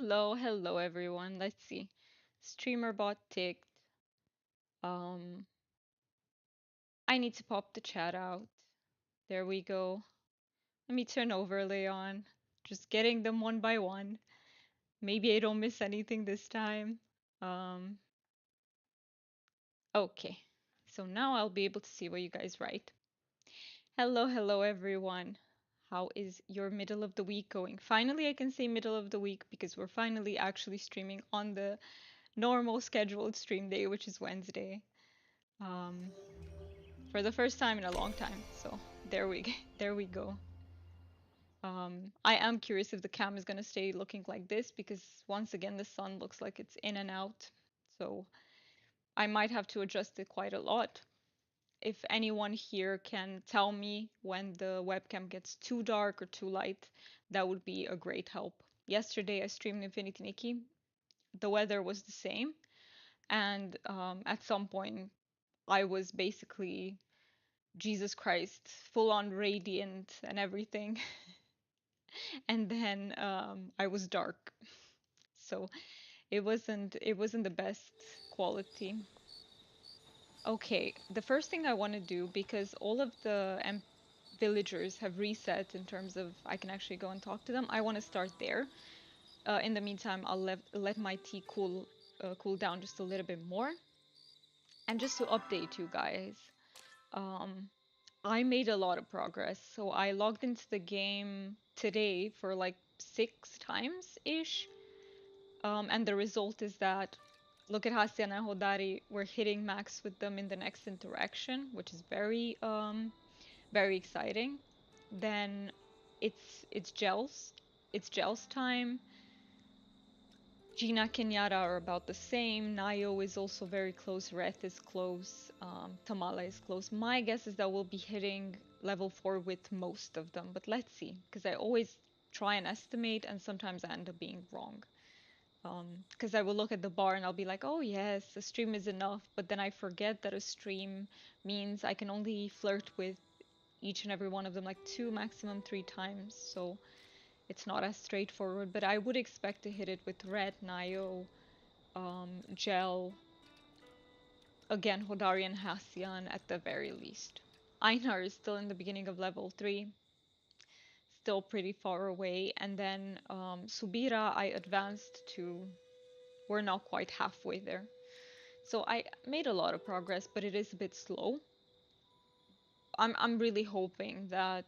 Hello everyone. Let's see. Streamer bot ticked. Um, I need to pop the chat out. There we go. Let me turn overlay on. Just getting them one by one. Maybe I don't miss anything this time. Um, okay. So now I'll be able to see what you guys write. Hello everyone. How is your middle of the week going? Finally, I can say middle of the week because we're finally actually streaming on the normal scheduled stream day, which is Wednesday. Um, for the first time in a long time. So there we go. I am curious if the cam is gonna stay looking like this because once again the sun looks like it's in and out. So I might have to adjust it quite a lot. If anyone here can tell me when the webcam gets too dark or too light, that would be a great help. Yesterday I streamed Infinity Nikki. The weather was the same, and at some point I was basically Jesus Christ, full on radiant and everything. And then I was dark. So it wasn't the best quality. Okay, the first thing I want to do, because all of the villagers have reset in terms of I can actually go and talk to them, I want to start there. In the meantime, I'll let my tea cool down just a little bit more. And just to update you guys, um, I made a lot of progress. So I logged into the game today for like 6 times ish. And the result is that look at Hassian and Hodari, we're hitting max with them in the next interaction, which is very exciting. Then it's gels. It's gels time. Gina Kenyatta are about the same. Nayo is also very close. Reth is close. Tamala is close. My guess is that we'll be hitting level 4 with most of them, but let's see, because I always try and estimate, and sometimes I end up being wrong. Because I will look at the bar and I'll be like, oh yes, a stream is enough, but then I forget that a stream means I can only flirt with each and every one of them like 2, maximum 3 times. So it's not as straightforward, but I would expect to hit it with Red, Nayo, Gel, again, Hodari and Hassian at the very least. Einar is still in the beginning of level 3, still pretty far away. And then Subira, I advanced to, we're not quite halfway there. So I made a lot of progress, but it is a bit slow. I'm really hoping that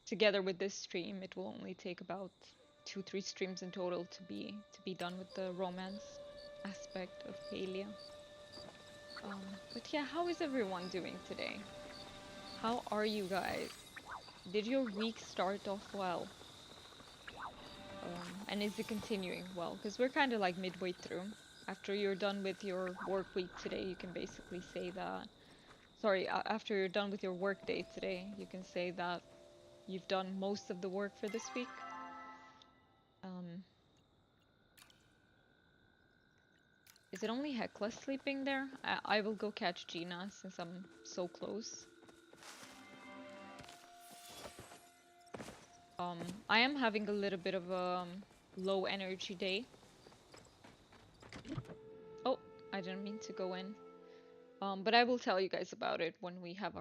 together with this stream, it will only take about 2, 3 streams in total to be done with the romance aspect of Palia. But yeah, how is everyone doing today? How are you guys? Did your week start off well? And is it continuing well? Because we're kind of like midway through. After you're done with your work week today, you can basically say that. Sorry, after you're done with your work day today, you can say that you've done most of the work for this week. Um, is it only Hecla sleeping there? I will go catch Gina since I'm so close. I am having a little bit of a low energy day. Oh, I didn't mean to go in. But I will tell you guys about it when we have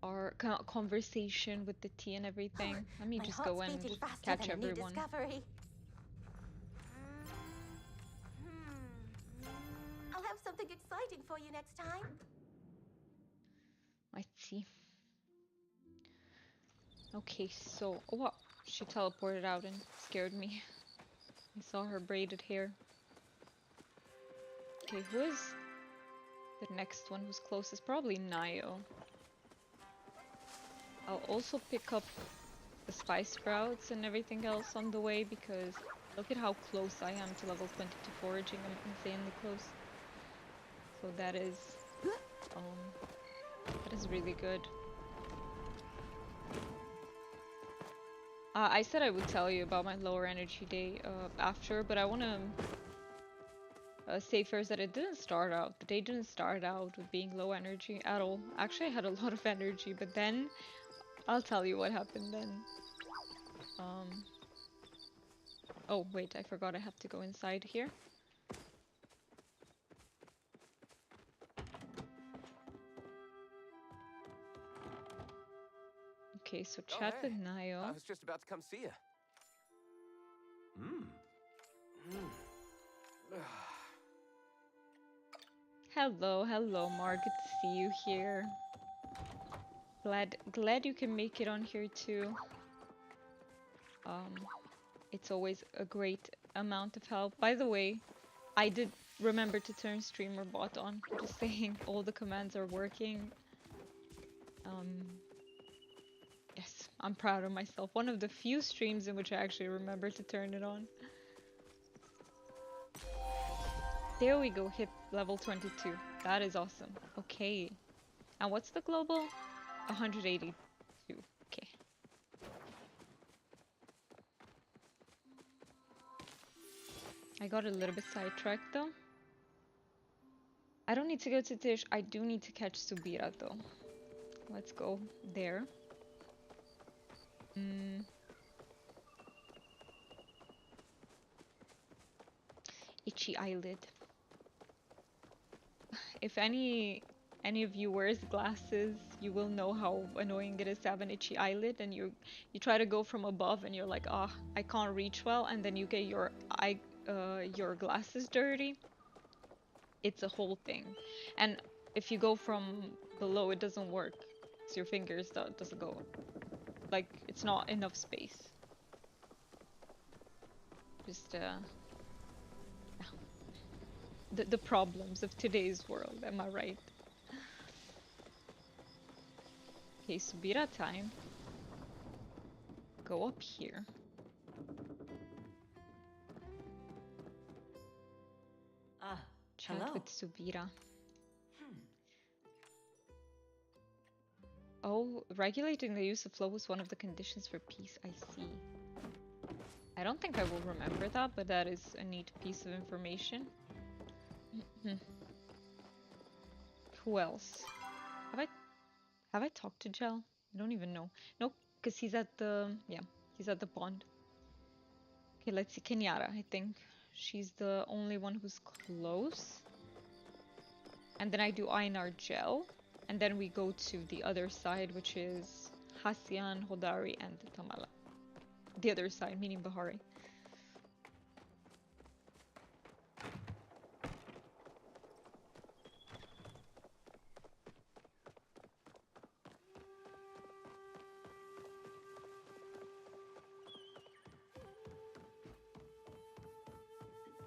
our conversation with the tea and Oh, everything. Let me my just go heart's and beating faster catch than a new everyone. discovery. I'll have something exciting for you next time. Let's see. Okay, so oh, wow, she teleported out and scared me. I saw her braided hair. Okay, who is the next one who's closest? Probably Nayo. I'll also pick up the spice sprouts and everything else on the way because look at how close I am to level 20 to foraging. I'm insanely close. So um that is really good. I said I would tell you about my lower energy day after, but I want to say first that it didn't start out. The day didn't start out with being low energy at all. Actually, I had a lot of energy, but then I'll tell you what happened then. Um, Oh, wait, I forgot I have to go inside here. Okay, so Oh, chat hey. with Niall. I was just about to come see you. Hello, hello, Mar. Good to see you here. Glad you can make it on here too. It's always a great amount of help. By the way, I did remember to turn streamer bot on. Just saying, all the commands are working. Yes, I'm proud of myself. One of the few streams in which I actually remember to turn it on. There we go, hit level 22. That is awesome. Okay. And what's the global? 182. Okay. I got a little bit sidetracked though. I don't need to go to Tish. I do need to catch Subira though. Let's go there. Itchy eyelid. If any of you wears glasses, you will know how annoying it is to have an itchy eyelid, and you try to go from above and you're like, ah, oh, I can't reach well, and then you get your glasses dirty. It's a whole thing. And if you go from below, it doesn't work. So your fingers doesn't go. Like, it's not enough space. Just the problems of today's world, am I right? Okay, Subira time. Go up here. Chat Hello. with Subira. Oh, regulating the use of flow was one of the conditions for peace. I see. I don't think I will remember that, but that is a neat piece of information. Who else? Have I talked to Gel? I don't even know. No, because he's at the he's at the pond. Okay, let's see. Kenyara, I think she's the only one who's close. And then I do Einar Gel, and then we go to the other side, which is Hassian, Hodari, and Tamala. The other side, meaning Bahari.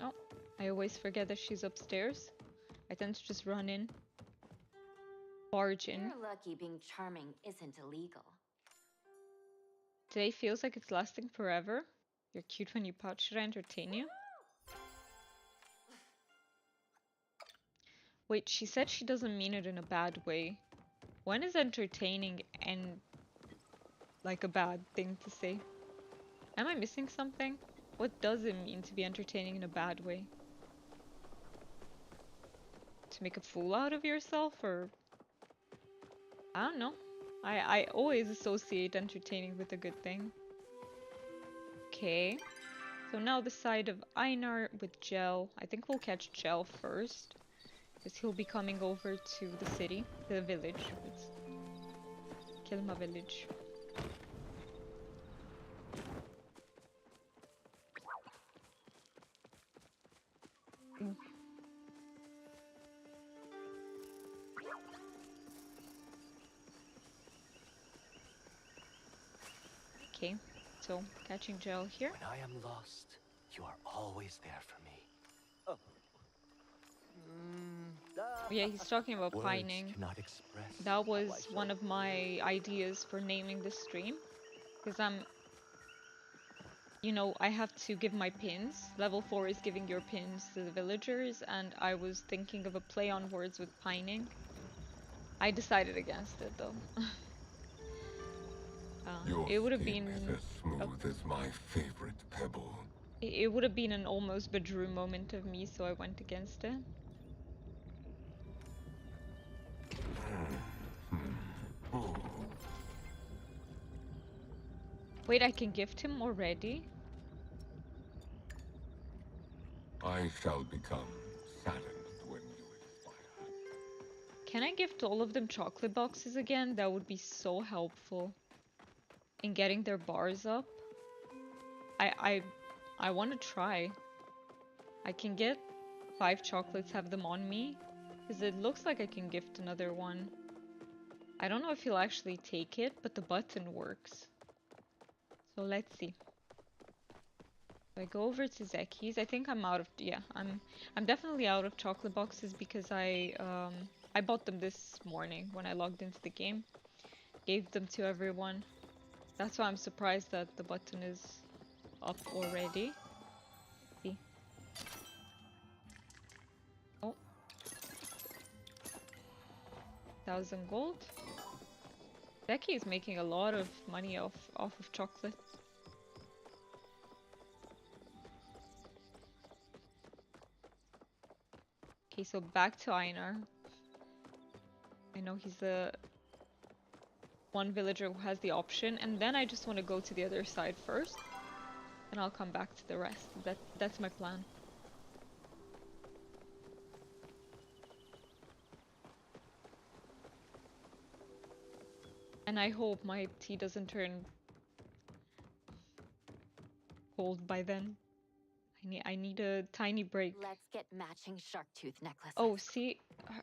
Oh, I always forget that she's upstairs. I tend to just run in, barge in. You're lucky being charming isn't illegal. Today feels like it's lasting forever. You're cute when you pout. Should I entertain you? Wait, she said she doesn't mean it in a bad way. When is entertaining and like a bad thing to say? Am I missing something? What does it mean to be entertaining in a bad way? To make a fool out of yourself, or I don't know. I always associate entertaining with a good thing. Okay. So now the side of Einar with Gel. I think we'll catch Gel first, because he'll be coming over to the city, the village. It's Kilma village. Okay, so catching Gel here. When I am lost, you are always there for me. Oh. Yeah, he's talking about Words pining. cannot express That was how I one feel. of my ideas for naming the stream, because you know, I have to give my pins. Level 4 is giving your pins to the villagers, and I was thinking of a play on words with pining. I decided against it though. Your It would have skin been is as smooth as my favorite pebble. it would have been an almost bedroom moment of me, so I went against it. Oh, Wait, I can gift him already? I shall become saddened when you expire. Can I gift all of them chocolate boxes again? That would be so helpful in getting their bars up. I I want to try. I can get 5 chocolates, have them on me, because it looks like I can gift another one. I don't know if he'll actually take it, but the button works. So let's see. If I go over to Zeki's, I think I'm out of, yeah, I'm definitely out of chocolate boxes because I bought them this morning when I logged into the game. Gave them to everyone. That's why I'm surprised that the button is up already. See. Oh, 1,000 gold. Zeki is making a lot of money off of chocolate. Okay, so back to Einar. I know he's the one villager who has the option, and then I just want to go to the other side first, and I'll come back to the rest. That's my plan. And I hope my tea doesn't turn cold by then. I need a tiny break. Let's get matching shark tooth necklaces. Oh, see,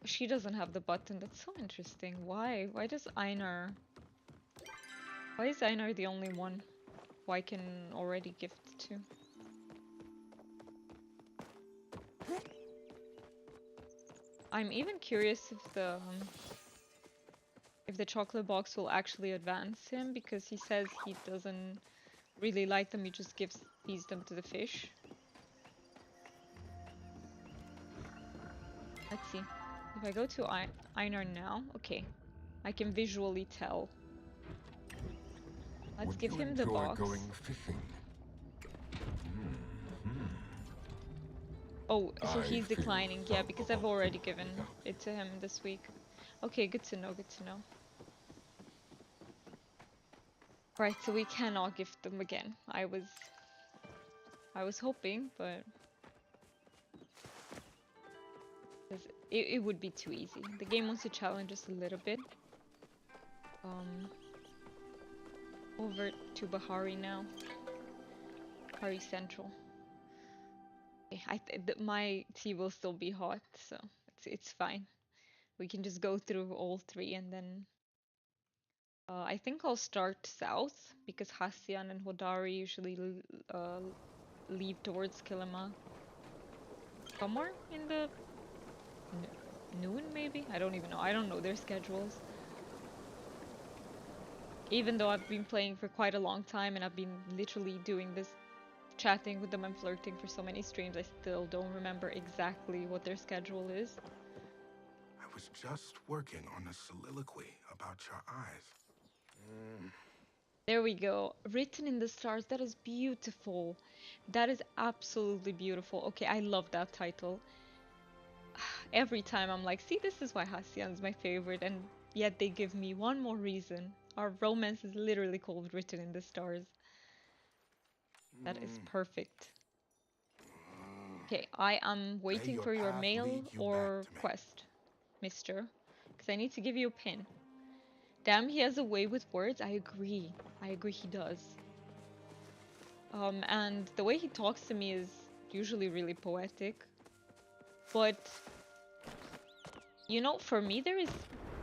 she doesn't have the button. That's so interesting. Why? Why does Einar? Why is Einar the only one who I can already gift to? I'm even curious if the chocolate box will actually advance him, because he says he doesn't really like them. He just feeds them to the fish. Let's see. If I go to Einar now, okay, I can visually tell. Let's give him the box. Going fishing? Oh, so he's declining. Yeah, because I've already given it to him this week. Okay, good to know, good to know. Right, so we cannot gift them again. I was hoping, but it would be too easy. The game wants to challenge us a little bit. Over to Bahari now. Bahari Central. Okay, my tea will still be hot, so it's fine. We can just go through all 3 and then I think I'll start south because Hassian and Hodari usually leave towards Kilima. Somewhere in the noon, maybe? I don't even know. I don't know their schedules. Even though I've been playing for quite a long time and I've been literally doing this, chatting with them and flirting for so many streams, I still don't remember exactly what their schedule is. I was just working on a soliloquy about your eyes. There we go. Written in the stars. That is beautiful. That is absolutely beautiful. Okay, I love that title. Every time I'm like, see, this is why Hassian's my favorite, and yet they give me one more reason. Our romance is literally called Written in the Stars. That is perfect. Okay, I am waiting for your mail or quest, mister, because I need to give you a pin. Damn, he has a way with words. I agree. I agree he does. And the way he talks to me is usually really poetic. But, you know, for me there is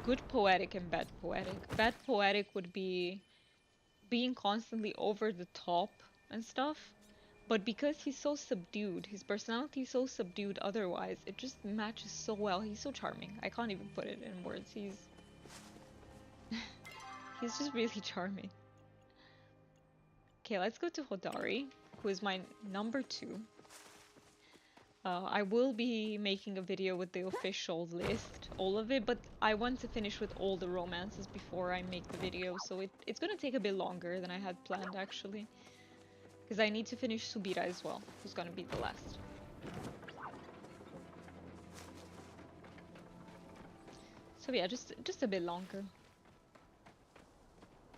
good poetic and bad poetic. Bad poetic would be being constantly over the top and stuff. But because he's so subdued, his personality is so subdued otherwise, it just matches so well. He's so charming. I can't even put it in words. He's just really charming. Okay, let's go to Hodari, who is my number 2. I will be making a video with the official list, all of it, but I want to finish with all the romances before I make the video, so it's gonna take a bit longer than I had planned, actually. Because I need to finish Subira as well, who's gonna be the last. So yeah, just a bit longer.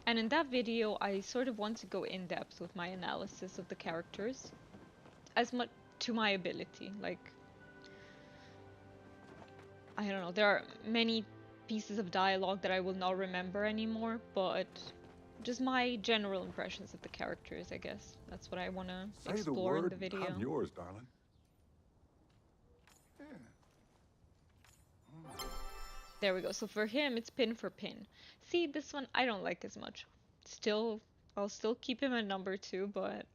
And in that video, I sort of want to go in depth with my analysis of the characters. As much to my ability. Like, I don't know, there are many pieces of dialogue that I will not remember anymore, but just my general impressions of the characters, I guess. That's what I want to Say the explore in word, the video. I'm yours, darling. There we go. So for him, it's pin for pin. See, this one I don't like as much. Still, I'll still keep him at number 2, but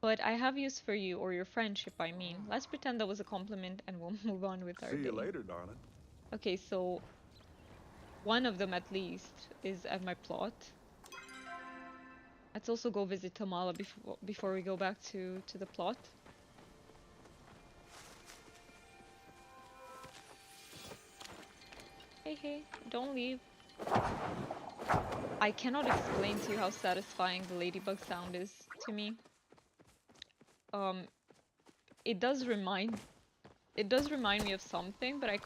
I have use for you, or your friendship, I mean. Let's pretend that was a compliment and we'll move on with our See you day. later, darling. Okay, so one of them at least is at my plot. Let's also go visit Tamala before we go back to the plot. Hey, hey, don't leave. I cannot explain to you how satisfying the ladybug sound is to me. It does remind me of something, but I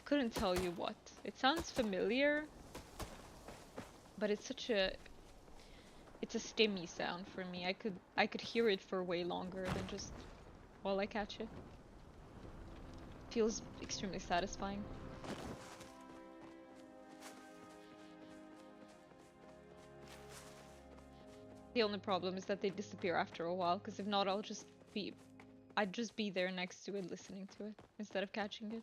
couldn't tell you what. It sounds familiar, but it's a stimmy sound for me. I could hear it for way longer than just while I catch it. Feels extremely satisfying. The only problem is that they disappear after a while, because if not, I'd just be there next to it listening to it instead of catching it.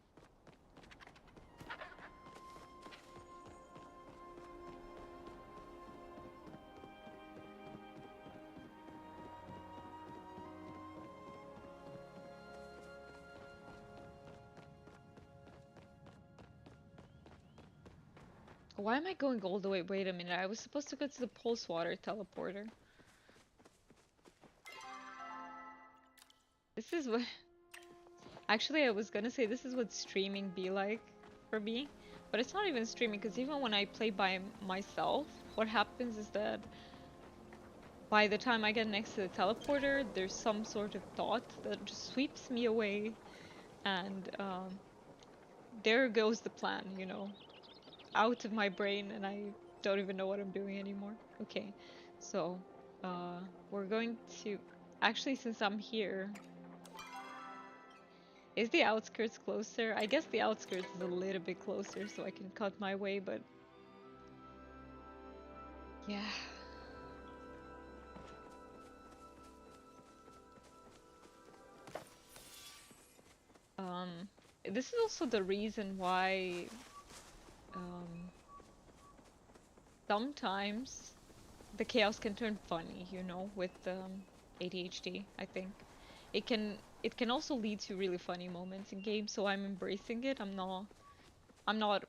Why am I going all the way? Wait a minute, I was supposed to go to the pulse water teleporter. This is what... Actually, I was gonna say this is what streaming be like for me. But it's not even streaming, because even when I play by myself, what happens is that by the time I get next to the teleporter, there's some sort of thought that just sweeps me away. And there goes the plan, you know. Out of my brain, and I don't even know what I'm doing anymore. Okay, so we're going to... Actually, since I'm here... Is the outskirts closer? I guess the outskirts is a little bit closer, so I can cut my way, but... Yeah. This is also the reason why... sometimes the chaos can turn funny, you know, with ADHD, I think. It can also lead to really funny moments in games, so I'm embracing it. I'm not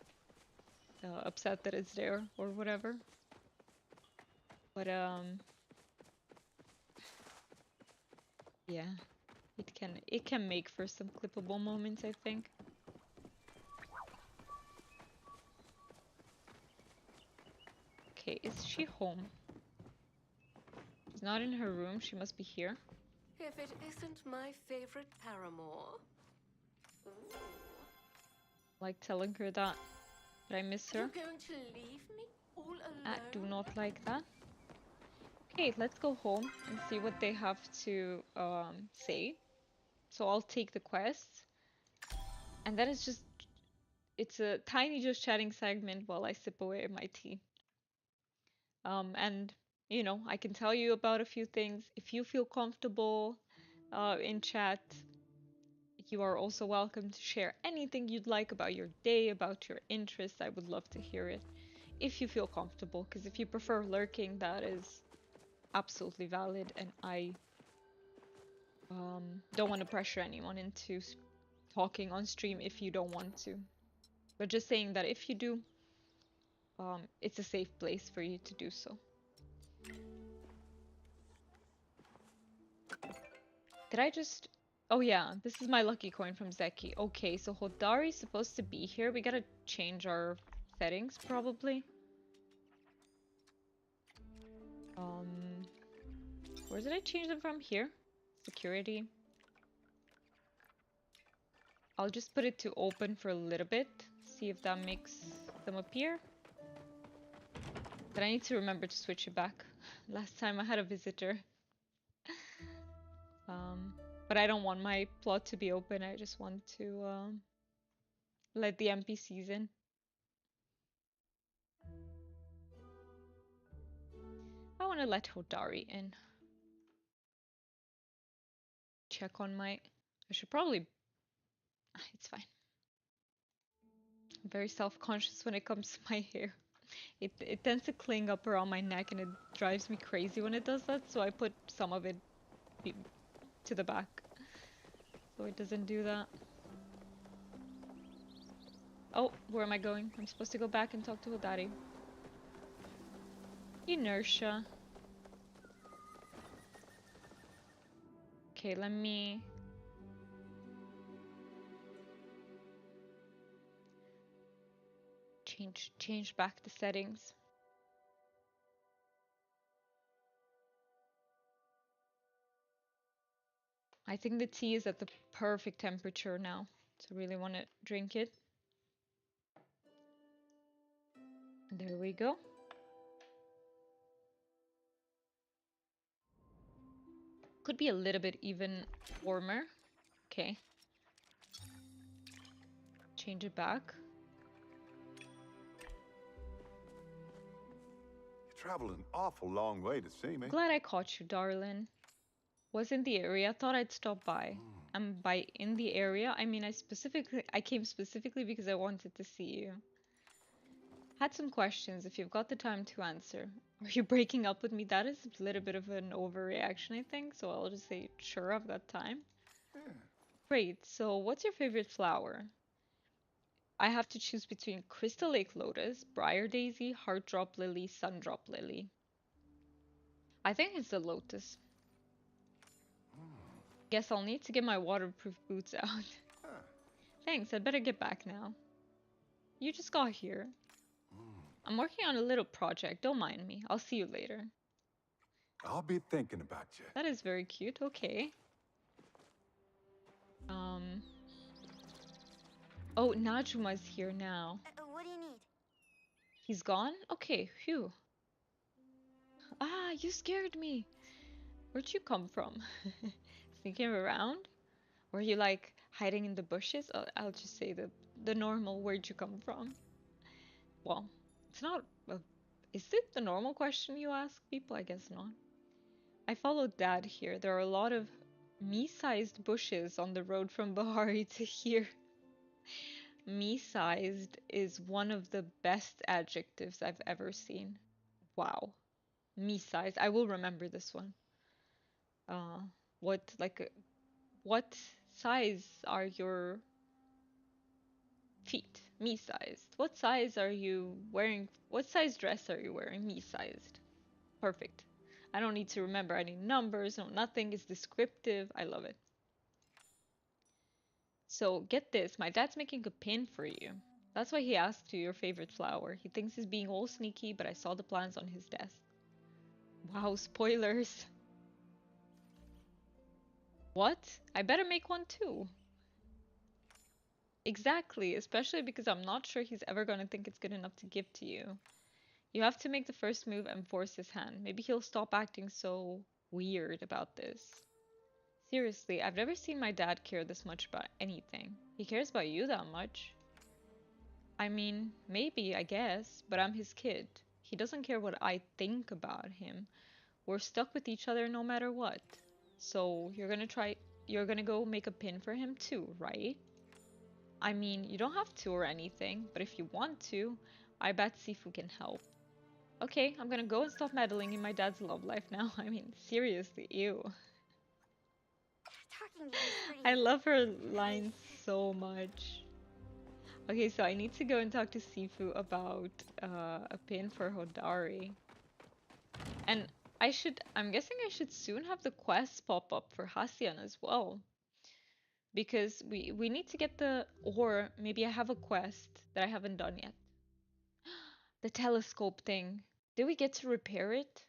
upset that it's there or whatever. But yeah, it can make for some clippable moments, I think. Okay, is she home? She's not in her room, she must be here. If it isn't my favorite paramour. Like telling her that I miss her. You're going to leave me all alone? I do not like that. Okay, let's go home and see what they have to say. So I'll take the quest. And then it's a tiny just chatting segment while I sip away at my tea. And you know, I can tell you about a few things. If you feel comfortable in chat, you are also welcome to share anything you'd like about your day, about your interests. I would love to hear it if you feel comfortable, because if you prefer lurking, that is absolutely valid, and I don't want to pressure anyone into talking on stream if you don't want to. But just saying that if you do, it's a safe place for you to do so. Did I just... Oh yeah, this is my lucky coin from Zeki. Okay, so Hodari's supposed to be here. We gotta change our settings, probably. Where did I change them from? Here? Security. I'll just put it to open for a little bit. See if that makes them appear. But I need to remember to switch it back. Last time I had a visitor. Um, but I don't want my plot to be open. I just want to let the NPCs in. I want to let Hodari in. Check on my... I should probably... It's fine. I'm very self-conscious when it comes to my hair. It tends to cling up around my neck and it drives me crazy when it does that, so I put some of it to the back so it doesn't do that. Oh, where am I going? I'm supposed to go back and talk to Hodari. Inertia. Okay, let me... change back the settings. I think the tea is at the perfect temperature now, so I really want to drink it. There we go. Could be a little bit even warmer. Okay. Change it back. You traveled an awful long way to see me. Glad I caught you, darling. Was in the area, thought I'd stop by. And by in the area, I mean I came specifically because I wanted to see you. Had some questions if you've got the time to answer. Are you breaking up with me? That is a little bit of an overreaction, I think, so I'll just say, sure, I've got time. Great, so what's your favorite flower? I have to choose between Crystal Lake Lotus, Briar Daisy, Heart Drop Lily, Sundrop Lily. I think it's the lotus. Guess I'll need to get my waterproof boots out. Thanks, I'd better get back now. You just got here. I'm working on a little project, don't mind me. I'll see you later. I'll be thinking about you. That is very cute, okay. Oh, Najuma's here now. What do you need? He's gone? Okay, phew. Ah, you scared me. Where'd you come from? Sneaking around? Were you like hiding in the bushes? I'll just say the normal where'd you come from? Well, it's not is it the normal question you ask people? I guess not. I followed Dad here. There are a lot of me-sized bushes on the road from Bahari to here. Me-sized is one of the best adjectives I've ever seen. Wow. Me-sized. I will remember this one. Uh, what what size are your feet? Me-sized. What size are you wearing? What size dress are you wearing? Me-sized. Perfect. I don't need to remember any numbers, no nothing. It's descriptive. I love it. So get this, my dad's making a pin for you. That's why he asked you your favorite flower. He thinks he's being all sneaky, but I saw the plans on his desk. Wow, spoilers. What? I better make one too. Exactly, especially because I'm not sure he's ever gonna think it's good enough to give to you. You have to make the first move and force his hand. Maybe he'll stop acting so weird about this. Seriously, I've never seen my dad care this much about anything. He cares about you that much. I mean, maybe, I guess, but I'm his kid. He doesn't care what I think about him. We're stuck with each other no matter what. So you're gonna go make a pin for him too, right? I mean, you don't have to or anything, but if you want to, I bet Sifu can help. Okay, I'm gonna go and stop meddling in my dad's love life now. I mean, seriously, ew. Talking to you is pretty. I love her lines so much. Okay, so I need to go and talk to Sifu about a pin for Hodari. And I'm guessing I should soon have the quests pop up for Hassian as well. Because we need to get or maybe I have a quest that I haven't done yet. The telescope thing. Did we get to repair it?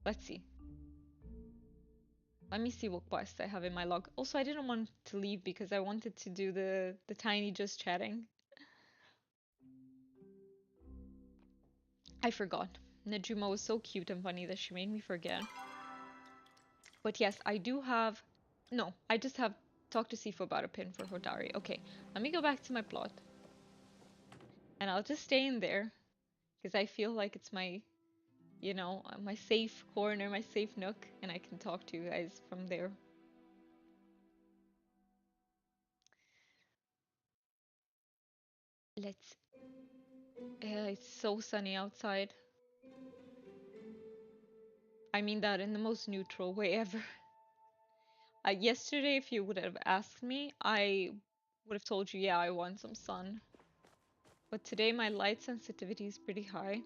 Let's see. Let me see what quests I have in my log. Also, I didn't want to leave because I wanted to do the tiny just chatting. I forgot. Najuma was so cute and funny that she made me forget. But yes, I do have. No, I just have talked to Sifu about a pin for Hodari. Okay, let me go back to my plot. And I'll just stay in there because I feel like it's my, my safe corner, my safe nook, and I can talk to you guys from there. Let's. It's so sunny outside. I mean that in the most neutral way ever. Yesterday, if you would have asked me, I would have told you, yeah, I want some sun. But today my light sensitivity is pretty high.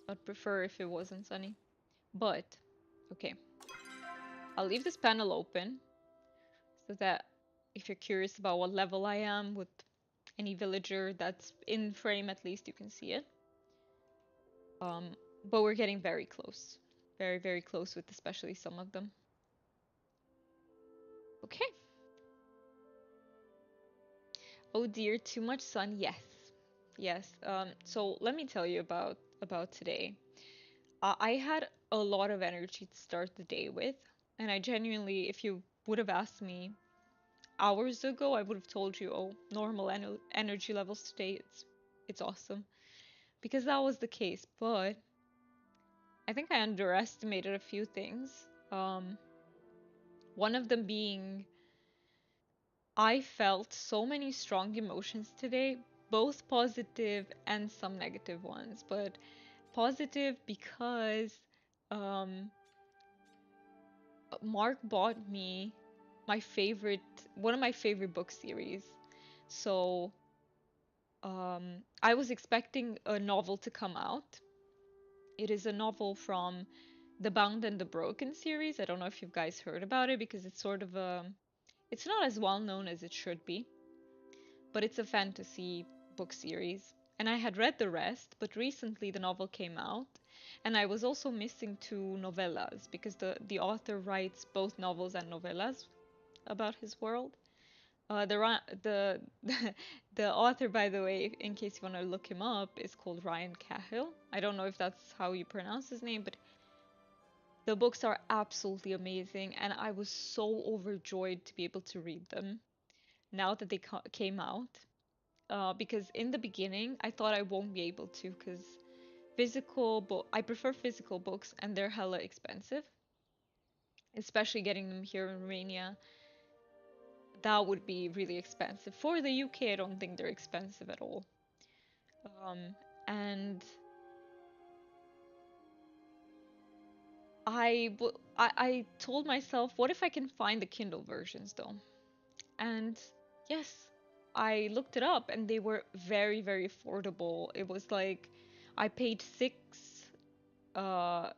I'd prefer if it wasn't sunny. But, okay. I'll leave this panel open so that if you're curious about what level I am with any villager that's in frame, at least you can see it. But we're getting very close. Very, very close with especially some of them. Okay. Oh dear, too much sun. Yes. Yes. So let me tell you about today. I had a lot of energy to start the day with, and I genuinely, if you would have asked me hours ago, I would have told you, oh, normal energy levels today, it's awesome. Because that was the case, but I think I underestimated a few things. One of them being I felt so many strong emotions today, both positive and some negative ones, but positive because um, Mark bought me one of my favorite book series. So I was expecting a novel to come out. It is a novel from the Bound and the Broken series. I don't know if you guys heard about it because it's sort of it's not as well known as it should be, but it's a fantasy book series. And I had read the rest, but recently the novel came out, and I was also missing two novellas because the author writes both novels and novellas about his world. The the author, by the way, in case you want to look him up, is called Ryan Cahill. I don't know if that's how you pronounce his name, but the books are absolutely amazing, and I was so overjoyed to be able to read them now that they came out. Because in the beginning, I thought I won't be able to, because I prefer physical books, and they're hella expensive, especially getting them here in Romania. That would be really expensive. For the UK, I don't think they're expensive at all. And I told myself, what if I can find the Kindle versions though? And yes, I looked it up and they were very, very affordable. It was like I paid uh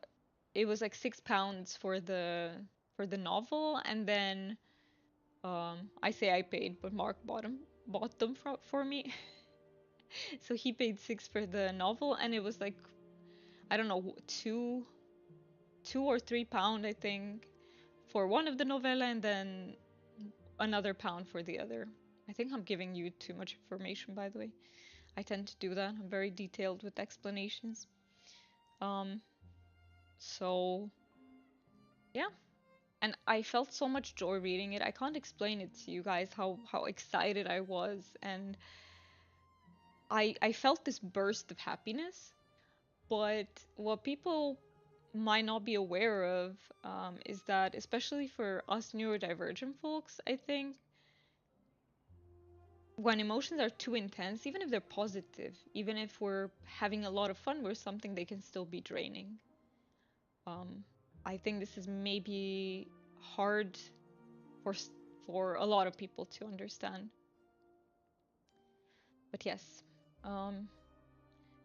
it was like £6 for the novel, and then I say I paid, but Mark bought them for me. So he paid 6 for the novel, and it was like I don't know, £2 or £3, I think, for one of the novella, and then another pound for the other. I think I'm giving you too much information, by the way. I tend to do that. I'm very detailed with explanations. Um, so yeah, and I felt so much joy reading it. I can't explain it to you guys how excited I was, and I felt this burst of happiness. But what people might not be aware of is that, especially for us neurodivergent folks, I think when emotions are too intense, even if they're positive, even if we're having a lot of fun with something, they can still be draining. Um, I think this is maybe hard for for a lot of people to understand. But yes, um,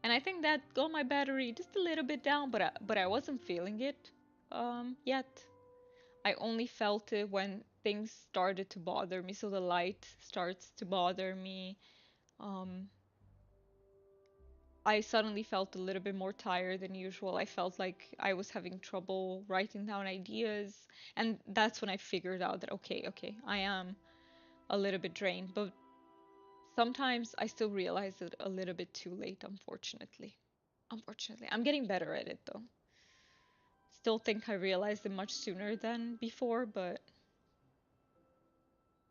and I think that got my battery just a little bit down, but I wasn't feeling it yet. I only felt it when things started to bother me. So the light starts to bother me. Um, I suddenly felt a little bit more tired than usual. I felt like I was having trouble writing down ideas. And that's when I figured out that, okay, I am a little bit drained. But sometimes I still realize it a little bit too late, unfortunately. unfortunately. I'm getting better at it though. Still think I realized it much sooner than before, but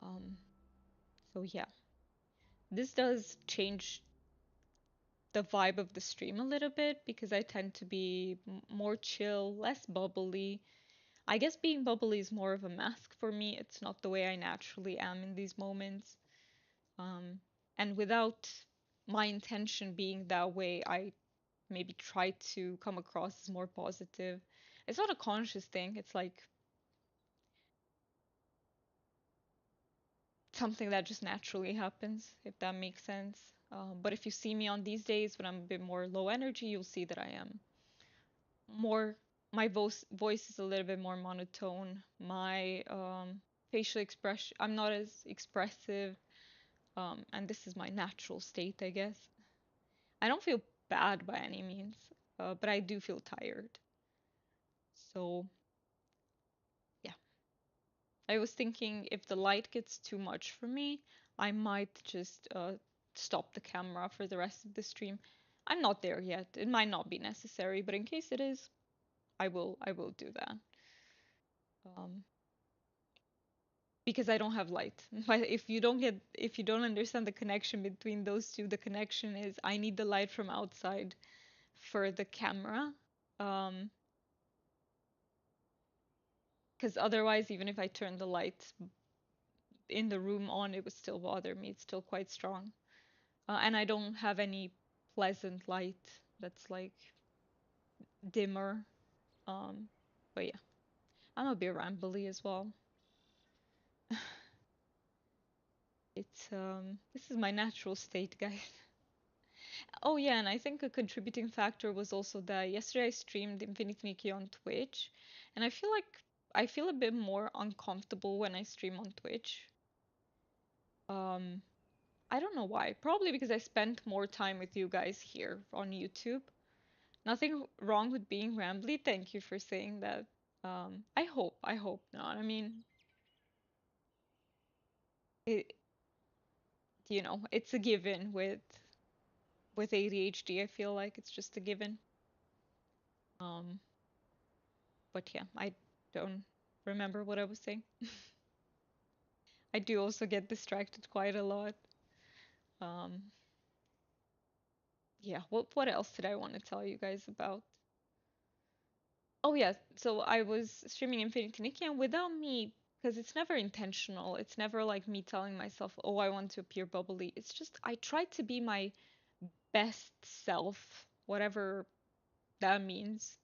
um so yeah. This does change the vibe of the stream a little bit because I tend to be more chill, less bubbly. I guess being bubbly is more of a mask for me. It's not the way I naturally am in these moments. Um, and without my intention being that way, I maybe try to come across as more positive. It's not a conscious thing. It's like something that just naturally happens, if that makes sense. But if you see me on these days when I'm a bit more low energy, you'll see that I am more, my voice is a little bit more monotone. My facial expression, I'm not as expressive. And this is my natural state, I guess. I don't feel bad by any means, but I do feel tired. So, yeah. I was thinking if the light gets too much for me, I might just stop the camera for the rest of the stream. I'm not there yet. It might not be necessary, but in case it is, I will do that. Um, because I don't have light. But if you don't understand the connection between those two, the connection is I need the light from outside for the camera. Um, because otherwise, even if I turn the light in the room on, it would still bother me. It's still quite strong. And I don't have any pleasant light that's like dimmer. Um, but yeah, I'm a bit rambly as well. This is my natural state, guys. Oh yeah, and I think a contributing factor was also that yesterday I streamed Infinite Nikki on Twitch, and I feel like I feel a bit more uncomfortable when I stream on Twitch. Um, I don't know why. Probably because I spent more time with you guys here on YouTube. Nothing wrong with being rambly. Thank you for saying that. I hope not. I mean, it, it's a given with ADHD. I feel like it's just a given. Um, but yeah, I don't remember what I was saying. I do also get distracted quite a lot. Um, yeah, what else did I want to tell you guys about? Oh yeah, so I was streaming Infinity Nikki and without me, because it's never intentional. It's never like me telling myself, "Oh, I want to appear bubbly." It's just I try to be my best self, whatever that means.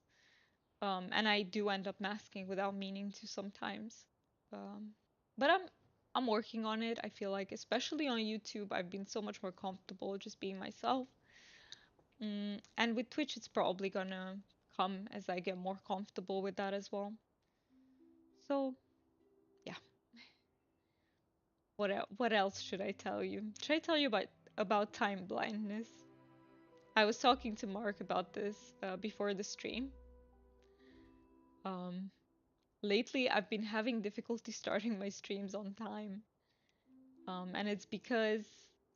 And I do end up masking without meaning to sometimes. Um, but I'm working on it. I feel like, especially on YouTube, I've been so much more comfortable just being myself. And with Twitch, it's probably gonna come as I get more comfortable with that as well. So, yeah. What else should I tell you? Should I tell you about time blindness? I was talking to Mark about this before the stream. Um, lately, I've been having difficulty starting my streams on time. And it's because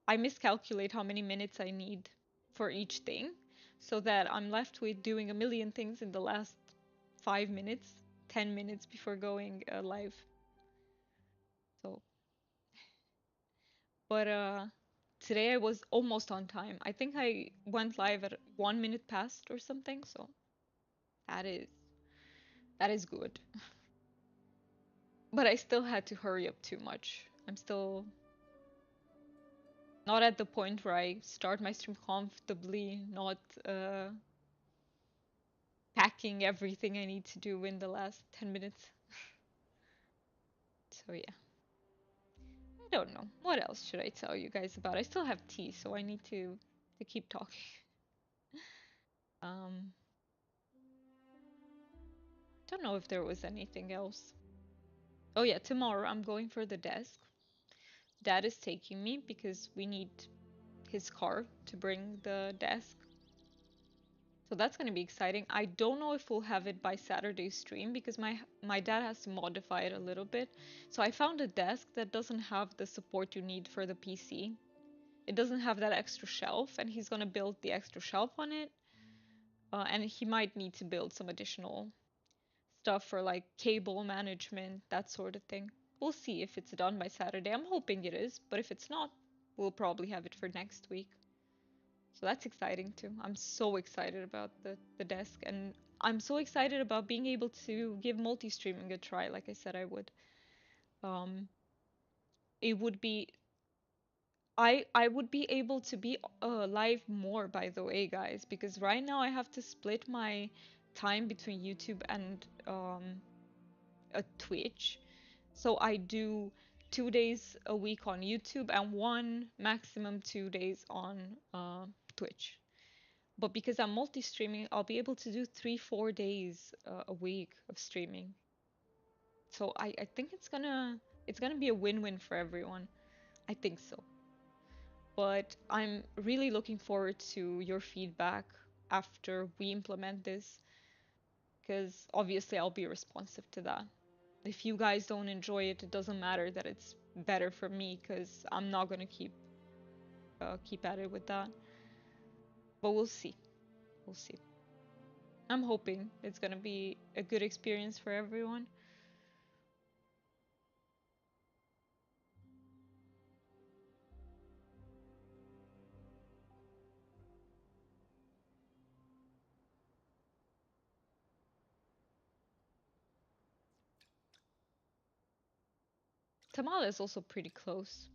I miscalculate how many minutes I need for each thing, so that I'm left with doing a million things in the last 5 minutes, 10 minutes before going live. So, but today I was almost on time. I think I went live at 1 minute past or something, so that is that is good. But I still had to hurry up too much. I'm still not at the point where I start my stream comfortably, not packing everything I need to do in the last 10 minutes. So yeah, I don't know. What else should I tell you guys about? I still have tea, so I need to keep talking. Um, don't know if there was anything else. Oh yeah, tomorrow I'm going for the desk. Dad is taking me because we need his car to bring the desk. So that's going to be exciting. I don't know if we'll have it by Saturday's stream because my dad has to modify it a little bit. So I found a desk that doesn't have the support you need for the PC. It doesn't have that extra shelf, and he's going to build the extra shelf on it. And he might need to build some additional stuff for like cable management, that sort of thing. We'll see if it's done by Saturday. I'm hoping it is, but if it's not, we'll probably have it for next week. So that's exciting too. I'm so excited about the desk, and I'm so excited about being able to give multi-streaming a try, like I said I would. Um, it would be I would be able to be live more, by the way, guys, because right now I have to split my time between YouTube and a Twitch. So I do 2 days a week on YouTube and one maximum 2 days on Twitch. But because I'm multi-streaming, I'll be able to do 3, 4 days a week of streaming. So I think it's gonna be a win-win for everyone. I think so. But I'm really looking forward to your feedback after we implement this, because obviously I'll be responsive to that. If you guys don't enjoy it, it doesn't matter that it's better for me, because I'm not gonna keep at it with that. But we'll see. We'll see. I'm hoping it's gonna be a good experience for everyone. Tamala is also pretty close.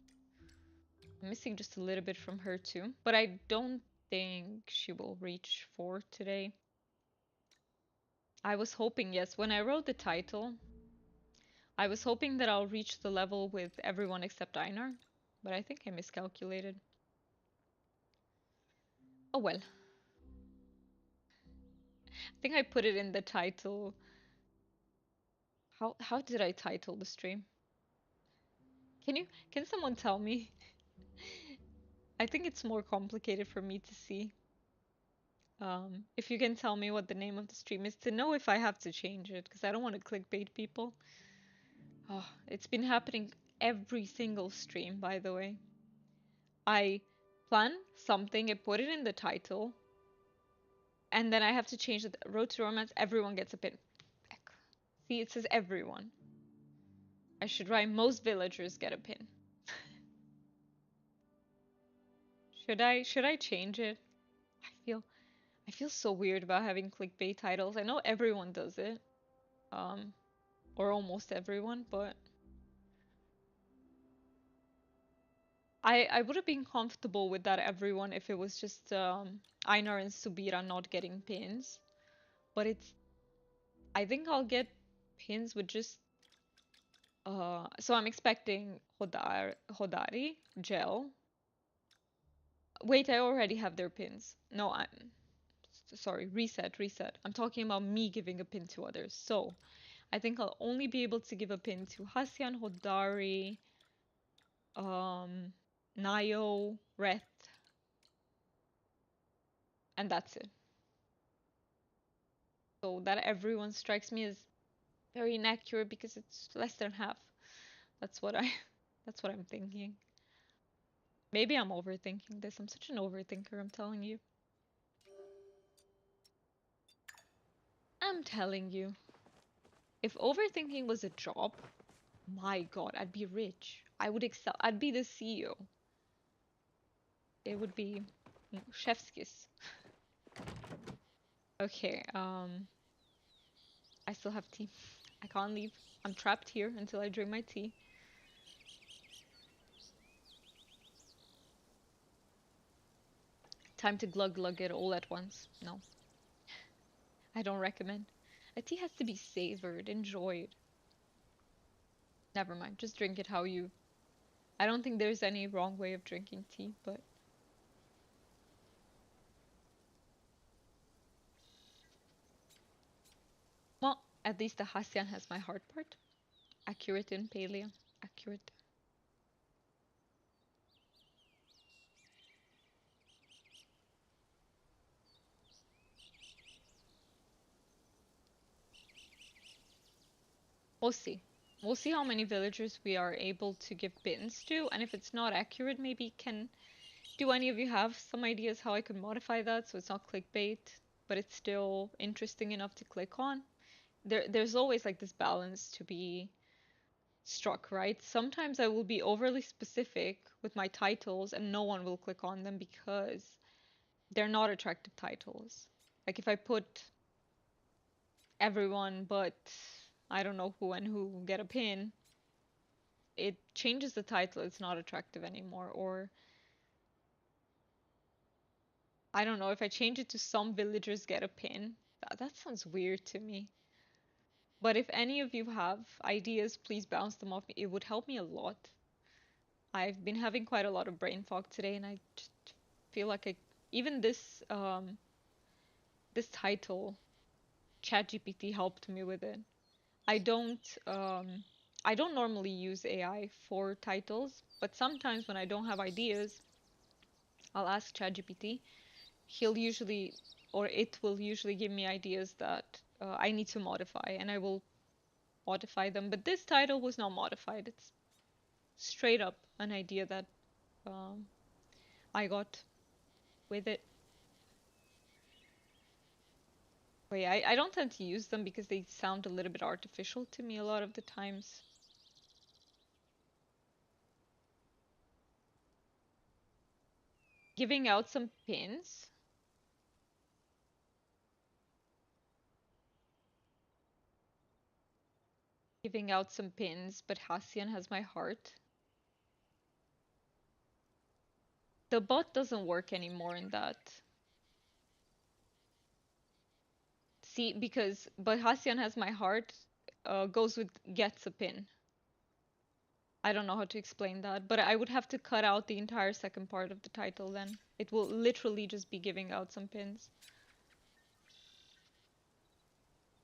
I'm missing just a little bit from her too, but I don't think she will reach 4 today. I was hoping, yes, when I wrote the title, I was hoping that I'll reach the level with everyone except Einar, but I think I miscalculated. Oh well. I think I put it in the title. How did I title the stream? Can someone tell me? I think it's more complicated for me to see. If you can tell me what the name of the stream is to know if I have to change it, because I don't want to clickbait people. Oh, it's been happening every single stream, by the way. I plan something, I put it in the title, and then I have to change it. Road to Romance, everyone gets a pin. See, it says everyone. I should write most villagers get a pin. Should I change it? I feel I feel so weird about having clickbait titles. I know everyone does it. Um, or almost everyone, but I would have been comfortable with that everyone if it was just Einar and Subira not getting pins. But I think I'll get pins with just so I'm expecting Hodari, Gel. Wait, I already have their pins. No, I'm sorry, reset. I'm talking about me giving a pin to others. So I think I'll only be able to give a pin to Hassian, Hodari, um, Nayo, Reth, and that's it. So that everyone strikes me as very inaccurate because it's less than half. That's what I that's what I'm thinking. Maybe I'm overthinking this. I'm such an overthinker, I'm telling you. I'm telling you. If overthinking was a job, my God, I'd be rich. I would excel. I'd be the CEO. It would be chef's kiss. Okay, I still have tea. I can't leave. I'm trapped here until I drink my tea. Time to glug glug it all at once. No, I don't recommend. A tea has to be savored, enjoyed. Never mind, just drink it how you. I don't think there's any wrong way of drinking tea, but well, at least the Hassian has my heart part. Accurate in Palia. Accurate. We'll see. We'll see how many villagers we are able to give pins to, and if it's not accurate, maybe can. Do any of you have some ideas how I can modify that so it's not clickbait? but it's still interesting enough to click on. There's always like this balance to be struck, right? Sometimes I will be overly specific with my titles and no one will click on them because they're not attractive titles. Like if I put everyone but I don't know who and who get a pin, it changes the title. It's not attractive anymore. Or I don't know, if I change it to some villagers get a pin, that sounds weird to me. But if any of you have ideas, please bounce them off me. It would help me a lot. I've been having quite a lot of brain fog today, and I just feel like even this title, ChatGPT helped me with it. I don't um I don't normally use AI for titles, but sometimes when I don't have ideas, I'll ask ChatGPT. He'll usually or it will usually give me ideas that I need to modify, and I will modify them. But this title was not modified. It's straight up an idea that um, I got with it. But yeah, I don't tend to use them because they sound a little bit artificial to me a lot of the times. Giving out some pins. Giving out some pins, but Hassian has my heart. The bot doesn't work anymore in that. See, because but Hassian has my heart goes with gets a pin. I don't know how to explain that, but I would have to cut out the entire second part of the title then. It will literally just be giving out some pins.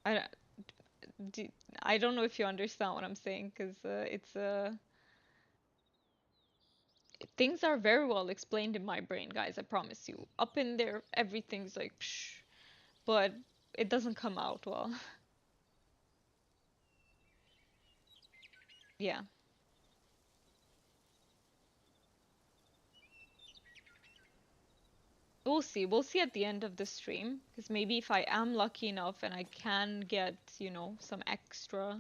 I, do, I don't know if you understand what I'm saying, because things are very well explained in my brain, guys. I promise you. Up in there, everything's like psh, but it doesn't come out well. Yeah. We'll see. We'll see at the end of the stream, because maybe if I am lucky enough and I can get, some extra,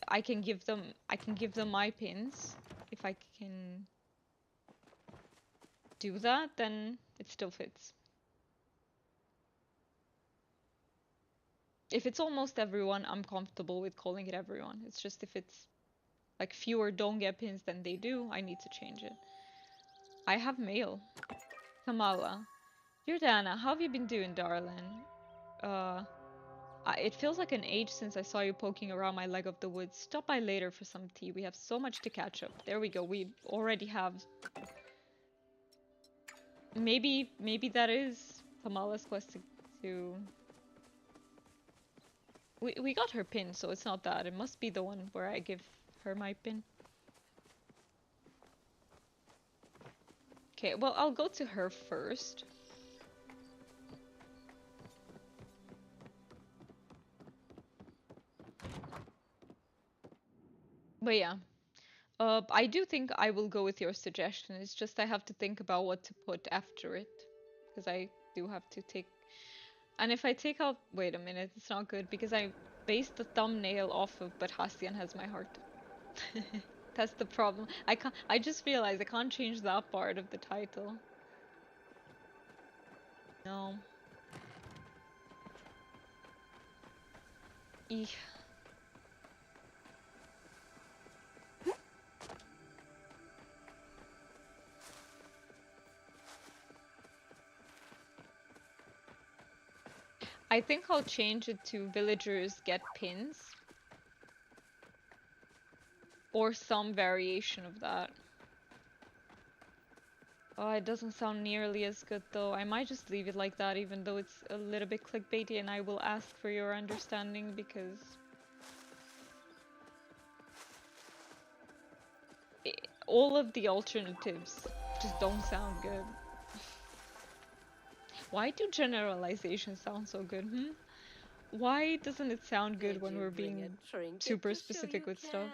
I can give them my pins. If I can do that, then it still fits. If it's almost everyone, I'm comfortable with calling it everyone. It's just if it's like fewer don't get pins than they do, I need to change it. I have mail. Kamala. Dear Diana, how have you been doing, darling? Uh, it feels like an age since I saw you poking around my leg of the woods. Stop by later for some tea. We have so much to catch up. There we go. We already have. Maybe that is Kamala's quest to. We got her pin, so it's not that. It must be the one where I give her my pin. Okay, well, I'll go to her first. But yeah, I do think I will go with your suggestion. It's just I have to think about what to put after it. Because I do have to take... And if I take out... Wait a minute, it's not good because I based the thumbnail off of But Hastian Has My Heart. That's the problem. I just realized I can't change that part of the title. No. Eek. I think I'll change it to villagers get pins. Or some variation of that. Oh, it doesn't sound nearly as good though. I might just leave it like that even though it's a little bit clickbaity, and I will ask for your understanding because all of the alternatives just don't sound good. Why do generalizations sound so good, hmm? Why doesn't it sound good Did when you we're bring a being trinket super to show specific you with stuff? care?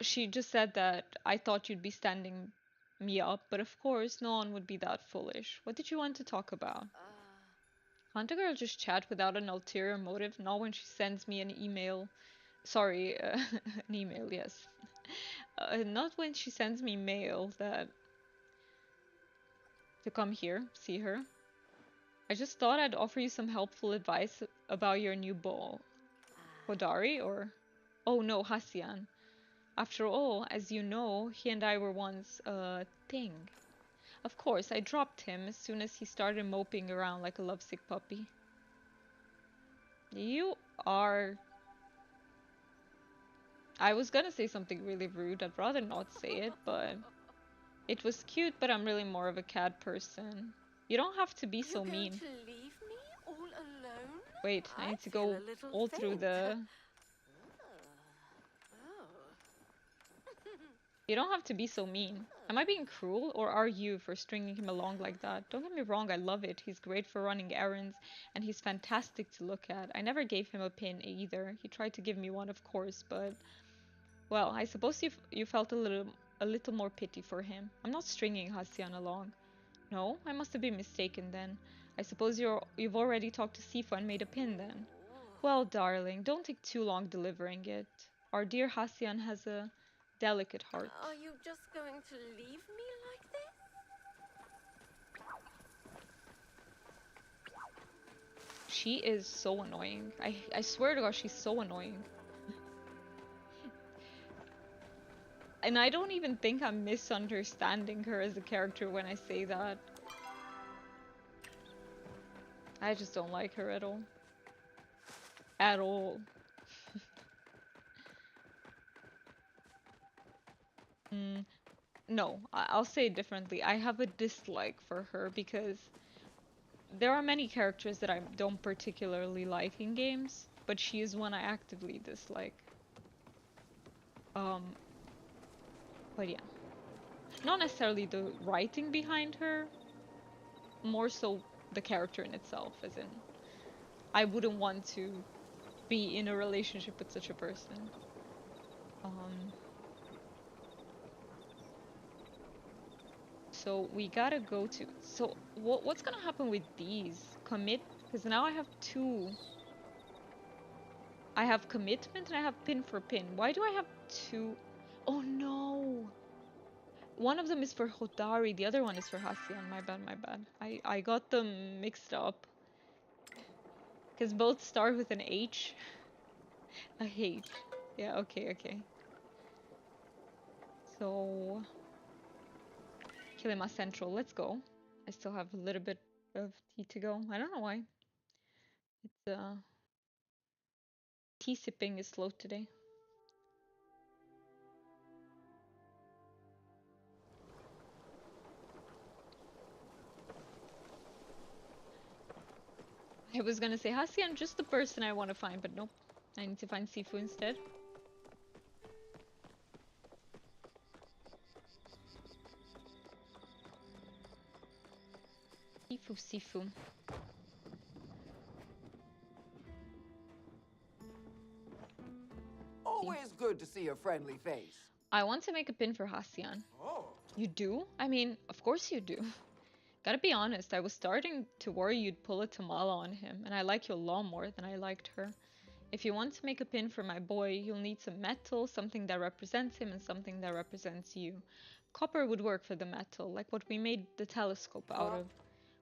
She just said that I thought you'd be standing me up, but of course, no one would be that foolish. What did you want to talk about? Can't a girl just chat without an ulterior motive? Not when she sends me an email. Sorry, an email, yes. Not when she sends me mail that to come here, see her. I just thought I'd offer you some helpful advice about your new beau. Hodari or... Oh no, Hassian. After all, as you know, he and I were once a thing. Of course, I dropped him as soon as he started moping around like a lovesick puppy. You are... I was gonna say something really rude, I'd rather not say it, but... It was cute, but I'm really more of a cat person. You don't have to be You're so going mean. to leave me all alone? Wait, I I need to feel go a little all through faint. the... Oh. You don't have to be so mean. Am I being cruel, or are you for stringing him along like that? Don't get me wrong, I love it. He's great for running errands, and he's fantastic to look at. I never gave him a pin either. He tried to give me one, of course, but... Well, I suppose you felt a little more pity for him. I'm not stringing Hassian along. No, I must have been mistaken then. I suppose you've already talked to Sifu and made a pin then. Well, darling, don't take too long delivering it. Our dear Hassian has a delicate heart. Are you just going to leave me like this? She is so annoying. I swear to God, she's so annoying. And I don't even think I'm misunderstanding her as a character when I say that. I just don't like her at all. At all. No, I'll say it differently. I have a dislike for her because there are many characters that I don't particularly like in games, but she is one I actively dislike. Um, but yeah. Not necessarily the writing behind her, more so the character in itself, as in, I wouldn't want to be in a relationship with such a person. Um, so we gotta go to, so what's gonna happen with these? Commit, because now I have two. I have commitment and I have pin for pin. Why do I have two? Oh no! One of them is for Hodari, the other one is for Hassian. My bad, my bad. I got them mixed up. Because both start with an H. A H. Yeah, okay, okay. So... Kilima Central, let's go. I still have a little bit of tea to go. I don't know why. It's, tea sipping is slow today. I was gonna say Hassian, just the person I want to find, but nope. I need to find Sifu instead. Sifu, Sifu. Always good to see a friendly face. I want to make a pin for Hassian. Oh. You do? I mean, of course you do. Gotta be honest, I was starting to worry you'd pull a Tamala on him, and I like you a lot more than I liked her. If you want to make a pin for my boy, you'll need some metal, something that represents him, and something that represents you. Copper would work for the metal, like what we made the telescope out of.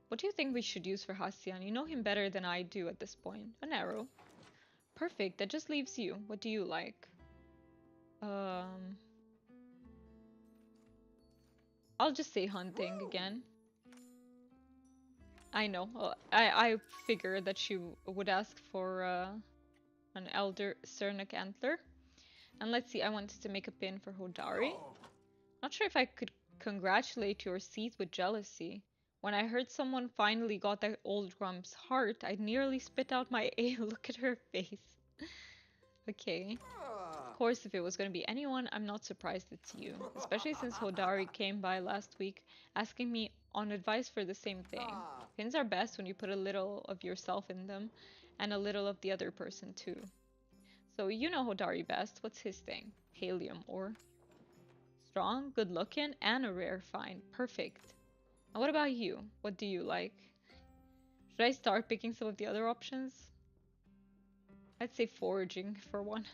What do you think we should use for Hassian? You know him better than I do at this point. An arrow. Perfect, that just leaves you. What do you like? I'll just say hunting again. I know. I figured that she would ask for an Elder Cernic Antler. And let's see, I wanted to make a pin for Hodari. Not sure if I could congratulate you or seethe with jealousy. When I heard someone finally got that old Grump's heart, I nearly spit out my ale. Look at her face. Okay. Of course, if it was going to be anyone, I'm not surprised it's you. Especially since Hodari came by last week asking me on advice for the same thing. Pins are best when you put a little of yourself in them and a little of the other person too. So you know Hodari best. What's his thing? Helium ore. strong, good looking, and a rare find. Perfect. And what about you? What do you like? Should I start picking some of the other options? I'd say foraging for one.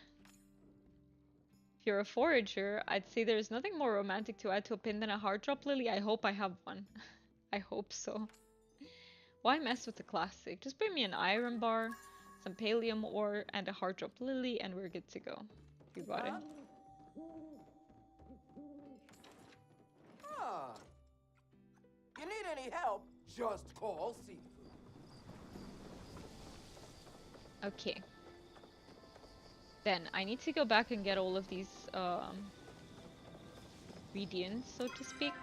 If you're a forager, I'd say there's nothing more romantic to add to a pin than a heart drop lily. I hope I have one. I hope so. Why mess with the classic? Just bring me an iron bar, some pallium ore, and a heart drop lily, and we're good to go. You got it. Ah. You need any help? Just call Seafood. Okay. Then I need to go back and get all of these ingredients, so to speak.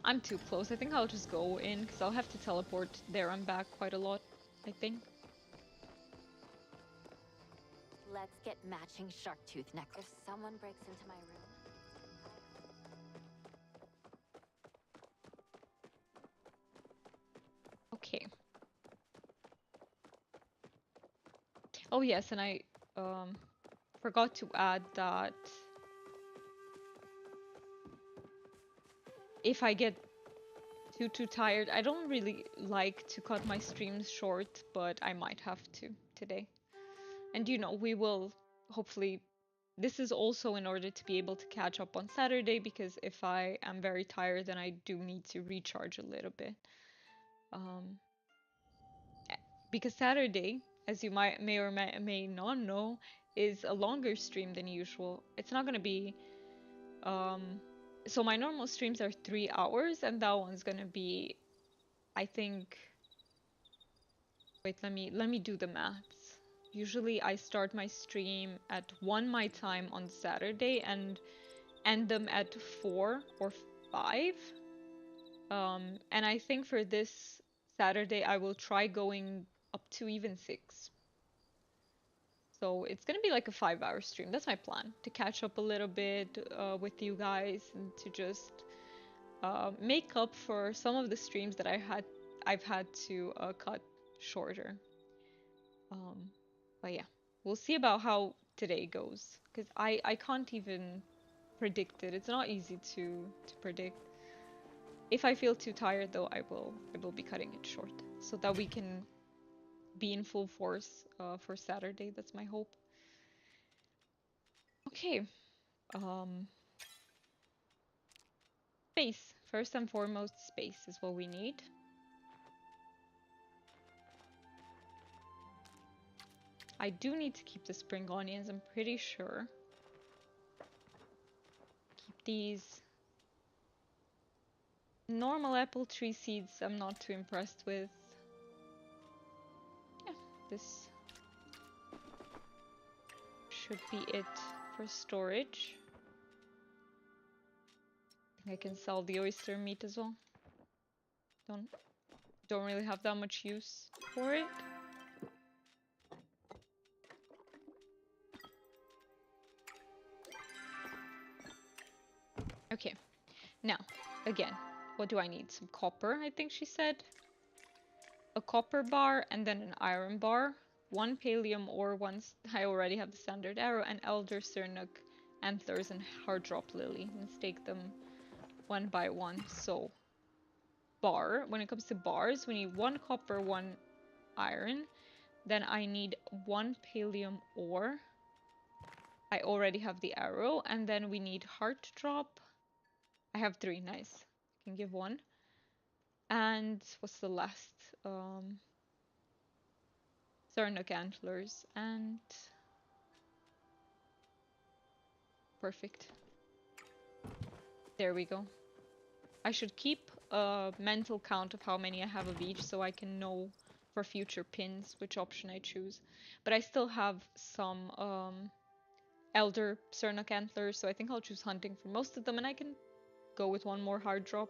I'm too close. I think I'll just go in because I'll have to teleport there and back quite a lot, I think. Let's get matching shark tooth necklace. If someone breaks into my room. Okay. Oh yes, and I forgot to add that if I get too tired, I don't really like to cut my streams short, but I might have to today. And you know, we will hopefully, this is also in order to be able to catch up on Saturday, because if I am very tired, then I do need to recharge a little bit. Because Saturday, as you may or may not know, is a longer stream than usual. It's not gonna be so my normal streams are 3 hours, and that one's gonna be, I think, wait, let me do the maths. Usually I start my stream at 1 my time on Saturday and end them at 4 or 5. And I think for this Saturday I will try going up to even 6. So it's gonna be like a 5-hour stream. That's my plan, to catch up a little bit with you guys and to just make up for some of the streams that I've had to cut shorter. But yeah, we'll see about how today goes, because I can't even predict it. It's not easy to predict. If I feel too tired though, I will be cutting it short so that we can be in full force for Saturday. That's my hope. Okay. Space. First and foremost, space is what we need. I do need to keep the spring onions, I'm pretty sure. Keep these. Normal apple tree seeds I'm not too impressed with. Yeah, this should be it for storage. I think I can sell the oyster meat as well. Don't really have that much use for it. Okay, now, again, what do I need? Some copper, I think she said. A copper bar and then an iron bar. 1 pallium ore, I already have the standard arrow, and elder sernuk antlers and hard drop lily. And stake them one by one. So, bar, when it comes to bars, we need 1 copper, 1 iron. Then I need 1 pallium ore. I already have the arrow. And then we need heart drop. I have 3, nice. I can give 1. And what's the last? Sernuk antlers and perfect. There we go. I should keep a mental count of how many I have of each so I can know for future pins which option I choose. But I still have some elder Sernuk antlers, so I think I'll choose hunting for most of them, and I can go with 1 more hard drop.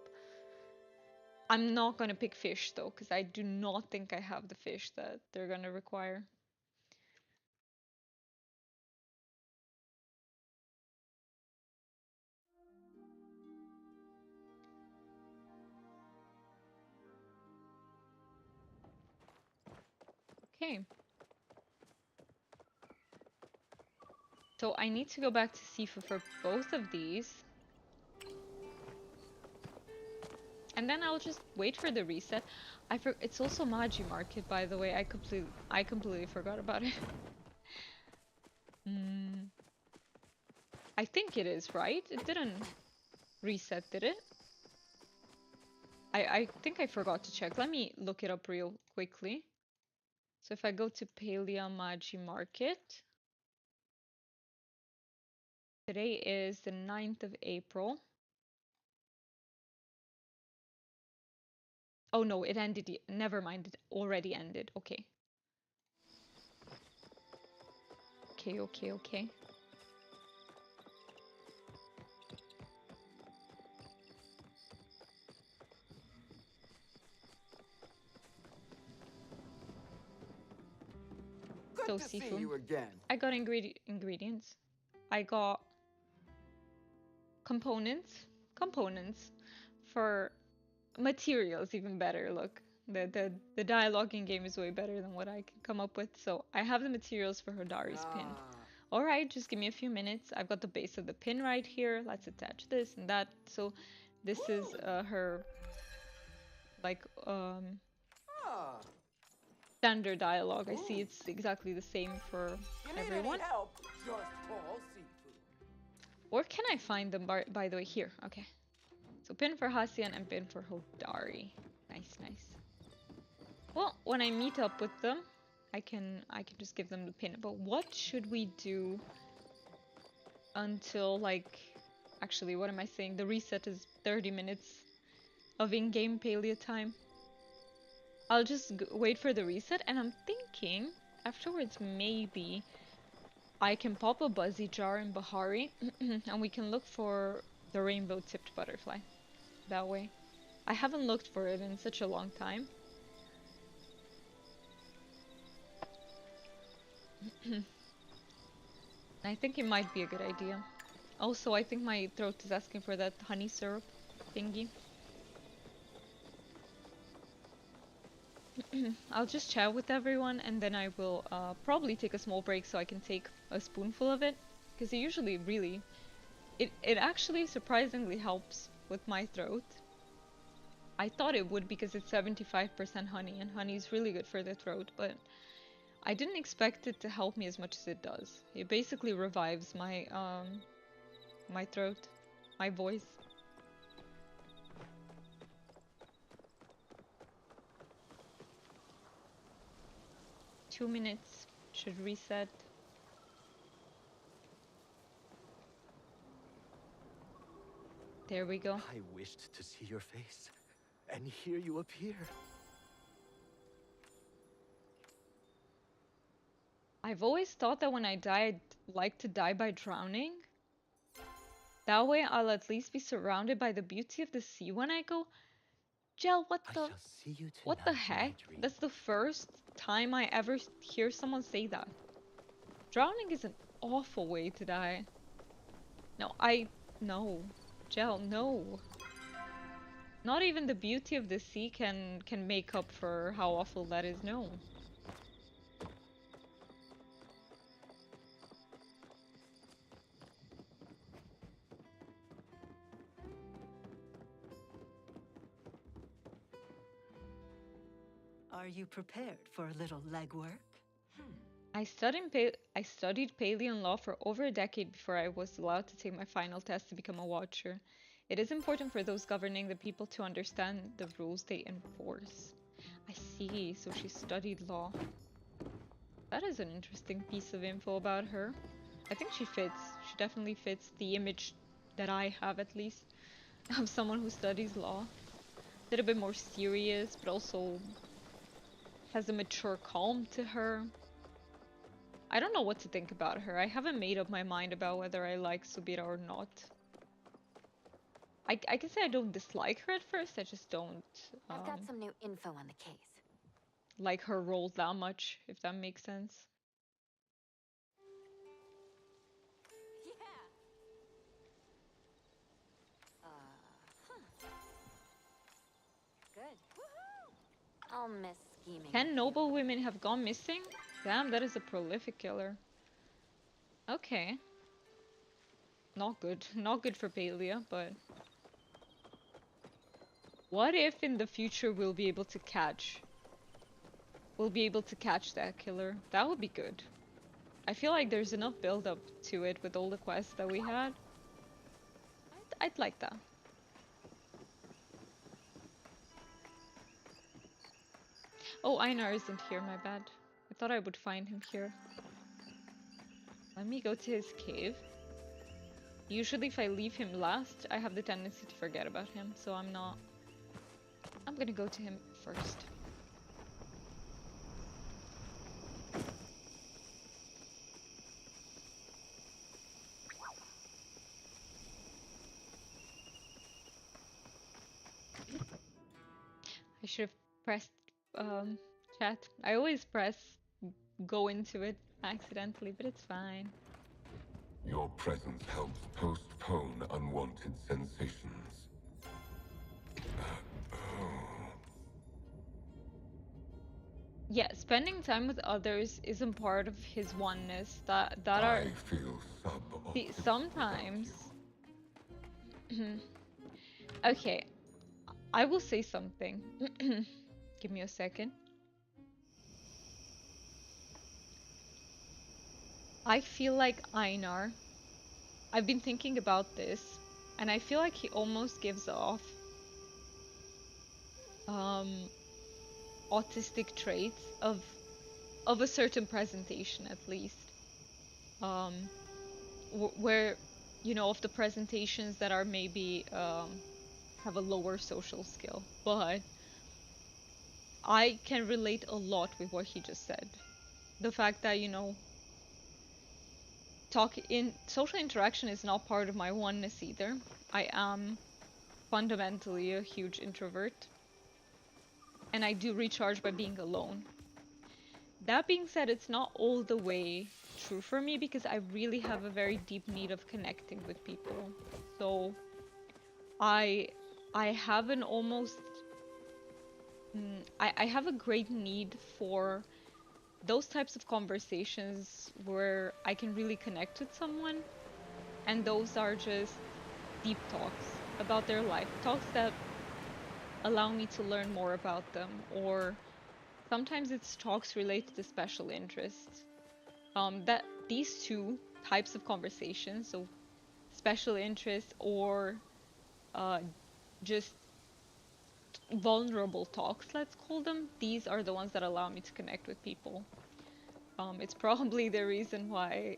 I'm not gonna pick fish though, because I do not think I have the fish that they're gonna require. Okay. So I need to go back to Sifu for both of these. And then I'll just wait for the reset. It's also Magi Market, by the way. I completely forgot about it. I think it is, right? It didn't reset, did it? I think I forgot to check. Let me look it up real quickly. So if I go to Palia Magi Market, today is the 9th of April. Oh no, it ended. Never mind, it already ended. Okay. Okay. So Good to see Sifu, you again. I got ingredients. I got components for materials, even better. Look, the dialogue in game is way better than what I can come up with. So I have the materials for Hodari's pin. All right, just give me a few minutes. I've got the base of the pin right here. Let's attach this and that. So this is her like Ah, standard dialogue. I see it's exactly the same for you need everyone. any help? Just call Sifu. Where can I find them, by the way? Here, okay. So pin for Hassian and pin for Hodari. Nice. Well, when I meet up with them, I can just give them the pin. But what should we do until like actually what am I saying? The reset is 30 minutes of in-game Palia time. I'll just wait for the reset and I'm thinking afterwards maybe I can pop a Buzzy Jar in Bahari and we can look for the rainbow tipped butterfly that way. I haven't looked for it in such a long time. I think it might be a good idea. Also, I think my throat is asking for that honey syrup thingy. I'll just chat with everyone and then I will probably take a small break so I can take a spoonful of it. Because it usually really... It actually surprisingly helps with my throat. I thought it would because it's 75% honey and honey is really good for the throat, but I didn't expect it to help me as much as it does. It basically revives my my throat, my voice. Two minutes should reset. There we go. I wished to see your face, and here you appear. I've always thought that when I die, I'd like to die by drowning. That way I'll at least be surrounded by the beauty of the sea when I go. Jel, I shall see you what the tonight in heck? my dream. That's the first time I ever hear someone say that. Drowning is an awful way to die. No. Jel, no. Not even the beauty of the sea can make up for how awful that is, no. Are you prepared for a little legwork? I studied Palian law for over a decade before I was allowed to take my final test to become a watcher. It is important for those governing the people to understand the rules they enforce. I see, so she studied law. That is an interesting piece of info about her. I think she fits. She definitely fits the image that I have, at least, of someone who studies law. A little bit more serious, but also has a mature calm to her. I don't know what to think about her. I haven't made up my mind about whether I like Subira or not. I can say I don't dislike her at first, I just don't I've got some new info on the case. like her role that much, if that makes sense. Yeah. Good. Woohoo! I'll miss scheming. 10 noble women have gone missing? Damn, that is a prolific killer. Okay. Not good. Not good for Palia, but... What if in the future we'll be able to catch that killer? That would be good. I feel like there's enough build up to it with all the quests that we had. I'd like that. Oh, Einar isn't here, my bad. I thought I would find him here. Let me go to his cave. Usually if I leave him last, I have the tendency to forget about him, so I'm gonna go to him first. I should have pressed chat. I always press go into it accidentally, but it's fine. Your presence helps postpone unwanted sensations. Yeah, spending time with others isn't part of his oneness. That are I feel see, suboptimal. sometimes. Okay, I will say something. Give me a second. I feel like Einar. I've been thinking about this, and I feel like he almost gives off autistic traits of a certain presentation, at least. Where, you know, of the presentations that are maybe have a lower social skill, but I can relate a lot with what he just said. The fact that, you know, social interaction is not part of my oneness either. I am fundamentally a huge introvert, and I do recharge by being alone. That being said, it's not all the way true for me because I really have a very deep need of connecting with people. So I have an almost I have a great need for those types of conversations where I can really connect with someone, and those are just deep talks about their life, talks that allow me to learn more about them, or sometimes it's talks related to special interests. That these two types of conversations, so special interests or uh, just vulnerable talks, let's call them, these are the ones that allow me to connect with people. It's probably the reason why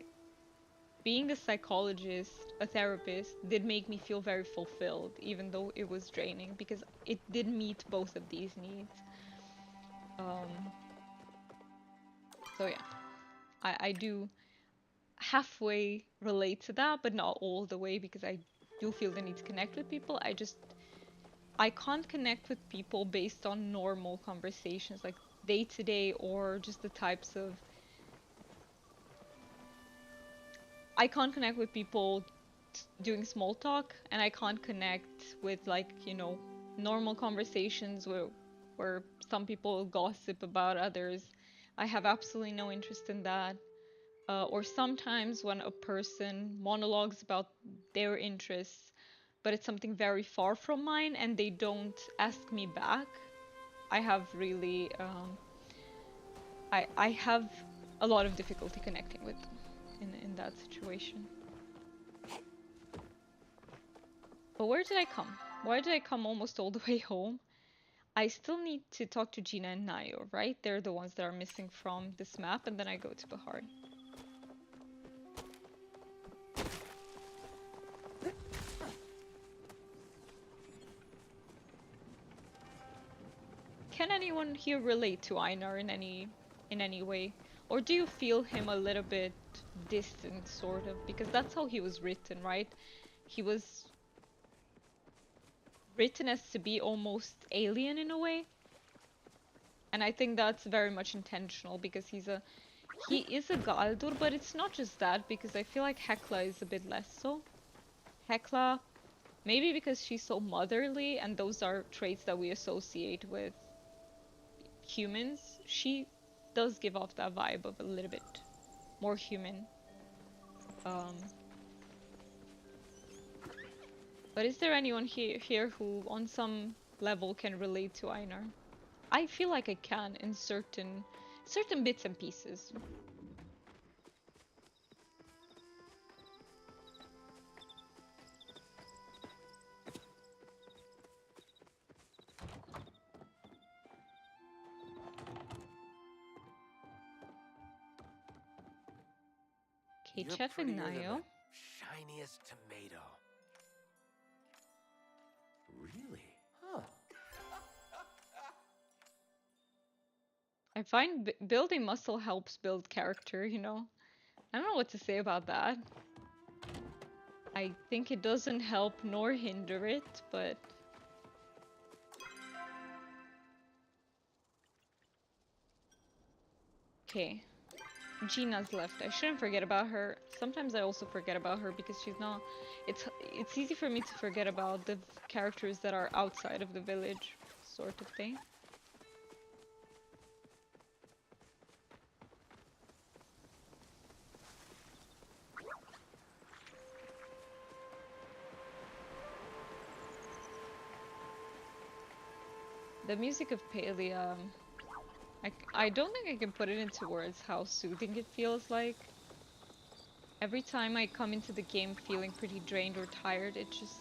being a psychologist, a therapist, did make me feel very fulfilled, even though it was draining, because it did meet both of these needs. So yeah, I do halfway relate to that, but not all the way, because I do feel the need to connect with people. I can't connect with people based on normal conversations, like day to day, or just the types of. I can't connect with people doing small talk, and I can't connect with, like, you know, normal conversations where some people gossip about others. I have absolutely no interest in that. Or sometimes when a person monologues about their interests, but it's something very far from mine and they don't ask me back, I have really, I have a lot of difficulty connecting with them in that situation. But where did I come? Why did I come almost all the way home? I still need to talk to Gina and Nayo, right? They're the ones that are missing from this map, and then I go to Bahar. Can anyone here relate to Einar in any way? Or do you feel him a little bit distant, sort of? Because that's how he was written, right? He was written as to be almost alien in a way. And I think that's very much intentional, because he is a Galdur, but it's not just that, because I feel like Hekla is a bit less so. Hekla, maybe because she's so motherly, and those are traits that we associate with humans, she does give off that vibe of a little bit more human. But is there anyone here who, on some level can relate to Einar. I feel like I can in certain bits and pieces. Okay, You're Chef and prettier than Nayo. the shiniest tomato. Really? Huh. I find building muscle helps build character, you know? I don't know what to say about that. I think it doesn't help nor hinder it, but... Okay. Gina's left. I shouldn't forget about her. Sometimes I also forget about her because she's not... It's easy for me to forget about the characters that are outside of the village, sort of thing. The music of Palia, I don't think I can put it into words how soothing it feels like. Every time I come into the game feeling pretty drained or tired, it just...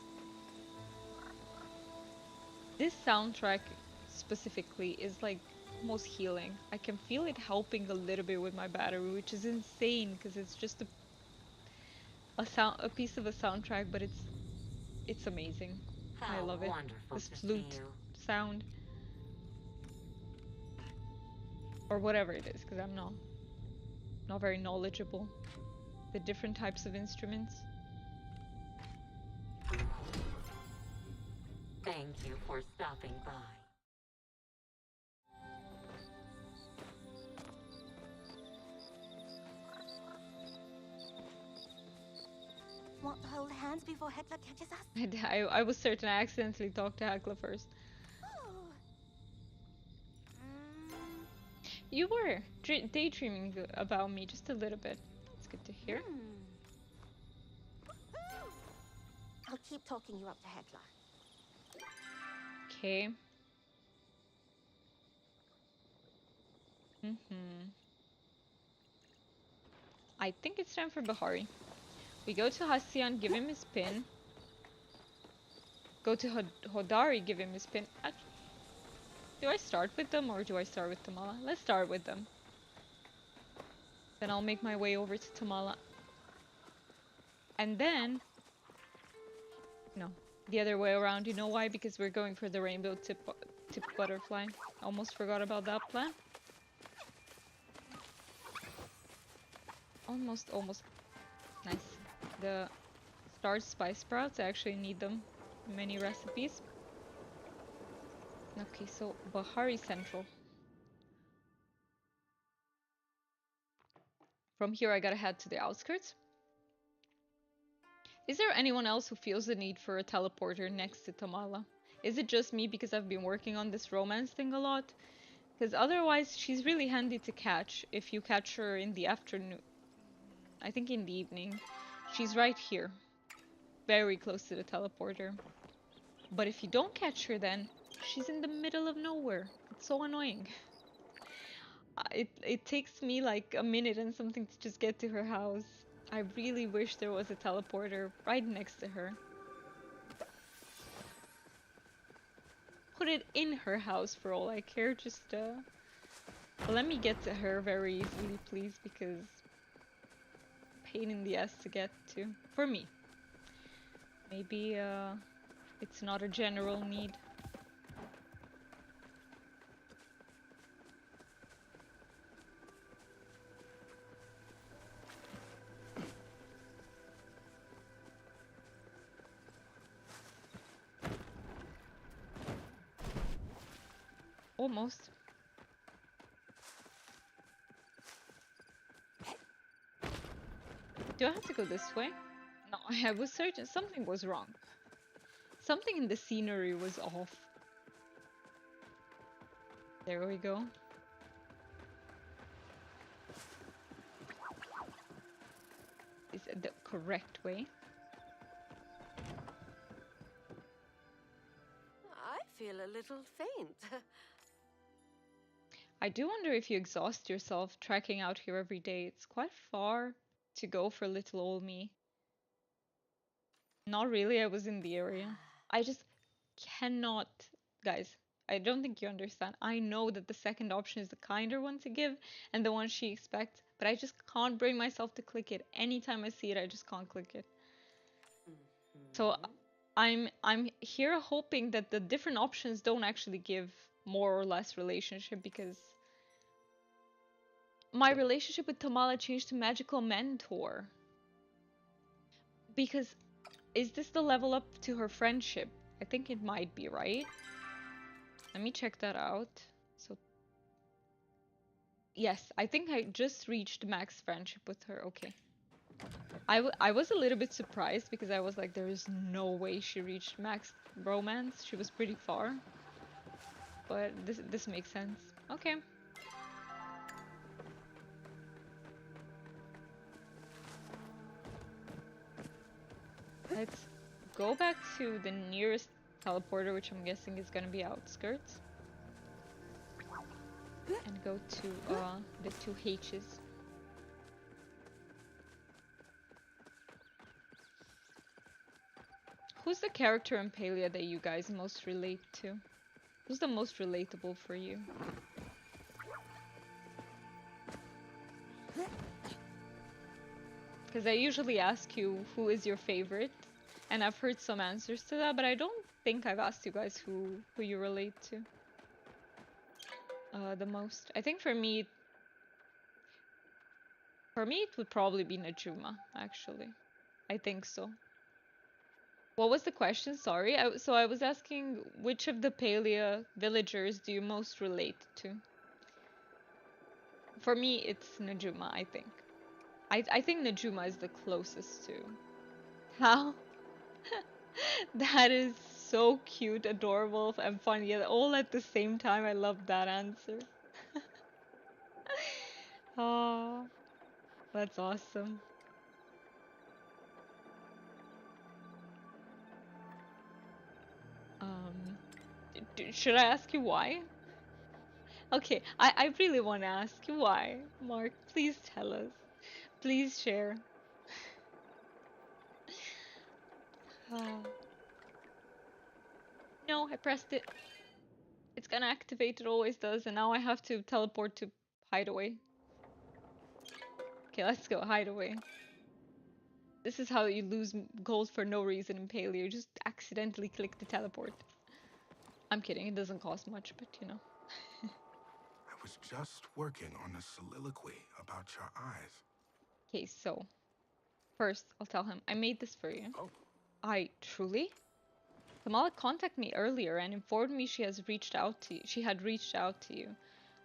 This soundtrack specifically is like almost healing. I can feel it helping a little bit with my battery, which is insane because it's just a piece of a soundtrack, but it's amazing. I How love it. wonderful This to see flute you. sound or whatever it is, because I'm not very knowledgeable. The different types of instruments. Thank you for stopping by. Want to hold hands before Hitler catches us? And I was certain I accidentally talked to Hekla first. Oh. You were daydreaming about me just a little bit. That's good to hear. I'll keep talking you up to Hitler. Okay. I think it's time for Bahari. We go to Hassian, give him his pin. Go to Hodari, give him his pin. Do I start with them or do I start with Tamala? Let's start with them. Then I'll make my way over to Tamala. And then... No, the other way around. You know why? Because we're going for the rainbow tip butterfly. Almost forgot about that plan. Almost. Nice. The starred spice sprouts, I actually need them in many recipes. Okay, so Bahari Central. From here I gotta head to the outskirts. Is there anyone else who feels the need for a teleporter next to Tamala? Is it just me because I've been working on this romance thing a lot? Because otherwise she's really handy to catch if you catch her in the afternoon. I think in the evening. She's right here. Very close to the teleporter. But if you don't catch her then, she's in the middle of nowhere. It's so annoying. It takes me like a minute and something to just get to her house. I really wish there was a teleporter right next to her. Put it in her house for all I care. Just let me get to her very easily, please, because pain in the ass to get to for me. Maybe it's not a general need. Almost. Do I have to go this way? No, I was certain something was wrong. Something in the scenery was off. There we go. Is it the correct way? I feel a little faint. I do wonder if you exhaust yourself trekking out here every day. It's quite far to go for little old me. Not really, I was in the area. I just cannot, guys, I don't think you understand. I know that the second option is the kinder one to give and the one she expects, but I just can't bring myself to click it. Anytime I see it, I just can't click it. So I'm here hoping that the different options don't actually give more or less relationship, because my relationship with Tamala changed to magical mentor. Because is this the level up to her friendship? I think it might be, right? Let me check that out. So yes, I think I just reached max friendship with her. Okay. I was a little bit surprised because I was like, there is no way she reached max romance. She was pretty far. But this makes sense. Okay. Let's go back to the nearest teleporter, which I'm guessing is gonna be outskirts. And go to the two H's. Who's the character in Palia that you guys most relate to? Who's the most relatable for you? Because I usually ask you who is your favorite, and I've heard some answers to that, but I don't think I've asked you guys who you relate to the most. I think for me it would probably be Najuma, actually. I think so. What was the question? Sorry. So I was asking, which of the Palia villagers do you most relate to? For me, it's Najuma, I think. I think Najuma is the closest to. How? That is so cute, adorable, and funny, all at the same time. I love that answer. Oh, that's awesome. Should I ask you why? Okay, I really want to ask you why. Mark, please tell us. Please share. No, I pressed it. It's gonna activate, it always does, and now I have to teleport to Hideaway. Okay, let's go, Hideaway. This is how you lose gold for no reason in Paleo. You just accidentally click the teleport. I'm kidding, it doesn't cost much, but you know. I was just working on a soliloquy about your eyes. Okay, so first I'll tell him I made this for you. Oh. I truly? Kamala contacted me earlier and informed me she had reached out to you.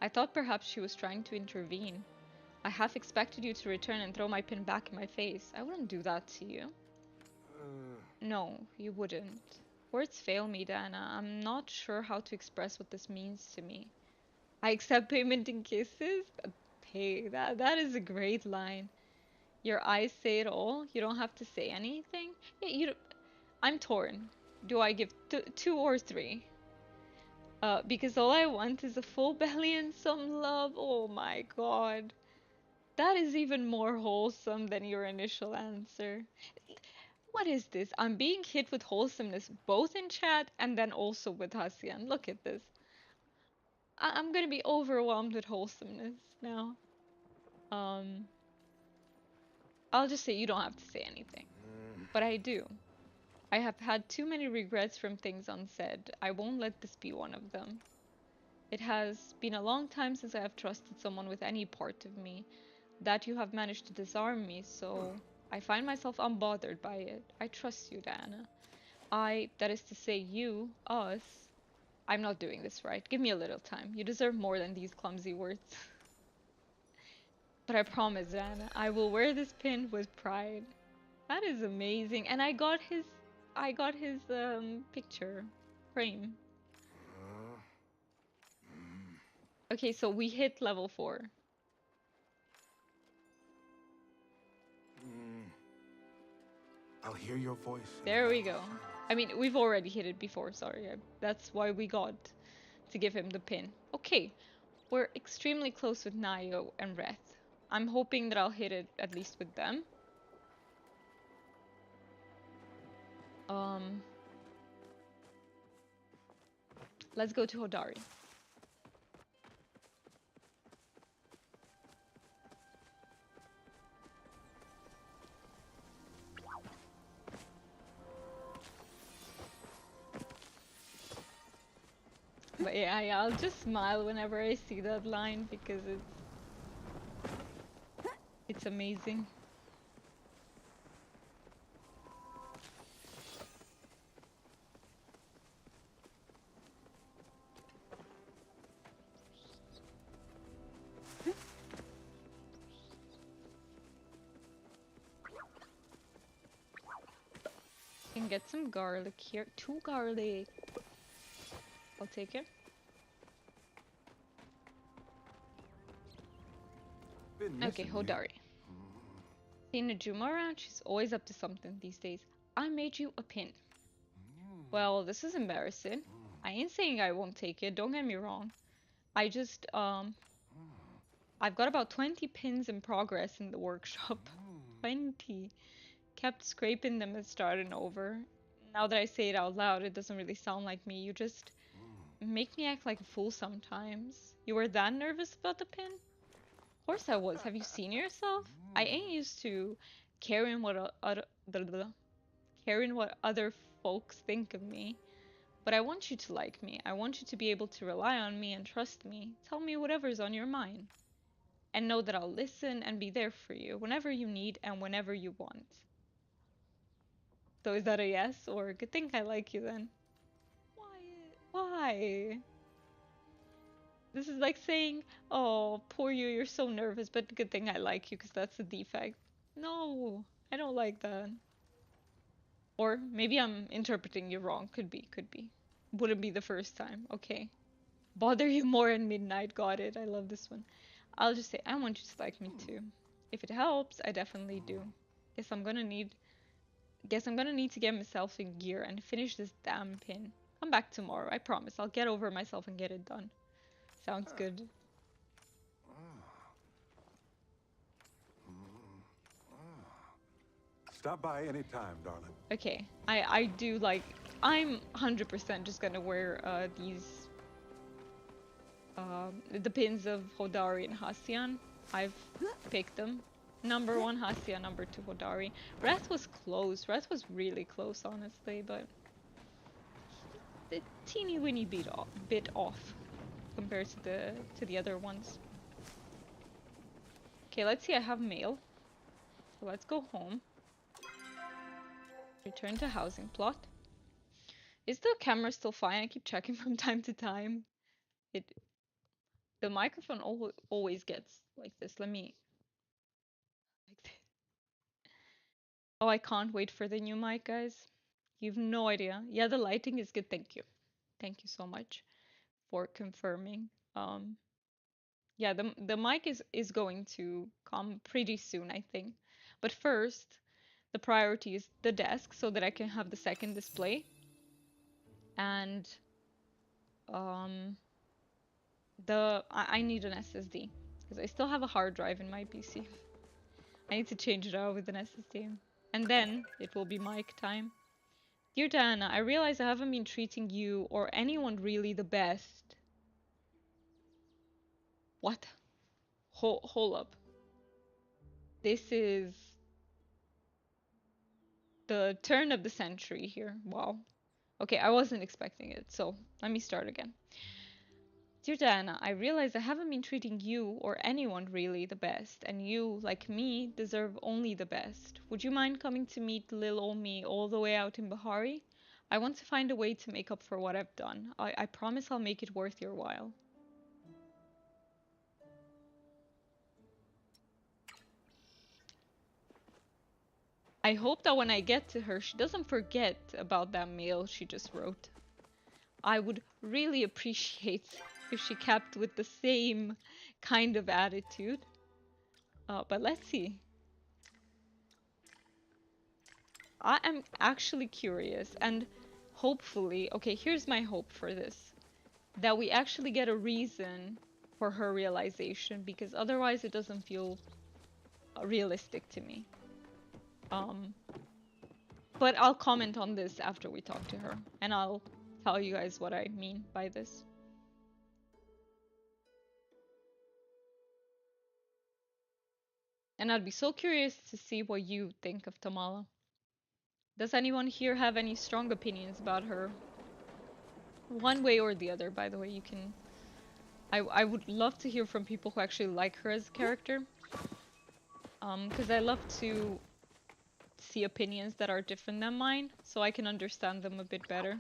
I thought perhaps she was trying to intervene. I half expected you to return and throw my pin back in my face. I wouldn't do that to you. No, you wouldn't. Words fail me, Dana. I'm not sure how to express what this means to me. I accept payment in kisses? Hey, that is a great line. Your eyes say it all. You don't have to say anything. Yeah, I'm torn. Do I give two or three? Because all I want is a full belly and some love. Oh my god. That is even more wholesome than your initial answer. What is this? I'm being hit with wholesomeness both in chat and then also with Hassian. Look at this. I'm gonna be overwhelmed with wholesomeness now. I'll just say you don't have to say anything. But I do. I have had too many regrets from things unsaid. I won't let this be one of them. It has been a long time since I have trusted someone with any part of me. That you have managed to disarm me, so I find myself unbothered by it. I trust you, Diana. That is to say you, us. I'm not doing this right. Give me a little time. You deserve more than these clumsy words. But I promise, Diana, I will wear this pin with pride. That is amazing. And I got his picture frame. Okay, so we hit level 4. I'll hear your voice. There we go. I mean, we've already hit it before, sorry. That's why we got to give him the pin. Okay, we're extremely close with Nayo and Reth. I'm hoping that I'll hit it at least with them. Let's go to Hodari. But yeah, I'll just smile whenever I see that line because it's amazing. Can get some garlic here. 2 garlic. I'll take it. Okay, Hodari. Seen Najuma around? She's always up to something these days. I made you a pin. Well, this is embarrassing. I ain't saying I won't take it, don't get me wrong. I just, I've got about 20 pins in progress in the workshop. 20. Kept scraping them and starting over. Now that I say it out loud, it doesn't really sound like me. You just make me act like a fool sometimes. You were that nervous about the pin? Of course I was. Have you seen yourself? I ain't used to caring what other folks think of me. But I want you to like me. I want you to be able to rely on me and trust me. Tell me whatever's on your mind. And know that I'll listen and be there for you whenever you need and whenever you want. So is that a yes or good thing I like you then? Why? This is like saying, oh, poor you, you're so nervous, but good thing I like you because that's a defect. No, I don't like that. Or maybe I'm interpreting you wrong. Could be, could be. Wouldn't be the first time. Okay. Bother you more at midnight. Got it. I love this one. I'll just say, I want you to like me too. If it helps, I definitely do. Guess I'm gonna need to get myself in gear and finish this damn pin. Come back tomorrow, I promise. I'll get over myself and get it done. Sounds good. Stop by anytime, darling. Okay, I do like. I'm 100% just gonna wear these the pins of Hodari and Hassian. I've picked them. Number 1 Hassian, number 2 Hodari. Reth was close. Reth was really close, honestly, but the teeny weeny bit off compared to the other ones. Okay, let's see. I have mail. So let's go home. Return to housing plot. Is the camera still fine? I keep checking from time to time. The microphone always gets like this. Let me like this. Oh, I can't wait for the new mic, guys. You've no idea. Yeah, the lighting is good. Thank you. Thank you so much for confirming. Yeah, the mic is going to come pretty soon, I think. But first, the priority is the desk so that I can have the second display. And I need an SSD because I still have a hard drive in my PC. I need to change it out with an SSD. And then it will be mic time. Dear Diana, I realize I haven't been treating you or anyone really the best. What? Hold up. This is the turn of the century here. Wow. Okay, I wasn't expecting it, so let me start again. Dear Diana, I realize I haven't been treating you or anyone really the best, and you, like me, deserve only the best. Would you mind coming to meet Lil Ol Me all the way out in Bahari? I want to find a way to make up for what I've done. I promise I'll make it worth your while. I hope that when I get to her, she doesn't forget about that mail she just wrote. I would really appreciate if she kept with the same kind of attitude. But let's see. I am actually curious, and hopefully, okay, here's my hope for this, that we actually get a reason for her realization, because otherwise it doesn't feel realistic to me. But I'll comment on this after we talk to her, and I'll tell you guys what I mean by this. And I'd be so curious to see what you think of Tamala. Does anyone here have any strong opinions about her? One way or the other, by the way, you can... I would love to hear from people who actually like her as a character. Because I love to see opinions that are different than mine, so I can understand them a bit better.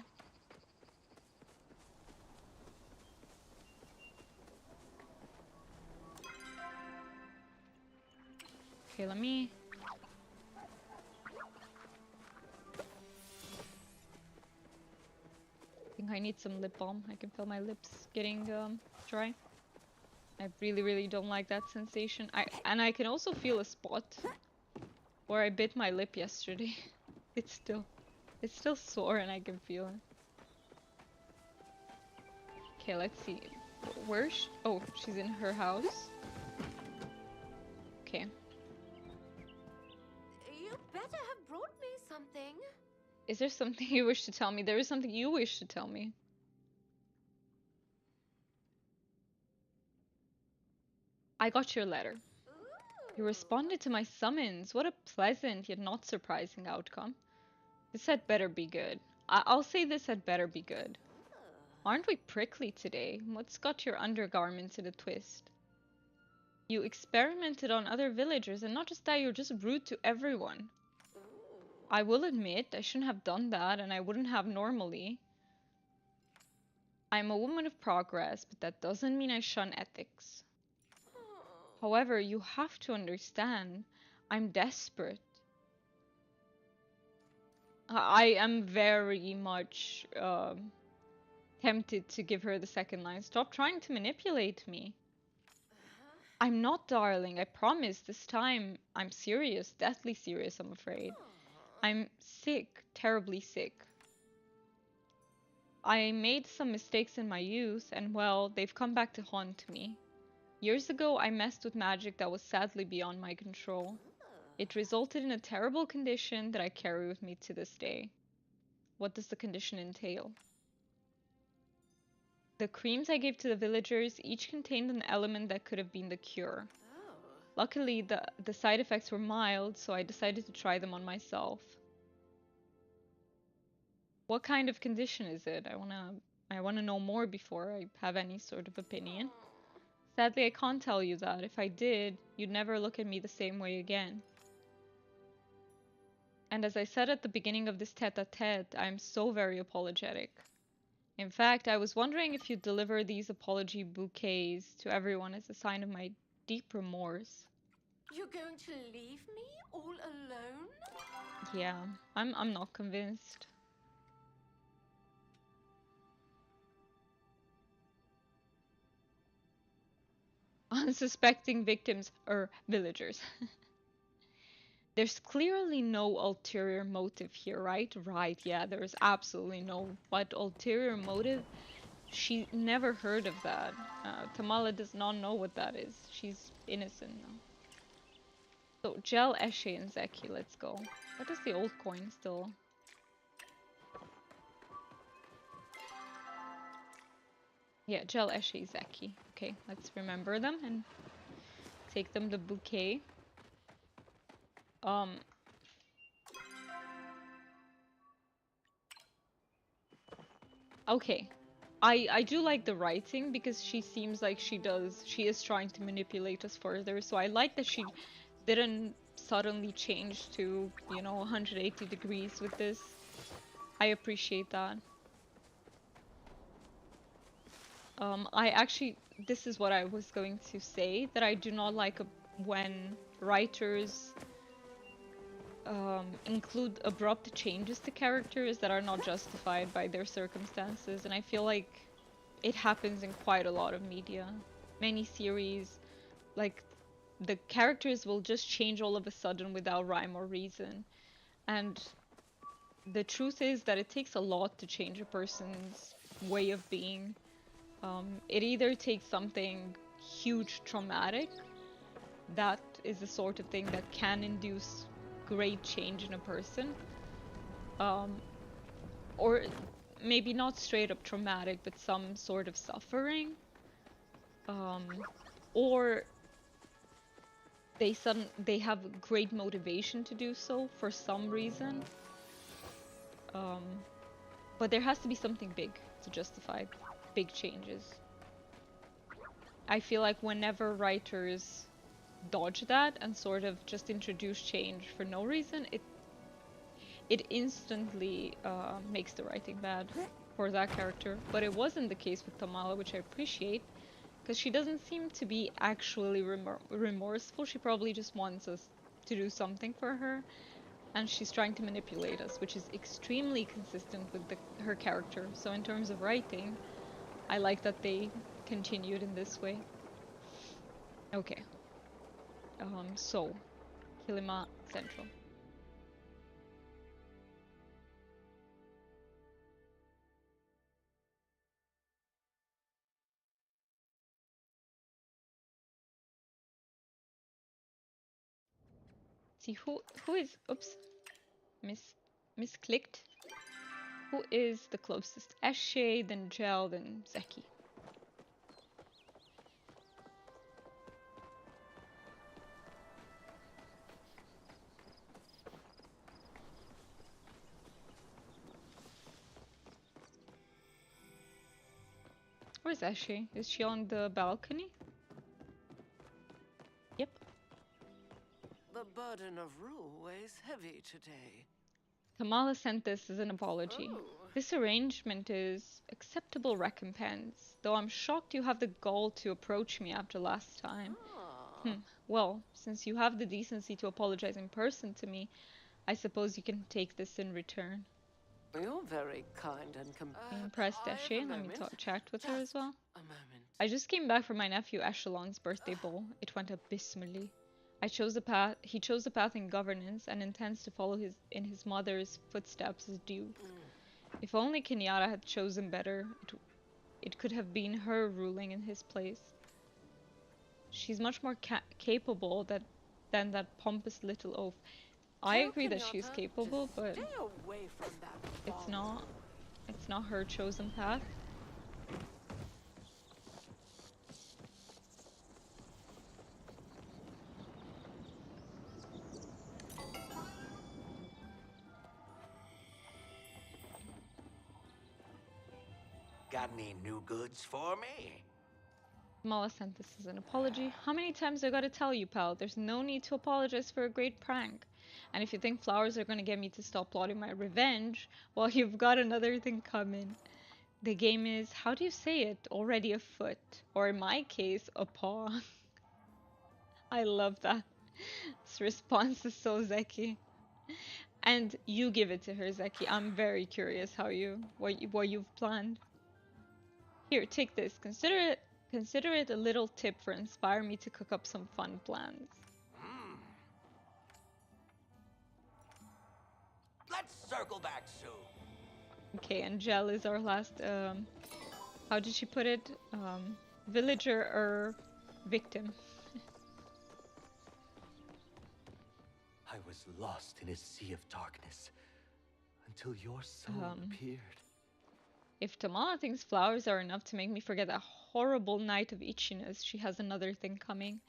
Okay, let me... I think I need some lip balm. I can feel my lips getting dry. I really don't like that sensation. And I can also feel a spot where I bit my lip yesterday. It's still sore and I can feel it. Okay, let's see. Where's she? Oh, she's in her house. Okay. You better have brought me something. Is there something you wish to tell me? There is something you wish to tell me. I got your letter. You responded to my summons. What a pleasant yet not surprising outcome. This had better be good. I'll say this had better be good. Aren't we prickly today? What's got your undergarments in a twist? You experimented on other villagers, and not just that, you're just rude to everyone. I will admit, I shouldn't have done that, and I wouldn't have normally. I'm a woman of progress, but that doesn't mean I shun ethics. However, you have to understand, I'm desperate. I am very much tempted to give her the second line. Stop trying to manipulate me. I'm not, darling. I promise. This time I'm serious. Deathly serious, I'm afraid. I'm sick. Terribly sick. I made some mistakes in my youth, and well, they've come back to haunt me. Years ago, I messed with magic that was sadly beyond my control. It resulted in a terrible condition that I carry with me to this day. What does the condition entail? The creams I gave to the villagers each contained an element that could have been the cure. Luckily, the side effects were mild, so I decided to try them on myself. What kind of condition is it? I wanna know more before I have any sort of opinion. Sadly, I can't tell you that. If I did, you'd never look at me the same way again. And as I said at the beginning of this tete-a-tete, I'm so very apologetic. In fact, I was wondering if you'd deliver these apology bouquets to everyone as a sign of my deep remorse. You're going to leave me all alone? Yeah, I'm not convinced. Unsuspecting victims or villagers. There's clearly no ulterior motive here, right? Right, yeah, there's absolutely no. But ulterior motive? She never heard of that. Tamala does not know what that is. She's innocent now. So, Gel, Eshe, and Zeki, let's go. What is the old coin still? Yeah, Gel, Eshe, Zeki. Okay, let's remember them and take them the bouquet. Okay. I do like the writing because she seems like she is trying to manipulate us further. So I like that she didn't suddenly change to, you know, 180 degrees with this. I appreciate that. I actually, this is what I was going to say, that I do not like when writers include abrupt changes to characters that are not justified by their circumstances, and I feel like it happens in quite a lot of media. Many series, like, the characters will just change all of a sudden without rhyme or reason. And the truth is that it takes a lot to change a person's way of being. It either takes something huge traumatic, that is the sort of thing that can induce great change in a person, or maybe not straight up traumatic, but some sort of suffering, or they have great motivation to do so for some reason. But there has to be something big to justify big changes. I feel like whenever writers dodge that and sort of just introduce change for no reason, it instantly makes the writing bad for that character. But it wasn't the case with Tamala, which I appreciate, because she doesn't seem to be actually remorseful. She probably just wants us to do something for her, and she's trying to manipulate us, which is extremely consistent with her character. So in terms of writing, I like that they continued in this way. Okay. So, Kilima Central. See who is, oops, misclicked. Who is the closest? Eshe, then Gel, then Zeki. Where's Eshe? Is she on the balcony? Yep. The burden of rule weighs heavy today. Kamala sent this as an apology. Oh. This arrangement is acceptable recompense, though I'm shocked you have the gall to approach me after last time. Well, since you have the decency to apologize in person to me, I suppose you can take this in return. You're very kind and Impressed Eshe. Let me chat with her as well. A moment. I just came back from my nephew Echelon's birthday ball. It went abysmally. He chose the path in governance and intends to follow in his mother's footsteps as duke. If only Kenyatta had chosen better, it could have been her ruling in his place. She's much more capable than that pompous little oaf. I agree that she's capable, but Stay away from that it's not her chosen path. Got any new goods for me? Mala sent this as an apology. How many times I gotta tell you, pal? There's no need to apologize for a great prank. And if you think flowers are gonna get me to stop plotting my revenge, well, you've got another thing coming. The game is, how do you say it? Already afoot. Or in my case, a paw. I love that. This response is so Zeki. And you give it to her, Zeki. I'm very curious what you've planned. Here, take this. Consider it a little tip for inspire me to cook up some fun plans. Let's circle back soon. Okay, and Gel is our last, how did she put it? Villager or victim. I was lost in a sea of darkness until your soul appeared. If Tamala thinks flowers are enough to make me forget that horrible night of itchiness, she has another thing coming.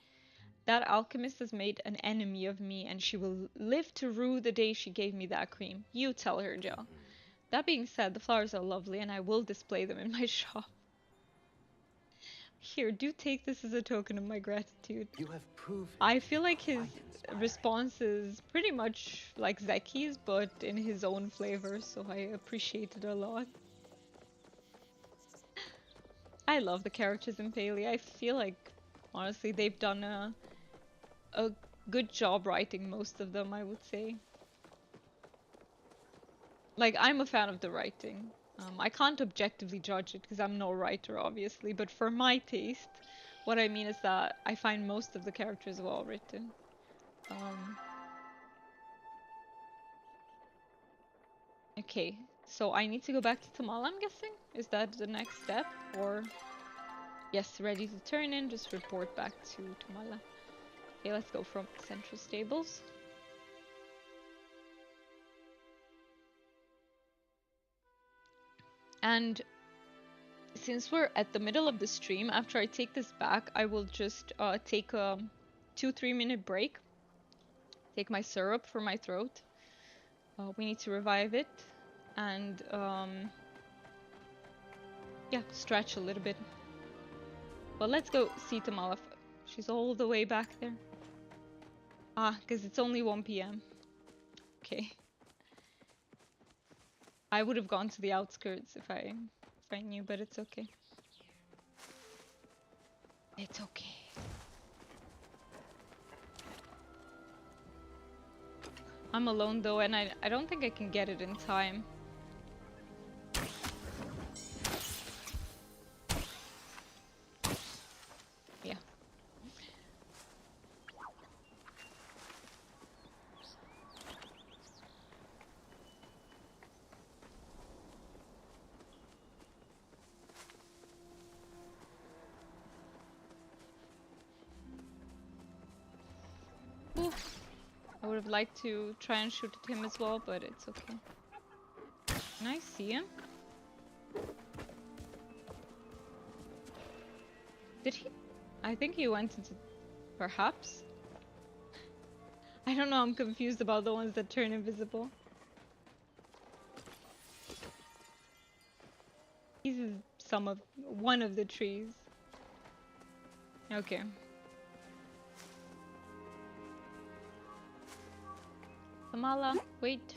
That alchemist has made an enemy of me, and she will live to rue the day she gave me that cream. You tell her, Gel. That being said, the flowers are lovely, and I will display them in my shop. Here, do take this as a token of my gratitude. You have proven. I feel like his response is pretty much like Zeki's, but in his own flavor, so I appreciate it a lot. I love the characters in Palia. I feel like, honestly, they've done a good job writing most of them, I would say. Like, I'm a fan of the writing. I can't objectively judge it because I'm no writer, obviously, but for my taste, what I mean is that I find most of the characters well written. Okay, so I need to go back to Tamala, I'm guessing? Is that the next step? Or... Yes, ready to turn in, just report back to Tamala. Okay, let's go from Central Stables. And since we're at the middle of the stream, after I take this back, I will just take a 2-3 minute break. Take my syrup for my throat. We need to revive it. And yeah, stretch a little bit. But let's go see Tamala. She's all the way back there. Ah, because it's only 1 p.m. Okay. I would have gone to the outskirts if I knew, but it's okay. It's okay. I'm alone though, and I don't think I can get it in time. Yeah. Ooh. I would have liked to try and shoot at him as well, but it's okay. Can I see him? Did he? I think he went into... Perhaps? I don't know, I'm confused about the ones that turn invisible. He's one of the trees. Okay. Tamala, wait.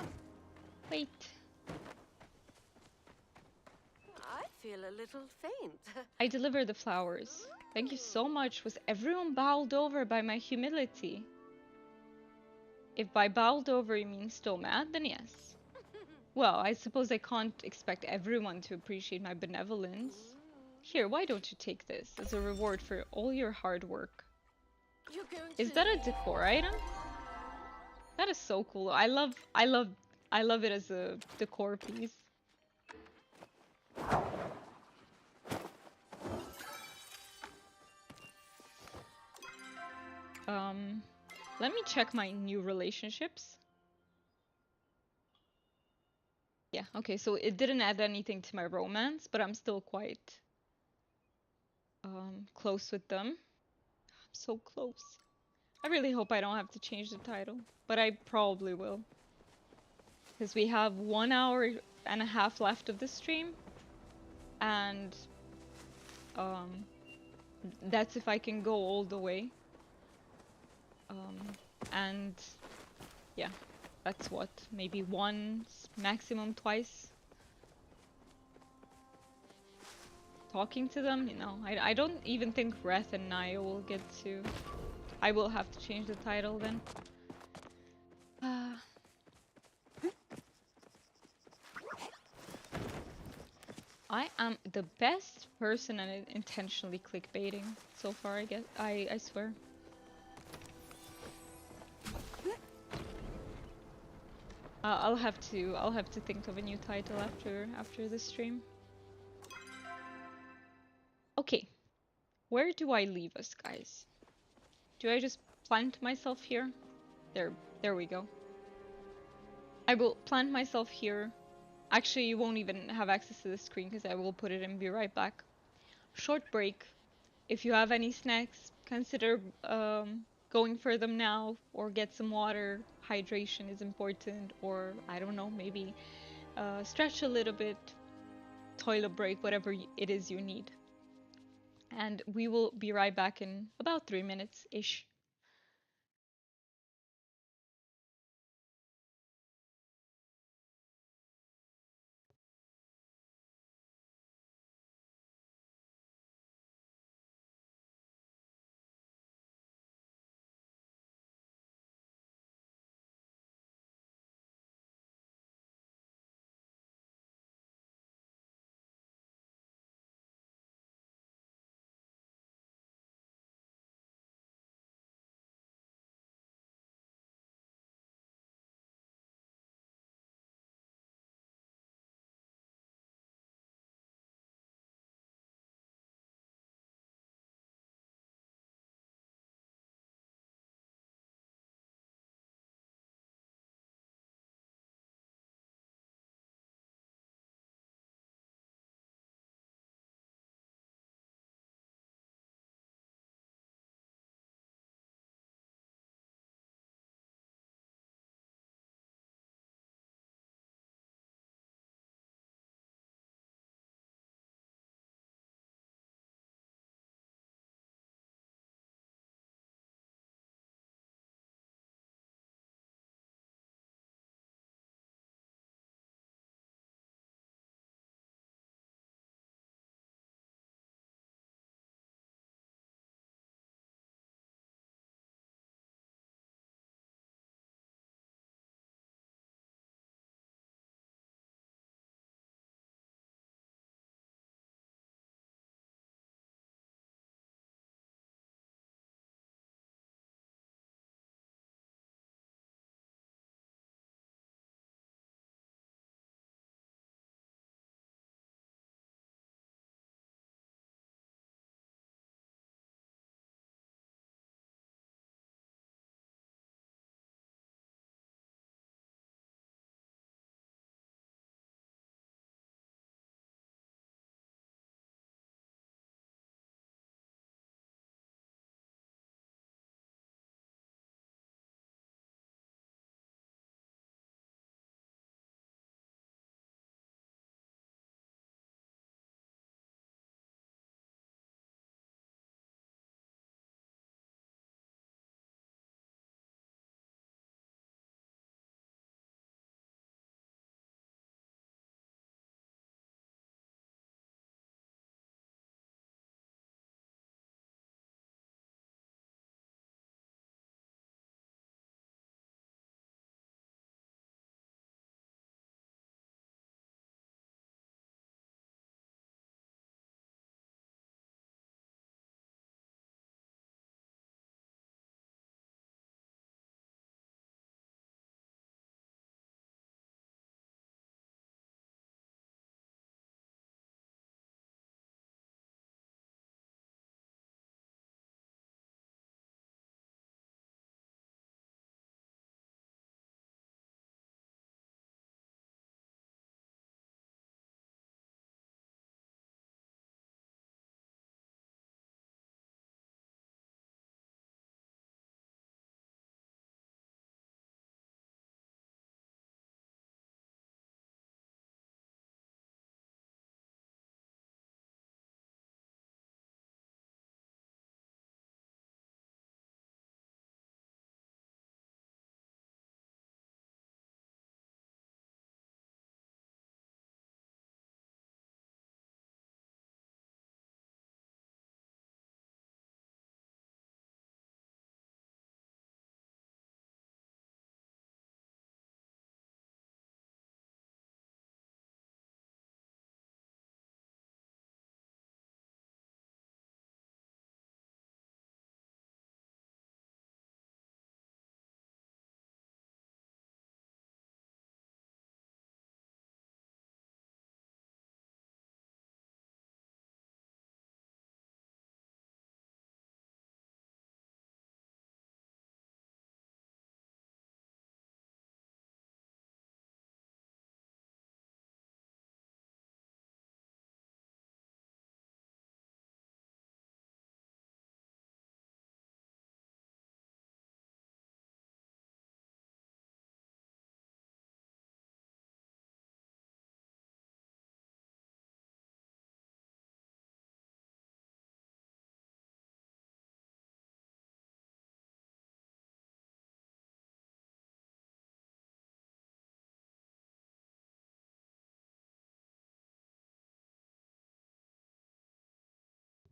Wait. I feel a little faint. I delivered the flowers. Thank you so much. Was everyone bowled over by my humility? If by bowled over you mean still mad, then yes. Well, I suppose I can't expect everyone to appreciate my benevolence. Here, why don't you take this as a reward for all your hard work? Is that a decor item? That is so cool. I love it as a decor piece. Let me check my new relationships. Yeah, okay, so it didn't add anything to my romance, but I'm still quite close with them. I'm so close. I really hope I don't have to change the title, but I probably will. Because we have 1 hour and a half left of the stream, and that's if I can go all the way. And yeah, that's what, maybe once, maximum twice. Talking to them, you know, I don't even think Reth and Naya will get to... I will have to change the title then. I am the best person at intentionally clickbaiting so far, I guess. I swear. I'll have to think of a new title after this stream. Okay, where do I leave us, guys? Do I just plant myself here? There we go. I will plant myself here. Actually, you won't even have access to the screen because I will put it and be right back. Short break. If you have any snacks, consider going for them now, or get some water. Hydration is important, or I don't know, maybe stretch a little bit, toilet break, whatever it is you need. And we will be right back in about 3 minutes-ish.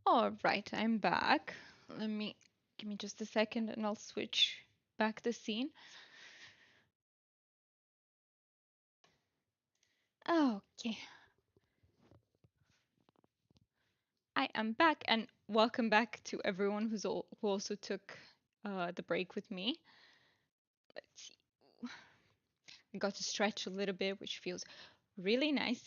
All right, I'm back. Give me just a second and I'll switch back the scene. Okay. I am back and welcome back to everyone who also took the break with me. Let's see. I got to stretch a little bit, which feels really nice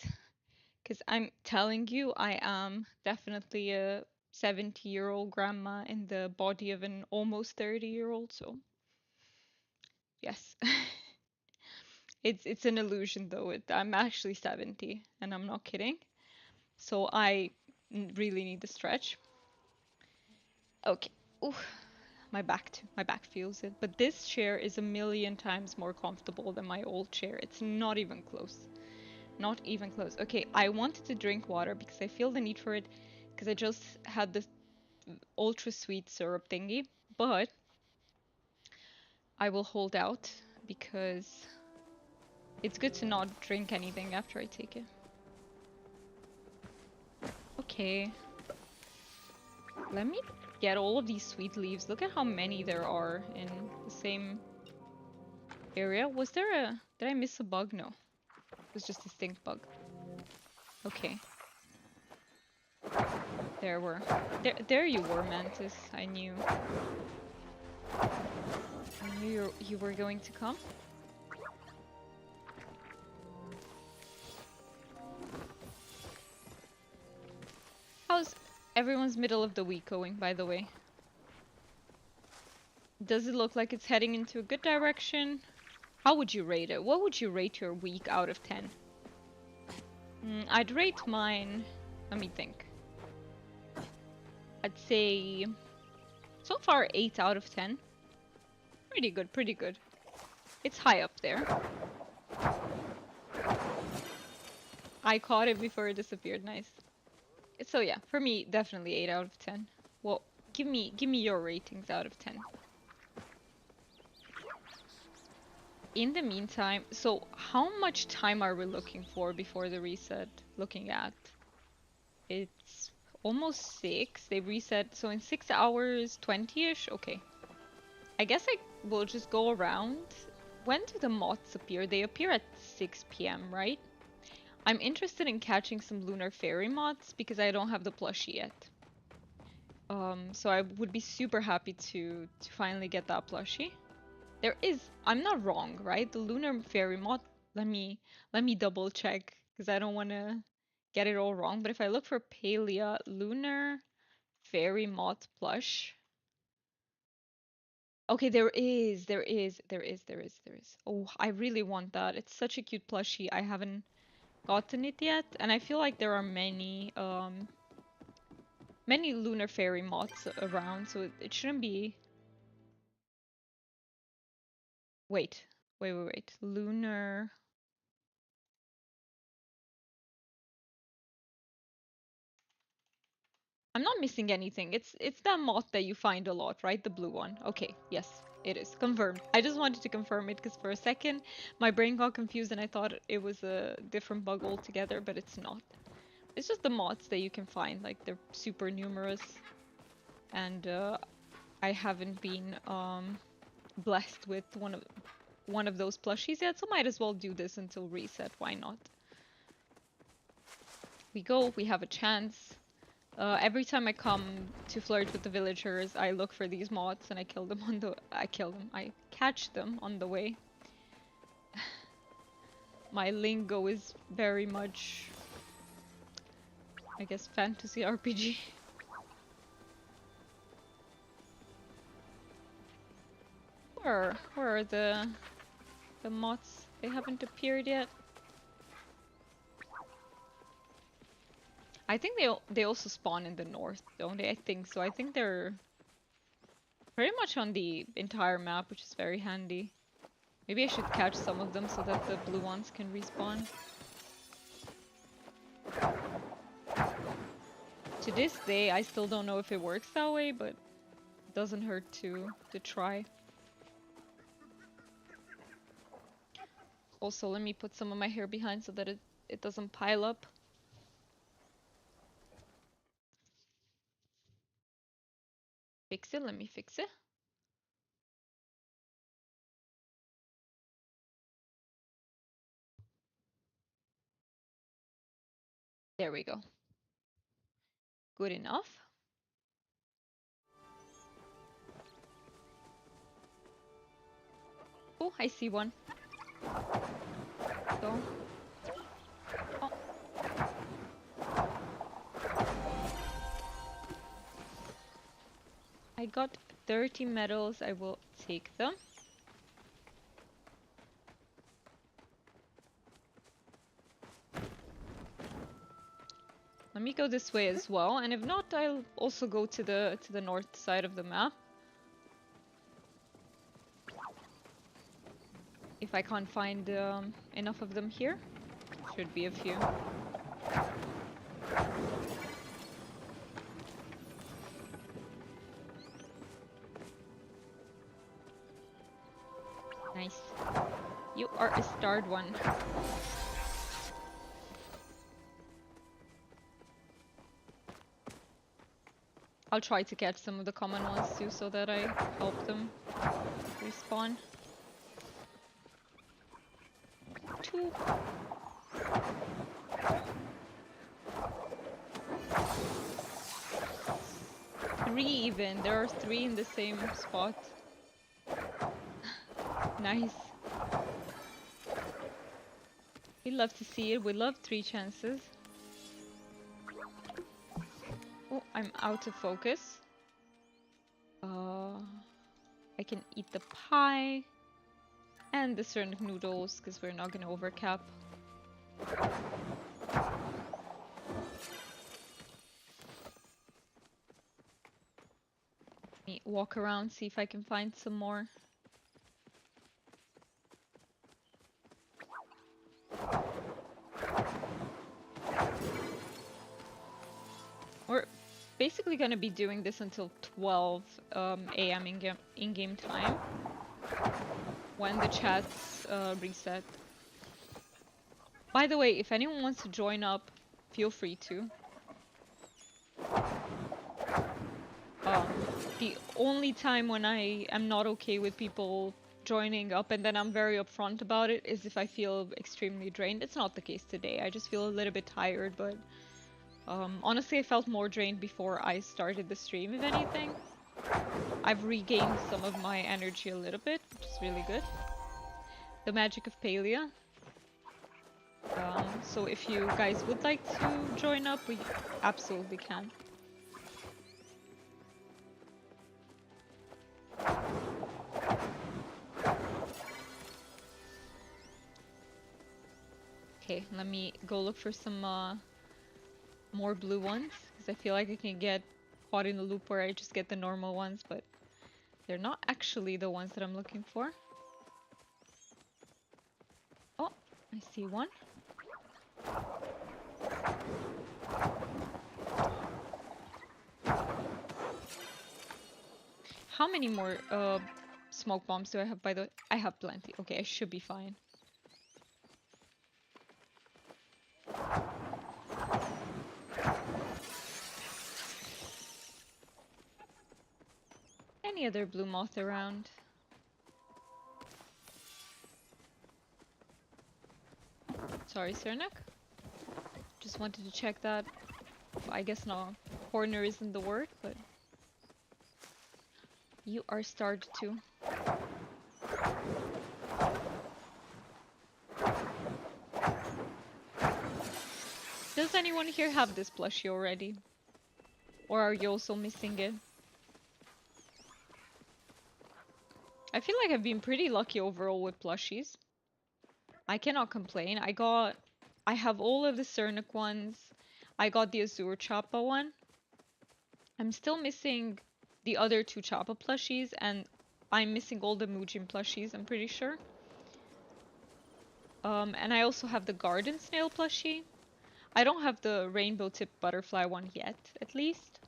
because I'm telling you, I am definitely a 70-year-old grandma in the body of an almost 30-year-old, so yes. It's an illusion though. I'm actually 70 and I'm not kidding. So I really need the stretch. Okay. Ooh, my back feels it. But this chair is a million times more comfortable than my old chair. It's not even close. Not even close. Okay, I wanted to drink water because I feel the need for it because I just had this ultra sweet syrup thingy, but I will hold out because it's good to not drink anything after I take it. Okay. Let me get all of these sweet leaves. Look at how many there are in the same area. Was there a... Did I miss a bug? No. It was just a stink bug. Okay. There you were, Mantis. I knew. I knew you were going to come. How's everyone's middle of the week going, by the way? Does it look like it's heading into a good direction? How would you rate it? What would you rate your week out of 10? I'd rate mine... Let me think. I'd say... So far, 8 out of 10. Pretty good, pretty good. It's high up there. I caught it before it disappeared, nice. So yeah, for me, definitely 8 out of 10. Well, give me your ratings out of 10. In the meantime, so how much time are we looking for before the reset? Looking at... It's almost 6. They reset, so in 6 hours, 20-ish? Okay. I guess I will just go around. When do the moths appear? They appear at 6 p.m., right? I'm interested in catching some lunar fairy moths because I don't have the plushie yet. So I would be super happy to finally get that plushie. There is, I'm not wrong, right? The lunar fairy moth, let me double check because I don't want to get it all wrong. But if I look for Palia lunar fairy moth plush. Okay, there is. Oh, I really want that. It's such a cute plushie. I haven't gotten it yet, and I feel like there are many many lunar fairy moths around, so it shouldn't be... Wait. Lunar... I'm not missing anything. It's that moth that you find a lot, right? The blue one. Okay, yes, it is. Confirmed. I just wanted to confirm it because for a second my brain got confused and I thought it was a different bug altogether, but it's not. It's just the moths that you can find, like they're super numerous. And I haven't been blessed with one of those plushies yet, so might as well do this until reset. Why not? We go, we have a chance. Every time I come to flirt with the villagers, I look for these moths and I kill them on the... I catch them on the way. My lingo is very much, I guess, fantasy RPG. Where are the moths? They haven't appeared yet. I think they also spawn in the north, don't they? I think so. I think they're pretty much on the entire map, which is very handy. Maybe I should catch some of them so that the blue ones can respawn. To this day, I still don't know if it works that way, but it doesn't hurt to try. Also, let me put some of my hair behind so that it doesn't pile up. fix it. Let me fix it. There we go. Good enough. Oh, I see one. So. Oh. I got 30 medals. I will take them. Let me go this way as well, and if not, I'll also go to the north side of the map. If I can't find enough of them here, should be a few. Nice. You are a starred one. I'll try to catch some of the common ones too, so that I help them respawn. 2. 3 even. There are 3 in the same spot. Nice. We love to see it. We love 3 chances. Oh, I'm out of focus. I can eat the pie and the certain noodles because we're not gonna overcap. Let me walk around, see if I can find some more. We're basically gonna be doing this until 12 a.m. in-game time, when the chats reset. By the way, if anyone wants to join up, feel free to. The only time when I am not okay with people joining up, and then I'm very upfront about it, is if I feel extremely drained. It's not the case today. I just feel a little bit tired, but honestly, I felt more drained before I started the stream, if anything. I've regained some of my energy a little bit, which is really good. The magic of Palia. So if you guys would like to join up, we absolutely can. Okay, let me go look for some more blue ones, because I feel like I can get caught in a loop where I just get the normal ones, but they're not actually the ones that I'm looking for. Oh, I see one. How many more smoke bombs do I have, by the way? I have plenty. Okay, I should be fine. Any other blue moth around? Sorry, Cernak. Just wanted to check that. I guess no, corner isn't the word, but you are starred too. Does anyone here have this plushie already? Or are you also missing it? I feel like I've been pretty lucky overall with plushies. I cannot complain. I have all of the Cernak ones. I got the Azure Chappa one. I'm still missing the other 2 Chappa plushies, and I'm missing all the Mujin plushies, I'm pretty sure. And I also have the Garden Snail plushie. I don't have the Rainbow Tip Butterfly one yet, at least.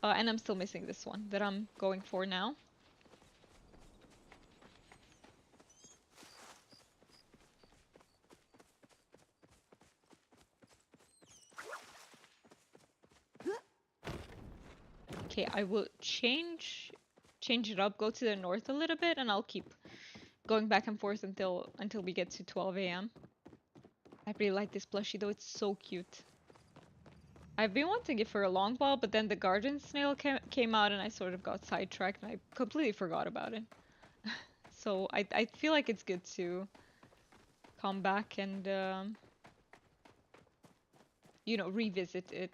And I'm still missing this one that I'm going for now. Okay, I will change it up, go to the north a little bit, and I'll keep going back and forth until we get to 12 a.m. I really like this plushie though, it's so cute. I've been wanting it for a long while, but then the garden snail came out and I sort of got sidetracked and I completely forgot about it. So I feel like it's good to come back and, you know, revisit it.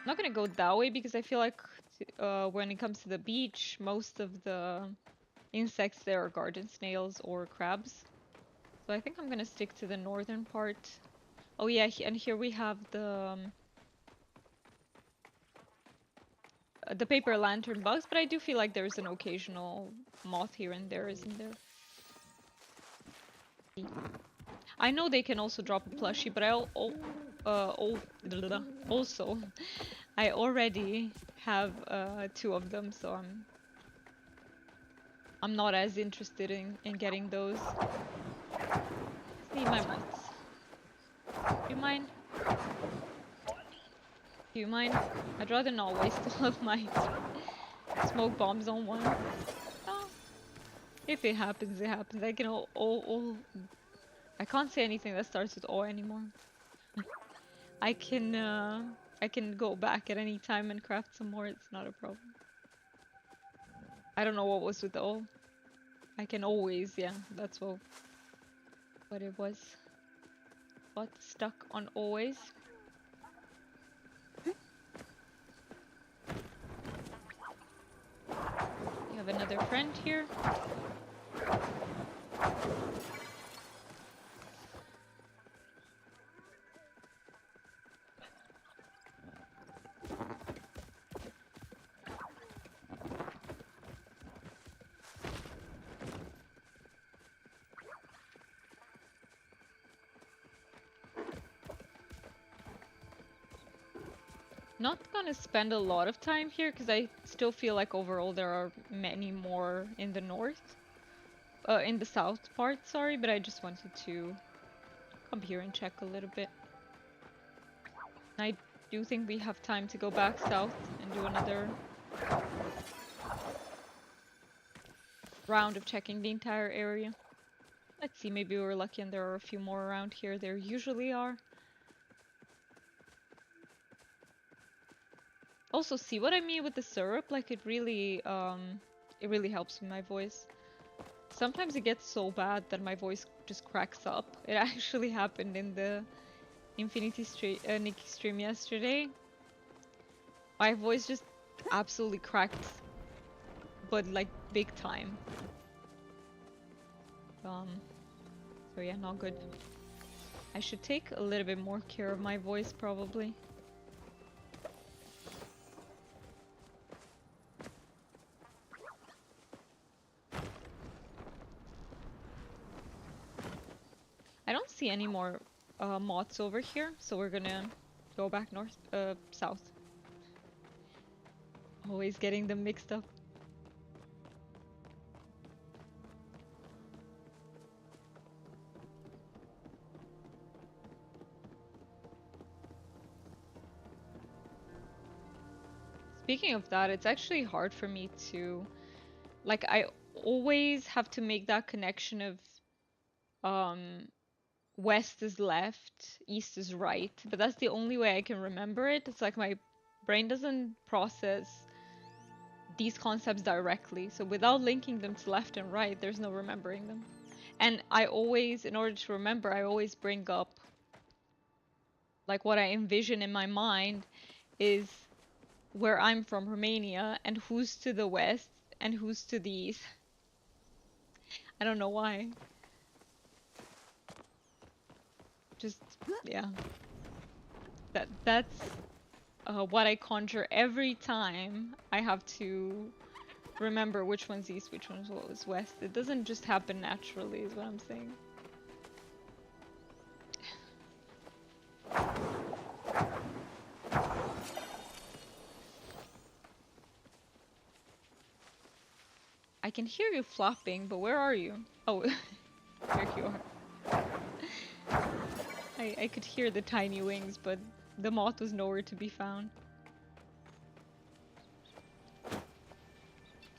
I'm not gonna go that way because I feel like when it comes to the beach, most of the insects there are garden snails or crabs. So I think I'm gonna stick to the northern part. Oh yeah, and here we have the paper lantern bugs, but I do feel like there's an occasional moth here and there, isn't there? I know they can also drop a plushie, but also I already have 2 of them, so I'm not as interested in getting those. Need my moths. Do you mind? Do you mind? I'd rather not waste all of my smoke bombs on one. Oh, if it happens, it happens. I can I can't say anything that starts with O anymore. I can go back at any time and craft some more. It's not a problem. I don't know what was with O. I can always, yeah, that's what it was. But stuck on always. You have another friend here. Not gonna spend a lot of time here because I still feel like overall there are many more in the north. In the south part, sorry, but I just wanted to come here and check a little bit. I do think we have time to go back south and do another round of checking the entire area. Let's see, maybe we're lucky and there are a few more around here. There usually are. Also, see what I mean with the syrup? Like it really helps with my voice. Sometimes it gets so bad that my voice just cracks up. It actually happened in the Infinity Nikki stream yesterday. My voice just absolutely cracked, but like big time. So yeah, not good. I should take a little bit more care of my voice probably. I don't see any more moths over here, so we're gonna go back south. Always getting them mixed up. Speaking of that, it's actually hard for me to, like, I always have to make that connection of west is left, east is right, but that's the only way I can remember it. It's like my brain doesn't process these concepts directly, so without linking them to left and right, there's no remembering them. And I always, in order to remember, I always bring up, like, what I envision in my mind is where I'm from, Romania, and who's to the west and who's to the east. I don't know why. Just, yeah. That's what I conjure every time I have to remember which one's east, which one's west. It doesn't just happen naturally, is what I'm saying. I can hear you flopping, but where are you? Oh, here you are. I could hear the tiny wings, but the moth was nowhere to be found.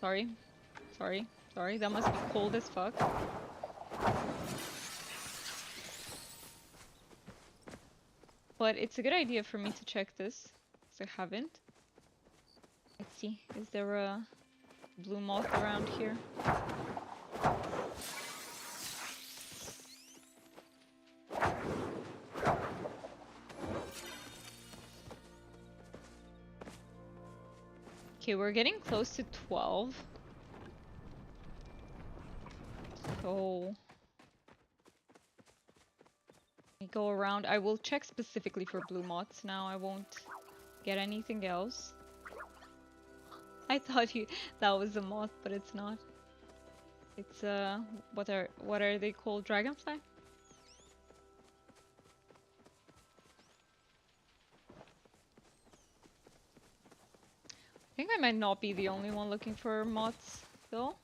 Sorry. Sorry. Sorry. That must be cold as fuck. But it's a good idea for me to check this, because I haven't. Let's see. Is there a blue moth around here? Okay, we're getting close to 12. So we go around. I will check specifically for blue moths now. I won't get anything else. I thought that was a moth, but it's not. It's what are they called? Dragonfly? I think I might not be the only one looking for moths, though.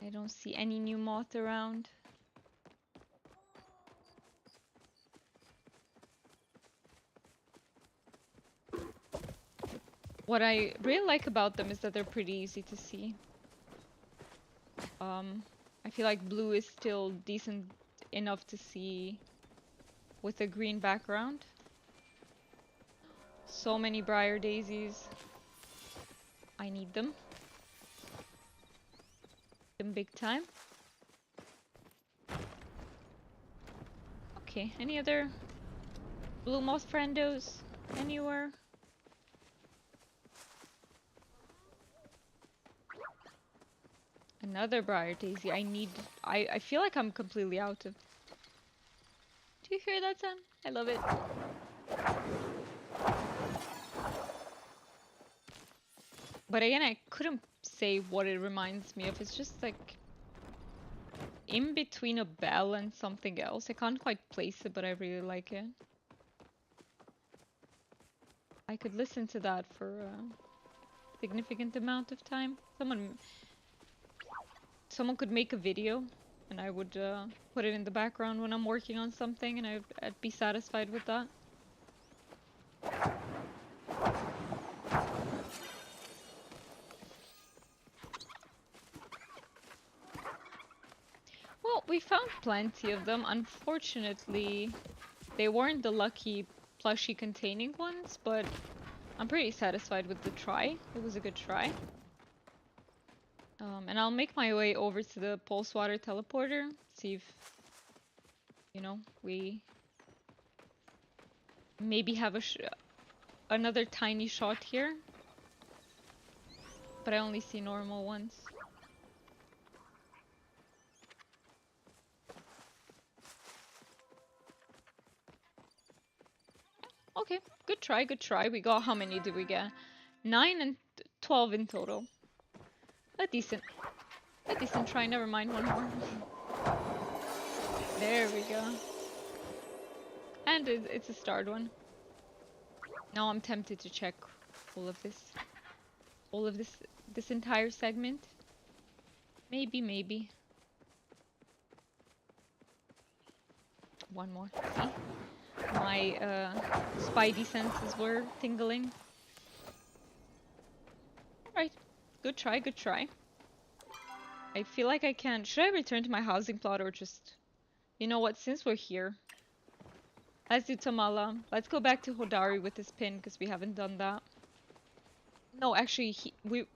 I don't see any new moth around. What I really like about them is that they're pretty easy to see. I feel like blue is still decent enough to see with a green background. So many briar daisies. I need them. Them big time. Okay, any other blue moth friendos anywhere? Another briar daisy. I feel like I'm completely out of. Do you hear that sound? I love it. But again, I couldn't say what it reminds me of. It's just like in between a bell and something else. I can't quite place it, but I really like it. I could listen to that for a significant amount of time. Someone could make a video and I would put it in the background when I'm working on something, and I'd be satisfied with that. Well, we found plenty of them. Unfortunately, they weren't the lucky plushie containing ones, but I'm pretty satisfied with the try. It was a good try. And I'll make my way over to the pulse water teleporter, see if, you know, we maybe have another tiny shot here. But I only see normal ones. Okay, good try, good try. We got, how many did we get? 9 and 12 in total. A decent try, never mind, one more. There we go. And it's a starred one. Now I'm tempted to check all of this entire segment. Maybe. One more, see? My spidey senses were tingling. Alright, good try, good try. I feel like I can. Should I return to my housing plot or just... You know what, since we're here, let's do Tamala. Let's go back to Hodari with this pin, because we haven't done that. No, actually,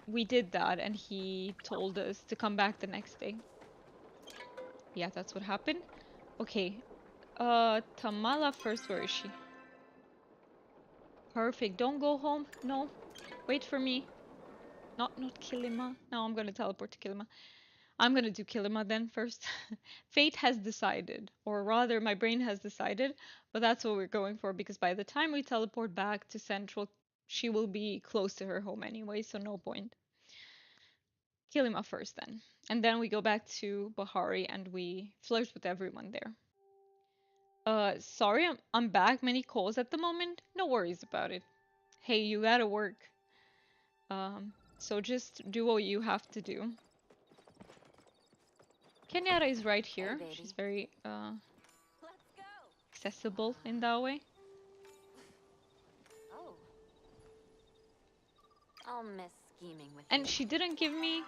we did that, and he told us to come back the next day. Yeah, that's what happened. Okay. Tamala first, where is she? Perfect. Don't go home. No. Wait for me. Not Kilima. No, I'm gonna teleport to Kilima. I'm gonna do Kilima then first. Fate has decided, or rather my brain has decided, but that's what we're going for, because by the time we teleport back to Central, she will be close to her home anyway, so no point. Kilima first then. And then we go back to Bahari and we flirt with everyone there. Sorry, I'm back. Many calls at the moment. No worries about it. Hey, you gotta work. So just do what you have to do. Kenyatta is right here. Hey, she's very Let's go. accessible in that way. Oh. I'll miss scheming with And you. she didn't give me...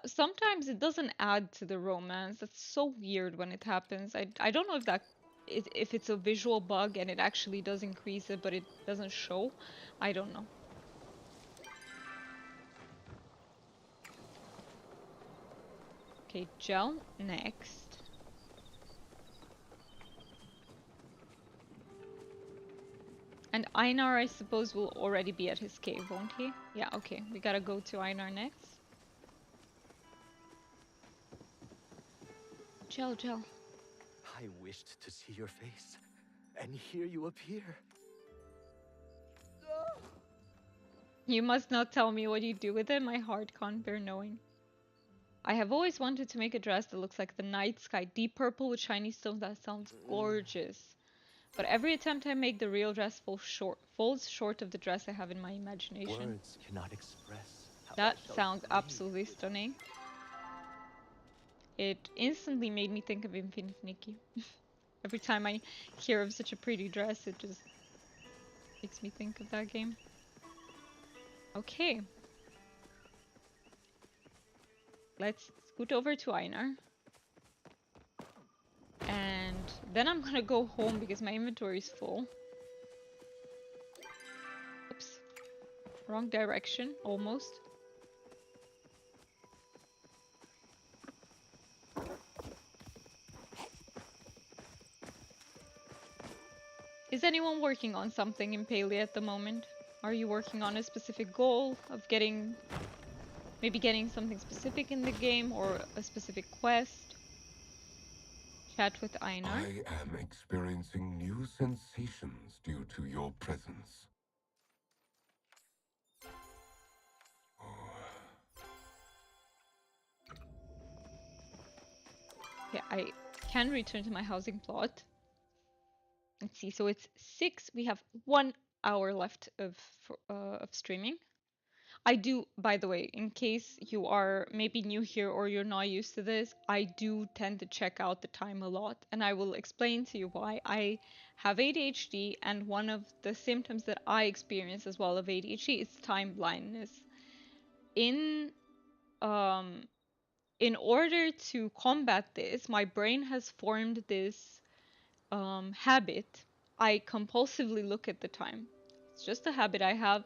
Sometimes it doesn't add to the romance. That's so weird when it happens. I don't know if if it's a visual bug and it actually does increase it, but it doesn't show. I don't know. Okay, gel next. And Einar, I suppose, will already be at his cave, won't he? Yeah, okay. We gotta go to Einar next. Gel, gel. I wished to see your face, and here you appear. You must not tell me what you do with it. My heart can't bear knowing. I have always wanted to make a dress that looks like the night sky, deep purple with shiny stones. That sounds gorgeous. But every attempt I make, the real dress falls short of the dress I have in my imagination. Words cannot express how That I shall sounds breathe. absolutely stunning. It instantly made me think of Infinite Nikki. Every time I hear of such a pretty dress, it just makes me think of that game. Okay. Let's scoot over to Einar. And then I'm gonna go home because my inventory is full. Oops. Wrong direction, almost. Is anyone working on something in Palia at the moment? Are you working on a specific goal of maybe getting something specific in the game or a specific quest? Chat with Einar. I am experiencing new sensations due to your presence. Yeah, I can return to my housing plot. Let's see, so it's 6. We have 1 hour left of streaming. I do, by the way, in case you are maybe new here or you're not used to this, I do tend to check out the time a lot, and I will explain to you why. I have ADHD, and one of the symptoms that I experience as well of ADHD is time blindness. In order to combat this, my brain has formed this habit. I compulsively look at the time. It's just a habit I have.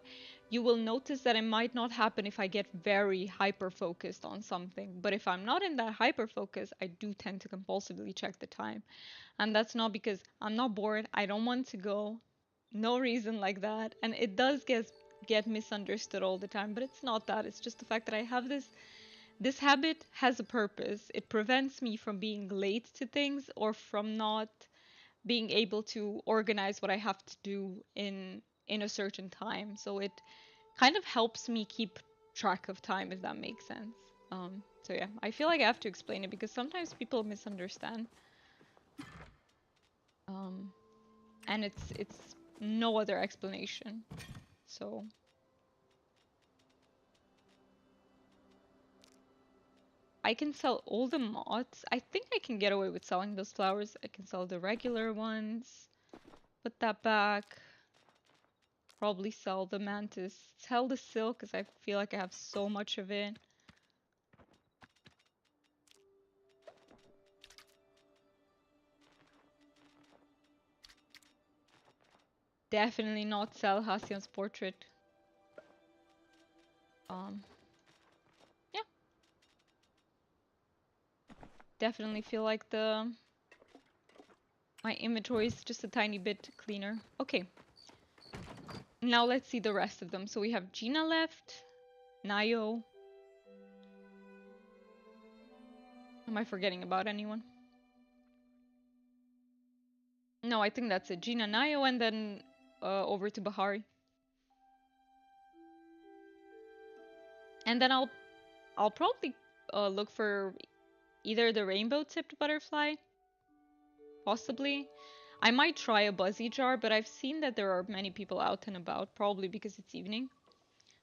You will notice that it might not happen if I get very hyper focused on something, but if I'm not in that hyper focus, I do tend to compulsively check the time. And that's not because I'm not bored, I don't want to go, no reason like that. And it does get misunderstood all the time, but it's not that. It's just the fact that I have this habit has a purpose. It prevents me from being late to things or from not being able to organize what I have to do in a certain time. So it kind of helps me keep track of time, if that makes sense. So yeah, I feel like I have to explain it because sometimes people misunderstand. And it's no other explanation. So I can sell all the mods. I think I can get away with selling those flowers. I can sell the regular ones. Put that back. Probably sell the mantis. Sell the silk because I feel like I have so much of it. Definitely not sell Hassian's portrait. Yeah. Definitely feel like my inventory is just a tiny bit cleaner. Okay. Now let's see the rest of them. So we have Gina left. Nayo. Am I forgetting about anyone? No, I think that's it. Gina, Nayo, and then over to Bahari. And then I'll probably look for either the rainbow tipped butterfly, possibly. I might try a buzzy jar, but I've seen that there are many people out and about, probably because it's evening.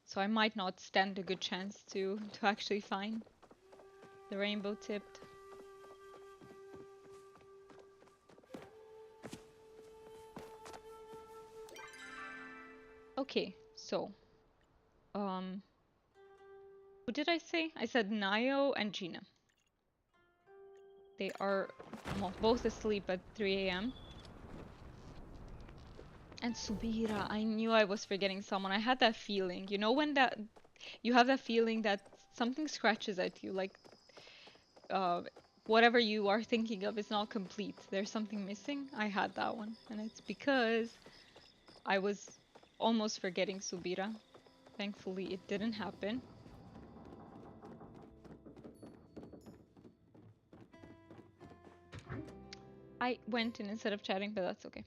So I might not stand a good chance to actually find the rainbow tipped. Okay, so Who did I say? I said Nayo and Gina. They are both asleep at 3 a.m. And Subira, I knew I was forgetting someone. I had that feeling. You know when that you have that feeling that something scratches at you, like uh, whatever you are thinking of is not complete. There's something missing. I had that one, and it's because I was almost forgetting Subira. Thankfully, it didn't happen. I went in instead of chatting, but that's okay.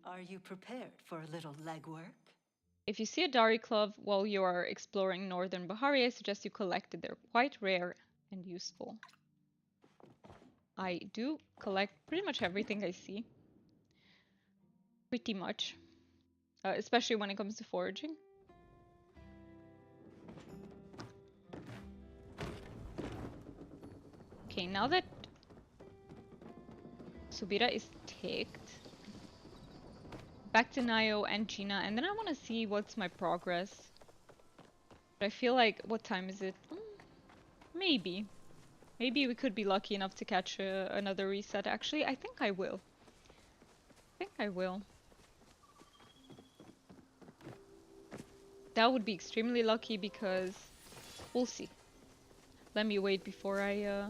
Are you prepared for a little legwork? If you see a Dari Club while you are exploring northern Bahari, I suggest you collect it. They're quite rare and useful. I do collect pretty much everything I see. Pretty much. Especially when it comes to foraging. Okay, now that Subira is ticked, back to Nayo and Gina, and then I want to see what's my progress. But I feel like, what time is it? Maybe. Maybe we could be lucky enough to catch another reset. Actually, I think I will. I think I will. That would be extremely lucky because we'll see. Let me wait before I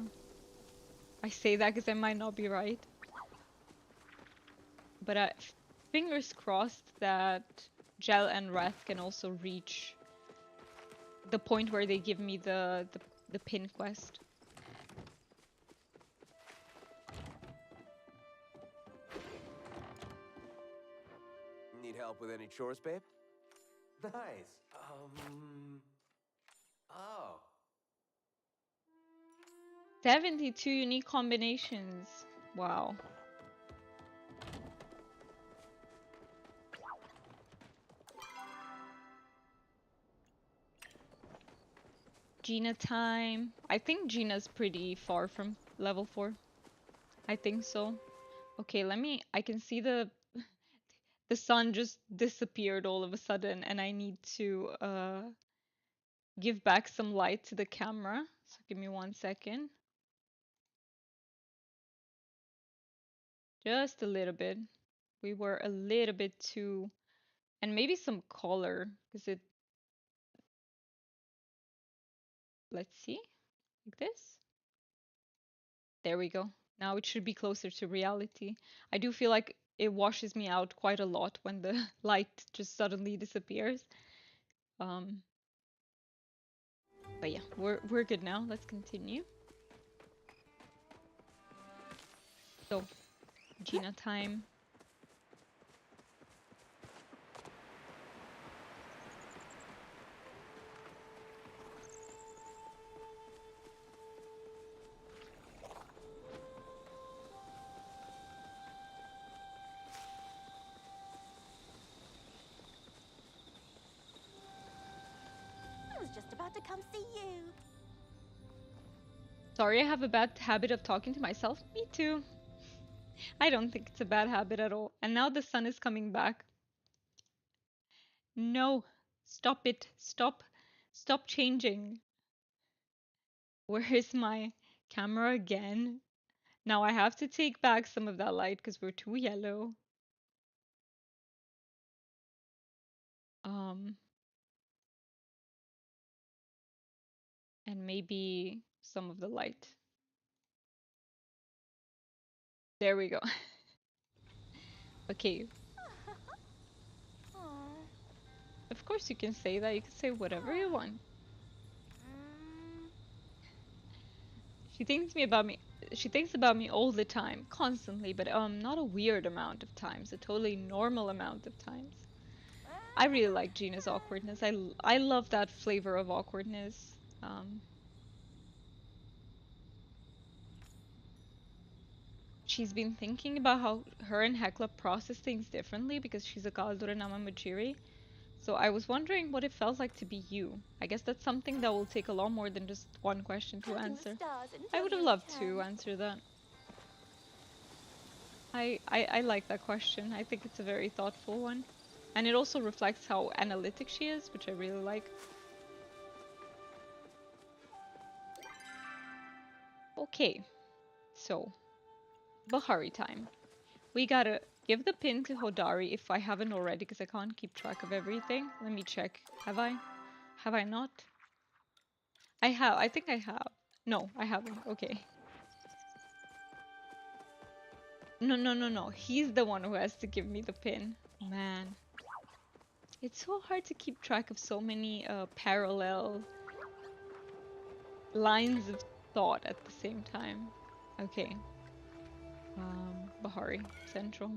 say that because I might not be right. But fingers crossed that Gel and Wrath can also reach the point where they give me the pin quest. Need help with any chores, babe? Nice. Oh. 72 unique combinations. Wow. Gina time. I think Gina's pretty far from level 4. I think so. Okay, I can see the sun just disappeared all of a sudden and I need to give back some light to the camera. So give me 1 second. Just a little bit. We were a little bit too, and maybe some color because it, let's see, like this. There we go. Now it should be closer to reality. I do feel like it washes me out quite a lot when the light just suddenly disappears. But yeah, we're good now. Let's continue. So, Gina time. I was just about to come see you. Sorry, I have a bad habit of talking to myself. Me too. I don't think it's a bad habit at all. And now the sun is coming back. No, stop it. Stop changing. Where is my camera again? Now I have to take back some of that light because we're too yellow. And maybe some of the light. There we go. Okay. Of course you can say that. You can say whatever you want. She thinks about me all the time, constantly, but not a weird amount of times, a totally normal amount of times. I really like Gina's awkwardness. I love that flavor of awkwardness. She's been thinking about how her and Hekla process things differently because she's a Kaldor and I'm a Majiri. So I was wondering what it felt like to be you. I guess that's something that will take a lot more than just one question to answer. I would have loved to answer that. I like that question. I think it's a very thoughtful one. And it also reflects how analytic she is, which I really like. Okay, so Bahari time. We gotta give the pin to Hodari if I haven't already, because I can't keep track of everything. Let me check. Have I? Have I not? I have. I think I have. No, I haven't. Okay. No. He's the one who has to give me the pin. Man. It's so hard to keep track of so many parallel lines of thought at the same time. Okay. Bahari, Central.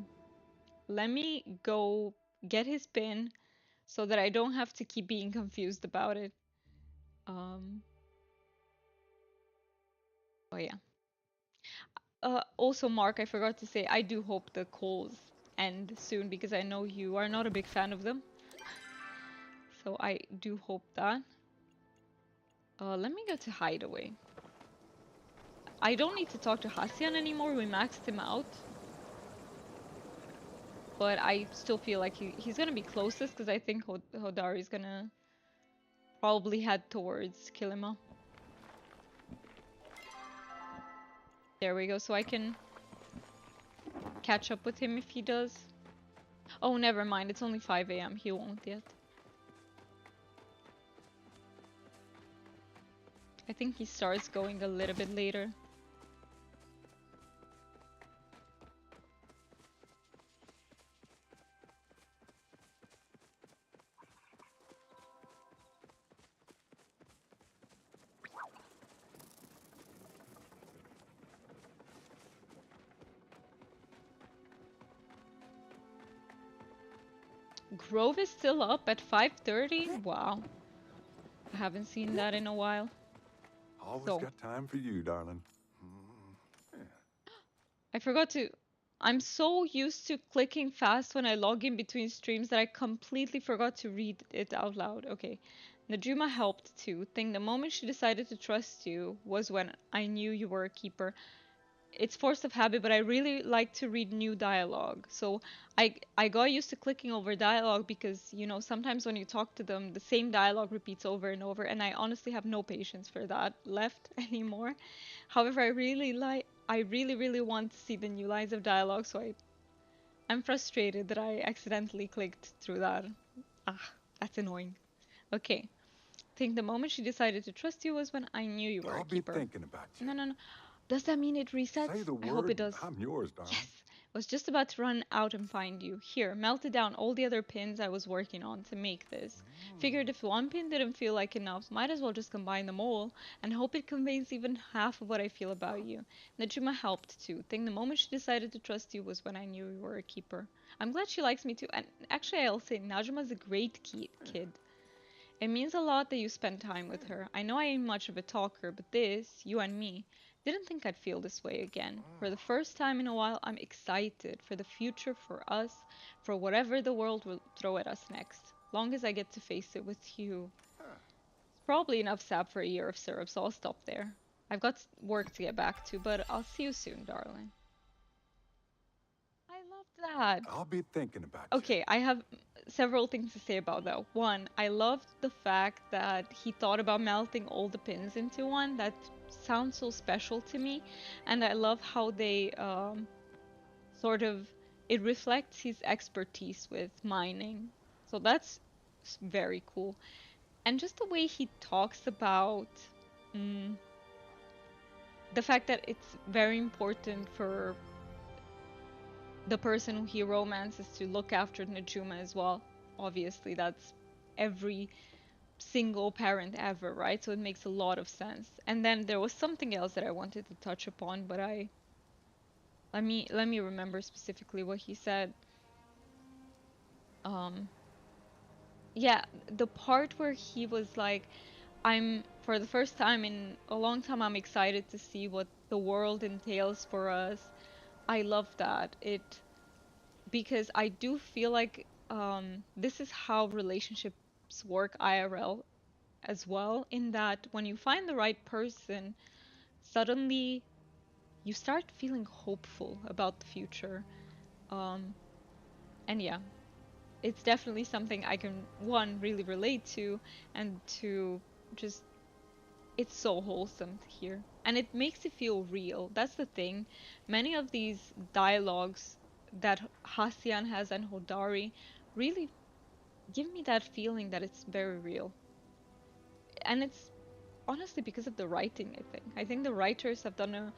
Let me go get his pin so that I don't have to keep being confused about it. Um, oh yeah. Also, Mark, I forgot to say, I do hope the calls end soon because I know you are not a big fan of them. So I do hope that. Let me go to Hideaway. I don't need to talk to Hassian anymore. We maxed him out. But I still feel like he's gonna be closest because I think Hodari is gonna probably head towards Kilima. There we go. So I can catch up with him if he does. Oh, never mind. It's only 5 a.m. He won't yet. I think he starts going a little bit later. Grove is still up at 5:30? Wow. I haven't seen that in a while. Always got time for you, darling. I forgot to... I'm so used to clicking fast when I log in between streams that I completely forgot to read it out loud. Okay. Najuma helped too. Think the moment she decided to trust you was when I knew you were a keeper. It's force of habit, but I really like to read new dialogue. So I got used to clicking over dialogue because, you know, sometimes when you talk to them, the same dialogue repeats over and over, and I honestly have no patience for that left anymore. However, I really want to see the new lines of dialogue, so I'm frustrated that I accidentally clicked through that. Ah, that's annoying. Okay. Think the moment she decided to trust you was when I knew you were a keeper. I'll be thinking about you. No. Does that mean it resets? Say the I hope it word, does. I'm yours, darling. Yes! Was just about to run out and find you. Here, melted down all the other pins I was working on to make this. Figured if one pin didn't feel like enough, might as well just combine them all, and hope it conveys even half of what I feel about you. Najuma helped too. Think the moment she decided to trust you was when I knew you were a keeper. I'm glad she likes me too, and actually I'll say Najuma's a great kid. It means a lot that you spend time with her. I know I ain't much of a talker, but this, you and me, didn't think I'd feel this way again. For the first time in a while, I'm excited for the future, for us, for whatever the world will throw at us next. Long as I get to face it with you. It's probably enough sap for a year of syrup, so I'll stop there. I've got work to get back to, but I'll see you soon, darling. I love that. I'll be thinking about you. Okay, I have several things to say about that. One, I loved the fact that he thought about melting all the pins into one. That sounds so special to me. And I love how they sort of, it reflects his expertise with mining. So that's very cool. And just the way he talks about the fact that it's very important for the person who he romances to look after Najuma as well. Obviously, that's every single parent ever, right? So it makes a lot of sense. And then there was something else that I wanted to touch upon, but let me remember specifically what he said. Yeah, the part where he was like, I'm for the first time in a long time, I'm excited to see what the world entails for us. I love that. Because I do feel like this is how relationships work IRL as well, in that when you find the right person, suddenly you start feeling hopeful about the future. And yeah, it's definitely something I can, one, really relate to, and two, just it's so wholesome to hear. And it makes it feel real. That's the thing. Many of these dialogues that Hassian has and Hodari really give me that feeling that it's very real. And it's honestly because of the writing, I think. I think the writers have done a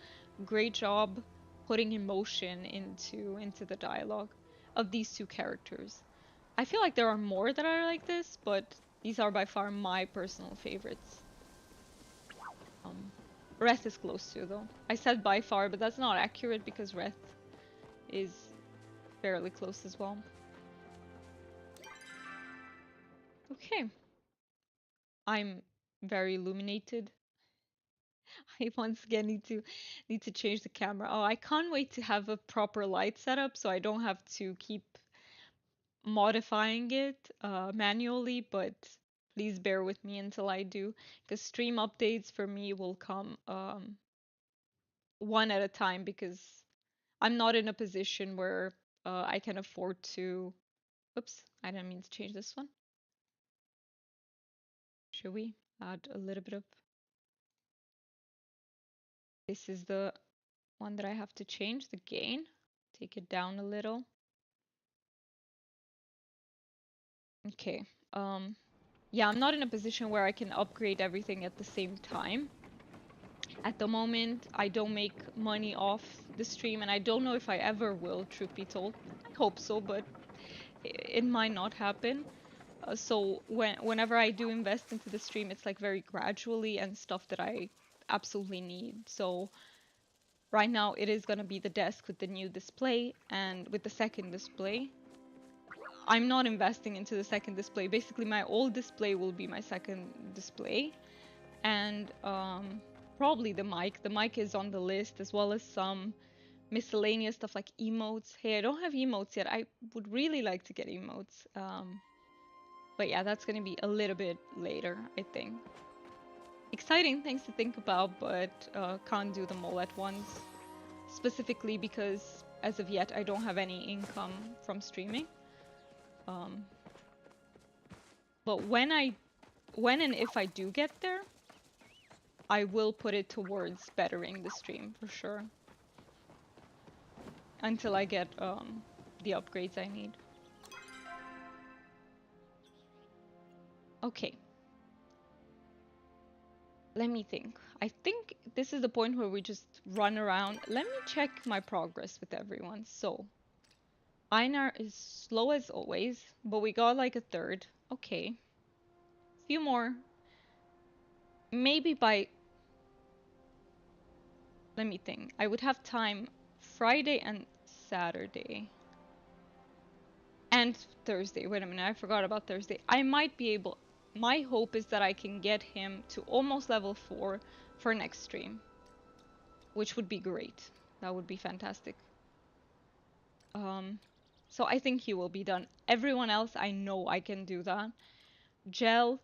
great job putting emotion into the dialogue of these two characters. I feel like there are more that are like this, but these are by far my personal favorites. Um, Reth is close to though. I said by far, but that's not accurate because Reth is fairly close as well. Okay. I'm very illuminated. I once again need to change the camera. Oh, I can't wait to have a proper light setup so I don't have to keep modifying it manually, but please bear with me until I do, because stream updates for me will come one at a time because I'm not in a position where I can afford to. Oops, I didn't mean to change this one. Should we add a little bit of? This is the one that I have to change, the gain. Take it down a little. Okay. Yeah, I'm not in a position where I can upgrade everything at the same time. At the moment, I don't make money off the stream, and I don't know if I ever will, truth be told. I hope so, but it might not happen. So whenever I do invest into the stream, it's like very gradually and stuff that I absolutely need. So right now it is gonna be the desk with the new display and with the second display. I'm not investing into the second display. Basically, my old display will be my second display, and probably the mic. The mic is on the list, as well as some miscellaneous stuff like emotes. Hey, I don't have emotes yet. I would really like to get emotes. But yeah, that's gonna be a little bit later, I think. Exciting things to think about, but can't do them all at once. Specifically because, as of yet, I don't have any income from streaming. But when and if I do get there, I will put it towards bettering the stream for sure. Until I get the upgrades I need. Okay. Let me think. I think this is the point where we just run around. Let me check my progress with everyone. So, Einar is slow as always, but we got like a third. Okay. Few more. Maybe by... Let me think. I would have time Friday and Saturday. And Thursday. Wait a minute, I forgot about Thursday. I might be able... My hope is that I can get him to almost level 4 for next stream. Which would be great. That would be fantastic. So I think he will be done. Everyone else, I know I can do that. Gel,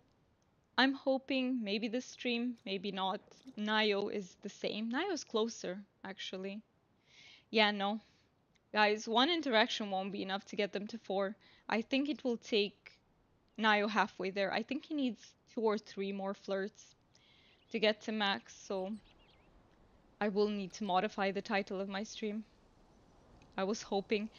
I'm hoping maybe this stream, maybe not. Nayo is the same. Nayo's closer, actually. Yeah, no. Guys, one interaction won't be enough to get them to 4. I think it will take Nayo halfway there. I think he needs 2 or 3 more flirts to get to max, so I will need to modify the title of my stream. I was hoping...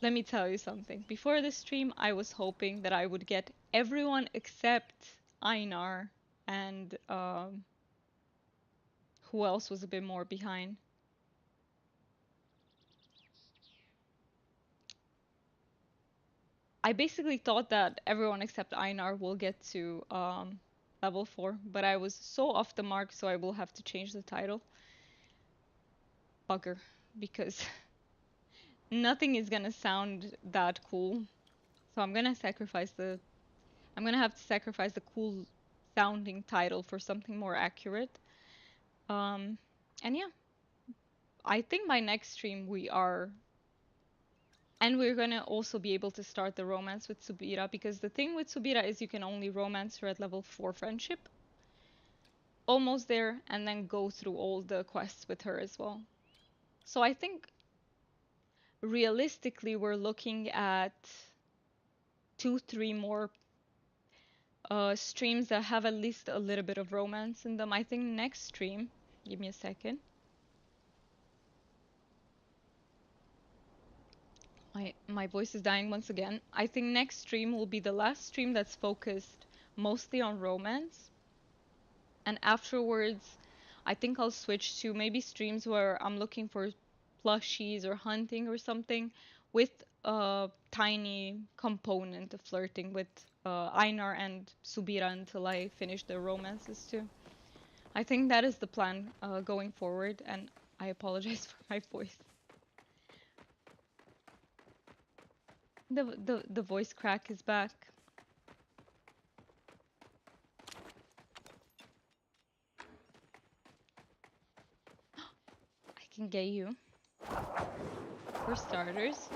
Let me tell you something. Before the stream, I was hoping that I would get everyone except Einar and who else was a bit more behind? I basically thought that everyone except Einar will get to level 4, but I was so off the mark, so I will have to change the title. Bugger, because nothing is gonna sound that cool. So I'm gonna have to sacrifice the cool sounding title for something more accurate. And yeah, I think by next stream we're gonna also be able to start the romance with Subira, because the thing with Subira is you can only romance her at level 4 friendship. Almost there, and then go through all the quests with her as well. So I think realistically we're looking at 2, 3 more streams that have at least a little bit of romance in them. I think next stream, give me a second. My voice is dying once again. I think next stream will be the last stream that's focused mostly on romance. And afterwards, I think I'll switch to maybe streams where I'm looking for plushies or hunting or something with a tiny component of flirting with Einar and Subira until I finish the romances too. I think that is the plan going forward, and I apologize for my voice. The voice crack is back. I can get you for starters.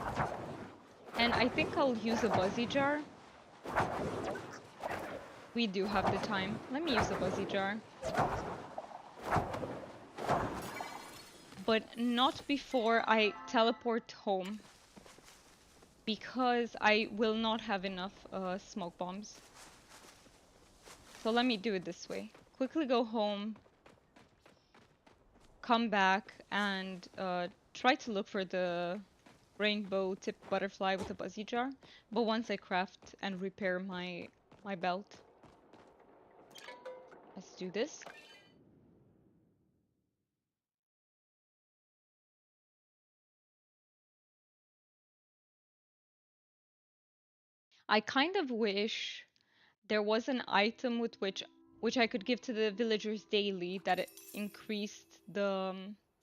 And I think I'll use a buzzy jar. We do have the time. Let me use a buzzy jar. But not before I teleport home, because I will not have enough smoke bombs. So let me do it this way. Quickly go home, come back, and try to look for the rainbow tipped butterfly with a buzzy jar. But once I craft and repair my belt. Let's do this. I kind of wish there was an item with which I could give to the villagers daily that it increased the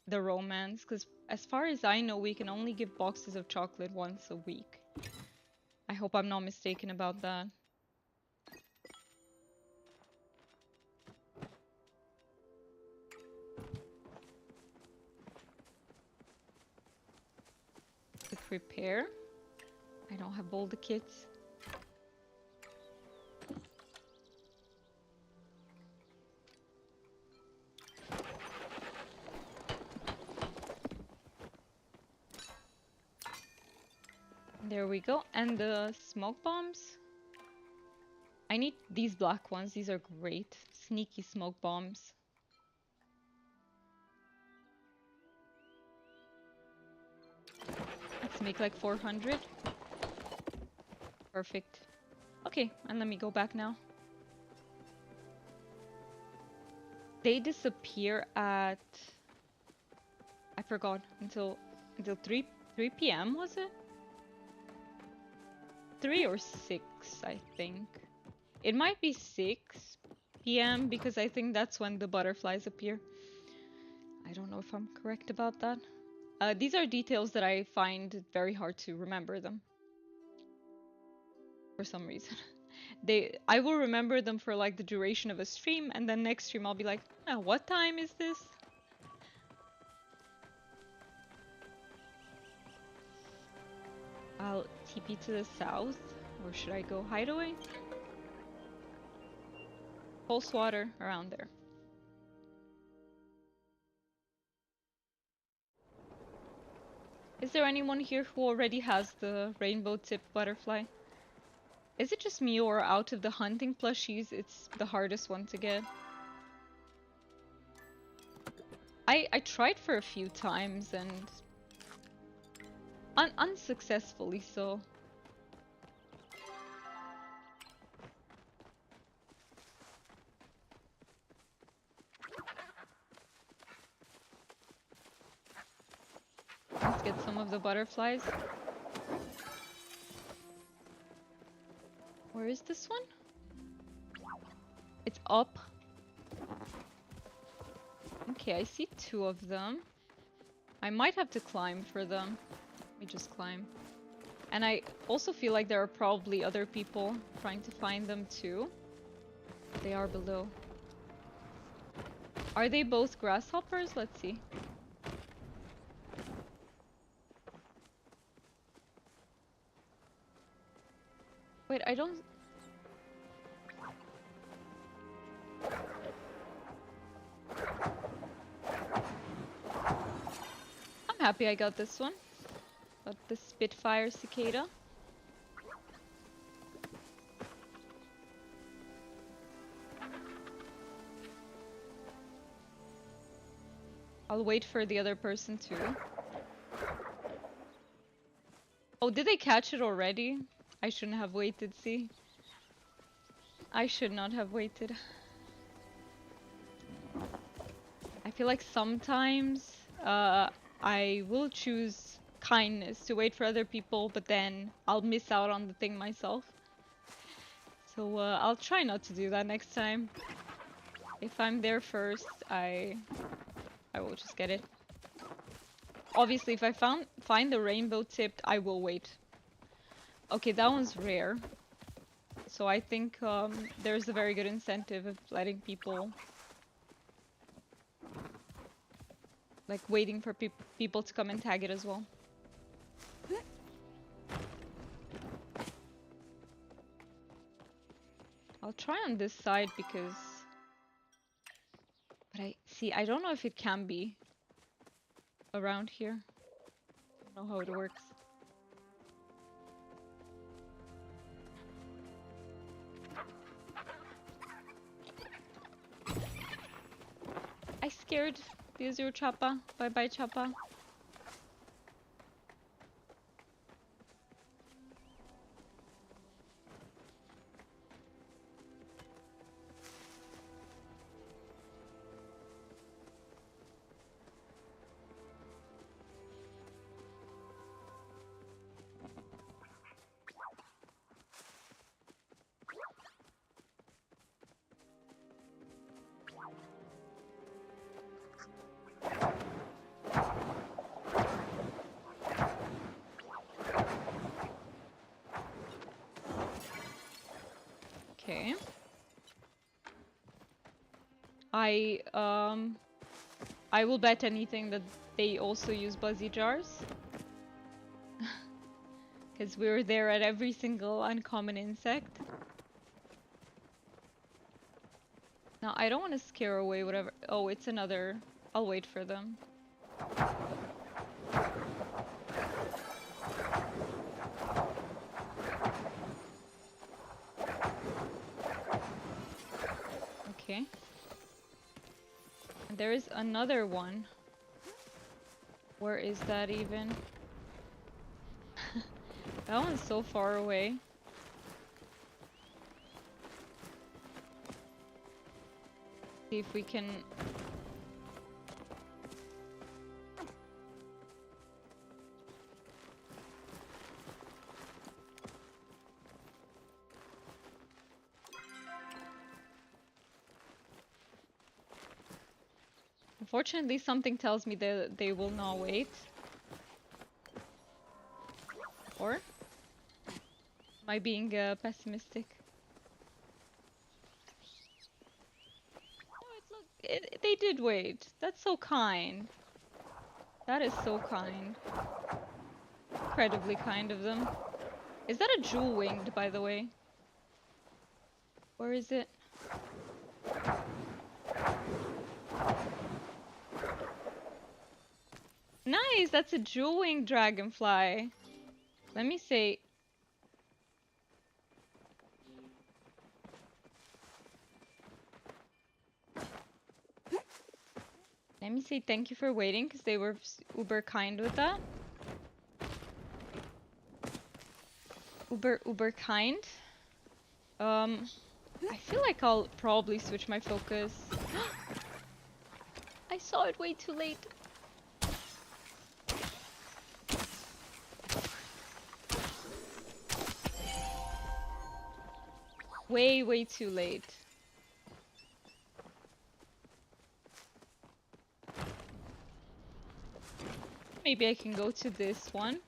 romance, because as far as I know, we can only give boxes of chocolate once a week. I hope I'm not mistaken about that. Quick repair. I don't have all the kits. There we go. And the smoke bombs. I need these black ones. These are great. Sneaky smoke bombs. Let's make like 400. Perfect. Okay, and let me go back now. They disappear at... I forgot. Until 3 p.m. was it? 3 or 6, I think. It might be 6 p.m. because I think that's when the butterflies appear. I don't know if I'm correct about that. These are details that I find very hard to remember them. For some reason. I will remember them for like the duration of a stream, and then next stream I'll be like, oh, what time is this? I'll TP to the south, or should I go hideaway? Pulse water around there. Is there anyone here who already has the rainbow tip butterfly? Is it just me, or out of the hunting plushies, it's the hardest one to get? I tried for a few times and unsuccessfully so. Let's get some of the butterflies. Where is this one? It's up. Okay, I see 2 of them. I might have to climb for them. Let me just climb. And I also feel like there are probably other people trying to find them too. They are below. Are they both grasshoppers? Let's see. Wait, I don't... I'm happy I got this one. Got the Spitfire cicada. I'll wait for the other person too. Oh, did they catch it already? I shouldn't have waited, see? I should not have waited. I feel like sometimes I will choose kindness to wait for other people, but then I'll miss out on the thing myself. So I'll try not to do that next time. If I'm there first, I will just get it. Obviously, if I find the rainbow tipped, I will wait. Okay, that one's rare. So I think there's a very good incentive of letting people... like waiting for people to come and tag it as well. I'll try on this side because... but I don't know if it can be around here. I don't know how it works. I scared the Azure Chappa. Bye bye Chappa. Okay. I will bet anything that they also use buzzy jars. Because we were there at every single uncommon insect. Now, I don't want to scare away whatever... oh, it's another... I'll wait for them. Okay. And there is another one. Where is that even? That one's so far away. See if we can... Unfortunately, something tells me that they will not wait. Or? Am I being pessimistic? No, they did wait. That's so kind. That is so kind. Incredibly kind of them. Is that a jewel-winged, by the way? Where is it? Nice! That's a jewel-winged dragonfly. Let me say... Let me say thank you for waiting, because they were uber kind with that. Uber kind. I feel like I'll probably switch my focus. I saw it way too late. Way too late. Maybe I can go to this one.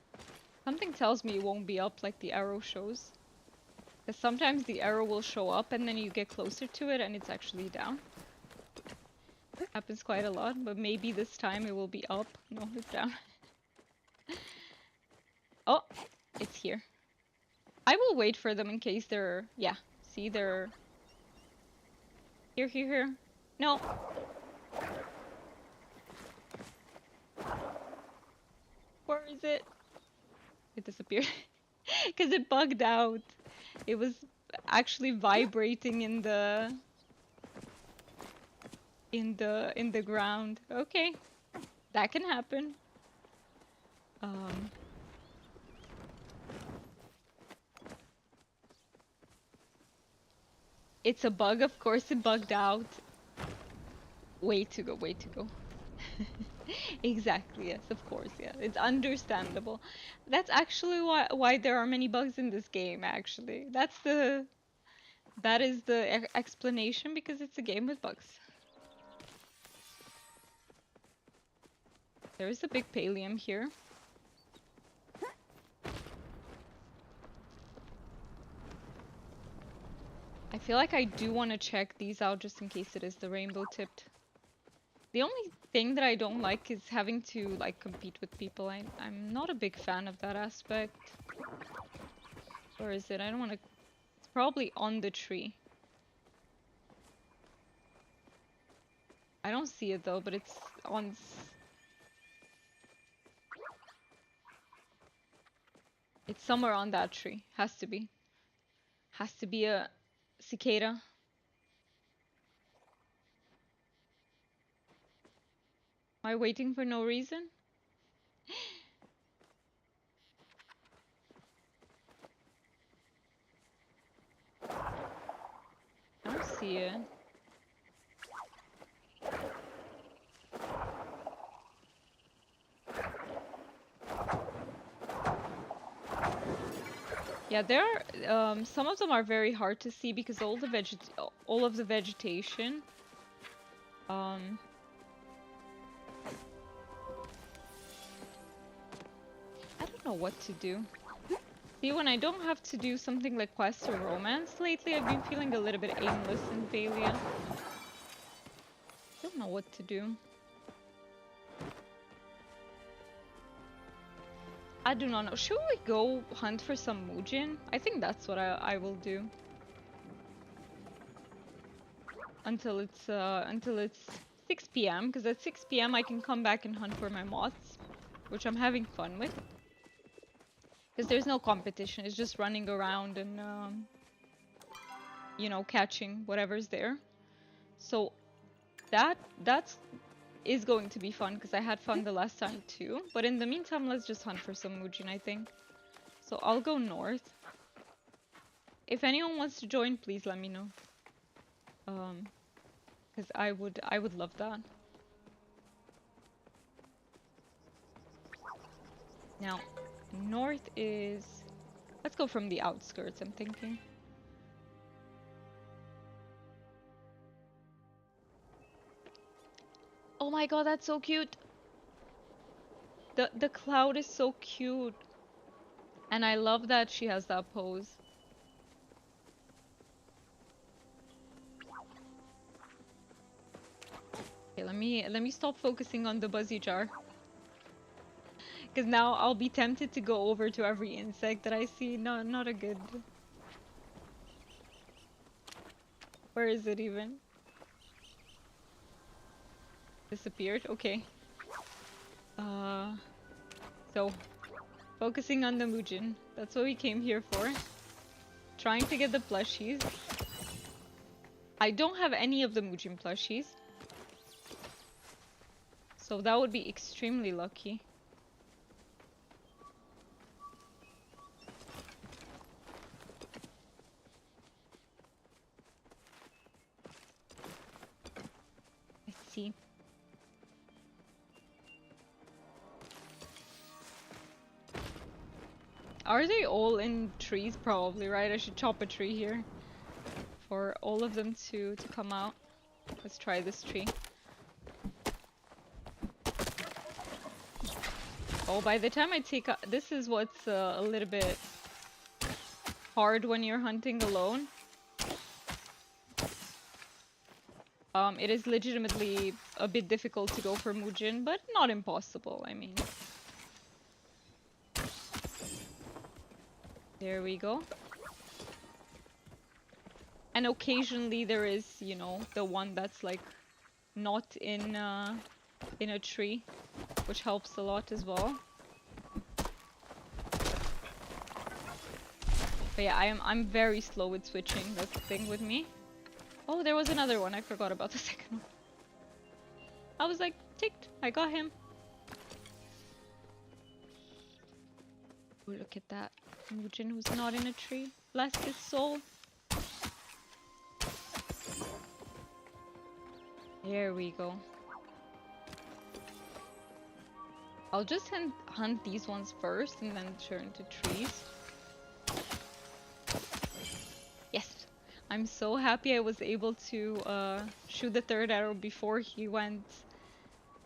Something tells me it won't be up like the arrow shows. Because sometimes the arrow will show up and then you get closer to it and it's actually down. Happens quite a lot, but maybe this time it will be up. No, it's down. Oh, it's here. I will wait for them in case they're... yeah, see, they're... Here. No. Where is it? It disappeared. Because it bugged out. It was actually vibrating in the ground. Okay. That can happen. Um, it's a bug, of course it bugged out. Way to go, way to go. Exactly, yes, of course, yeah. It's understandable. That's actually why there are many bugs in this game, actually. That is the explanation, because it's a game with bugs. There is a big pallium here. I feel like I do want to check these out just in case it is the rainbow tipped. The only thing that I don't like is having to like compete with people. I'm not a big fan of that aspect. Where is it? I don't want to... It's probably on the tree. I don't see it though, but it's on... It's somewhere on that tree. Has to be. Has to be a cicada. Am I waiting for no reason? I don't see it. Yeah, there are, some of them are very hard to see because all of the vegetation, I don't know what to do. See, when I don't have to do something like quest or romance lately, I've been feeling a little bit aimless in Palia. Don't know what to do. I do not know. Should we go hunt for some Mujin? I think that's what I will do. Until it's 6 p.m. because at 6 p.m. I can come back and hunt for my moths, which I'm having fun with. Because there's no competition, it's just running around and you know, catching whatever's there. So that is going to be fun because I had fun the last time too. But in the meantime, let's just hunt for some Mujin, I think. So I'll go north. If anyone wants to join, please let me know. Because I would love that. Now, north is... Let's go from the outskirts, I'm thinking. Oh my god, that's so cute! The cloud is so cute. And I love that she has that pose. Okay, let me stop focusing on the buzzy jar. Because now I'll be tempted to go over to every insect that I see. No, not a good... Where is it even? Disappeared? Okay. So, focusing on the Mujin. That's what we came here for. Trying to get the plushies. I don't have any of the Mujin plushies. So that would be extremely lucky. Let's see. Are they all in trees? Probably, right? I should chop a tree here for all of them to come out. Let's try this tree. Oh, by the time I take out... This is what's a little bit hard when you're hunting alone. It is legitimately a bit difficult to go for Mujin, but not impossible, I mean. There we go. And occasionally there is, you know, the one that's like not in a tree, which helps a lot as well. But yeah, I'm very slow with switching. That's the thing with me. Oh, there was another one. I forgot about the second one. I was like, ticked. I got him. Oh, look at that. Mujin who's not in a tree. Bless his soul. There we go. I'll just hunt these ones first and then turn to trees. Yes! I'm so happy I was able to shoot the third arrow before he went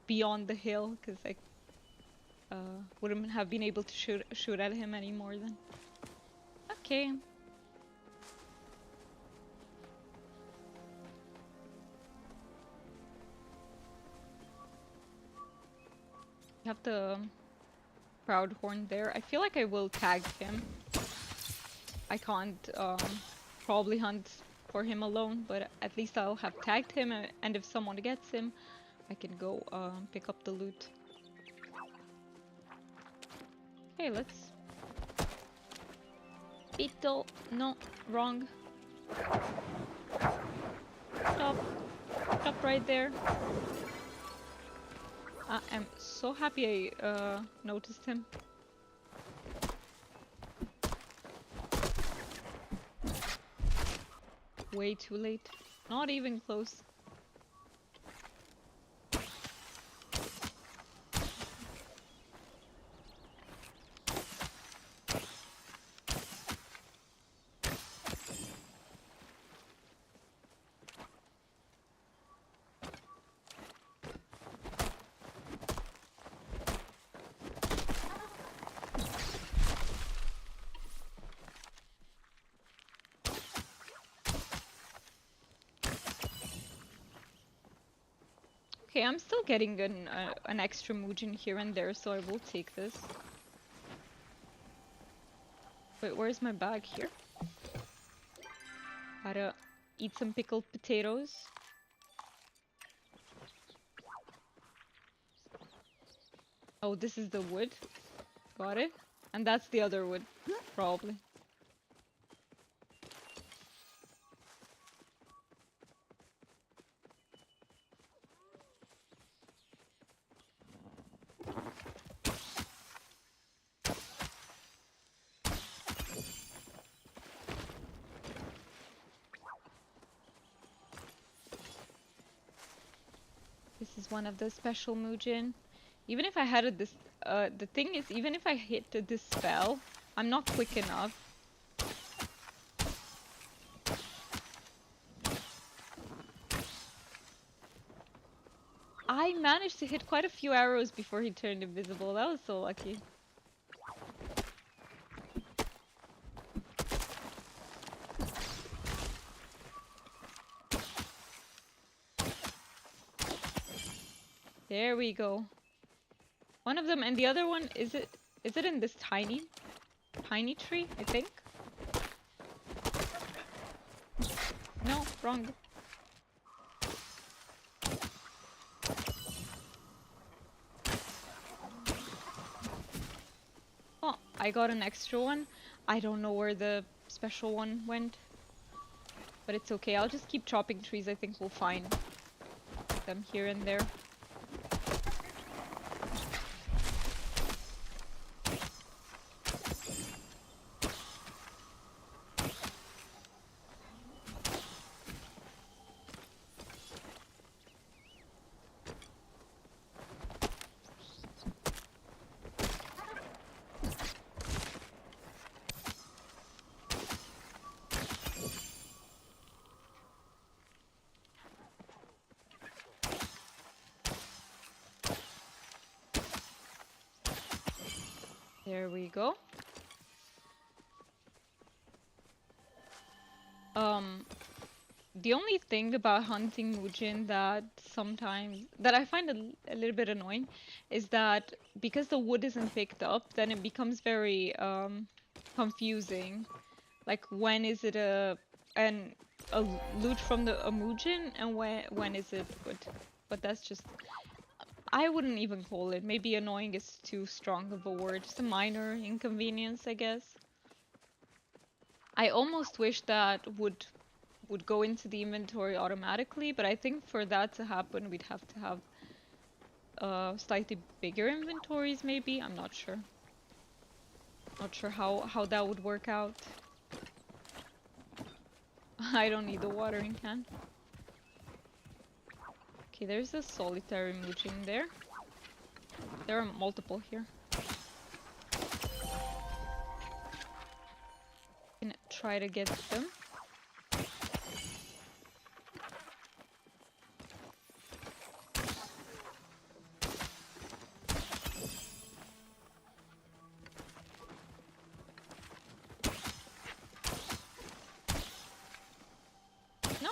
beyond the hill, because I wouldn't have been able to shoot at him anymore then. Okay. You have the proud horn there. I feel like I will tag him. I can't probably hunt for him alone, but at least I'll have tagged him, and if someone gets him, I can go pick up the loot. Okay, let's... Beetle! No, wrong. Stop. Stop right there. I am so happy I noticed him. Way too late. Not even close. Okay, I'm still getting an extra Mujin here and there, so I will take this. Wait, where's my bag? Here? Gotta eat some pickled potatoes. Oh, this is the wood. Got it. And that's the other wood, probably. This is one of the special Mujin. Even if I had the thing is, even if I hit this spell, I'm not quick enough. I managed to hit quite a few arrows before he turned invisible. That was so lucky. There we go. One of them, and the other one, is it in this tiny tree, I think? No, wrong. Oh, I got an extra one. I don't know where the special one went. But it's okay, I'll just keep chopping trees. I think we'll find them here and there. There we go. The only thing about hunting Mujin that I find a little bit annoying is that because the wood isn't picked up, then it becomes very confusing. Like, when is it a loot from a Mujin, and when is it wood? But that's just, I wouldn't even call it. Maybe annoying is too strong of a word. Just a minor inconvenience, I guess. I almost wish that would go into the inventory automatically, but I think for that to happen, we'd have to have slightly bigger inventories, maybe? I'm not sure. Not sure how that would work out. I don't need the watering can. Okay, there's a solitary mooch in there. There are multiple here. Can try to get them. No,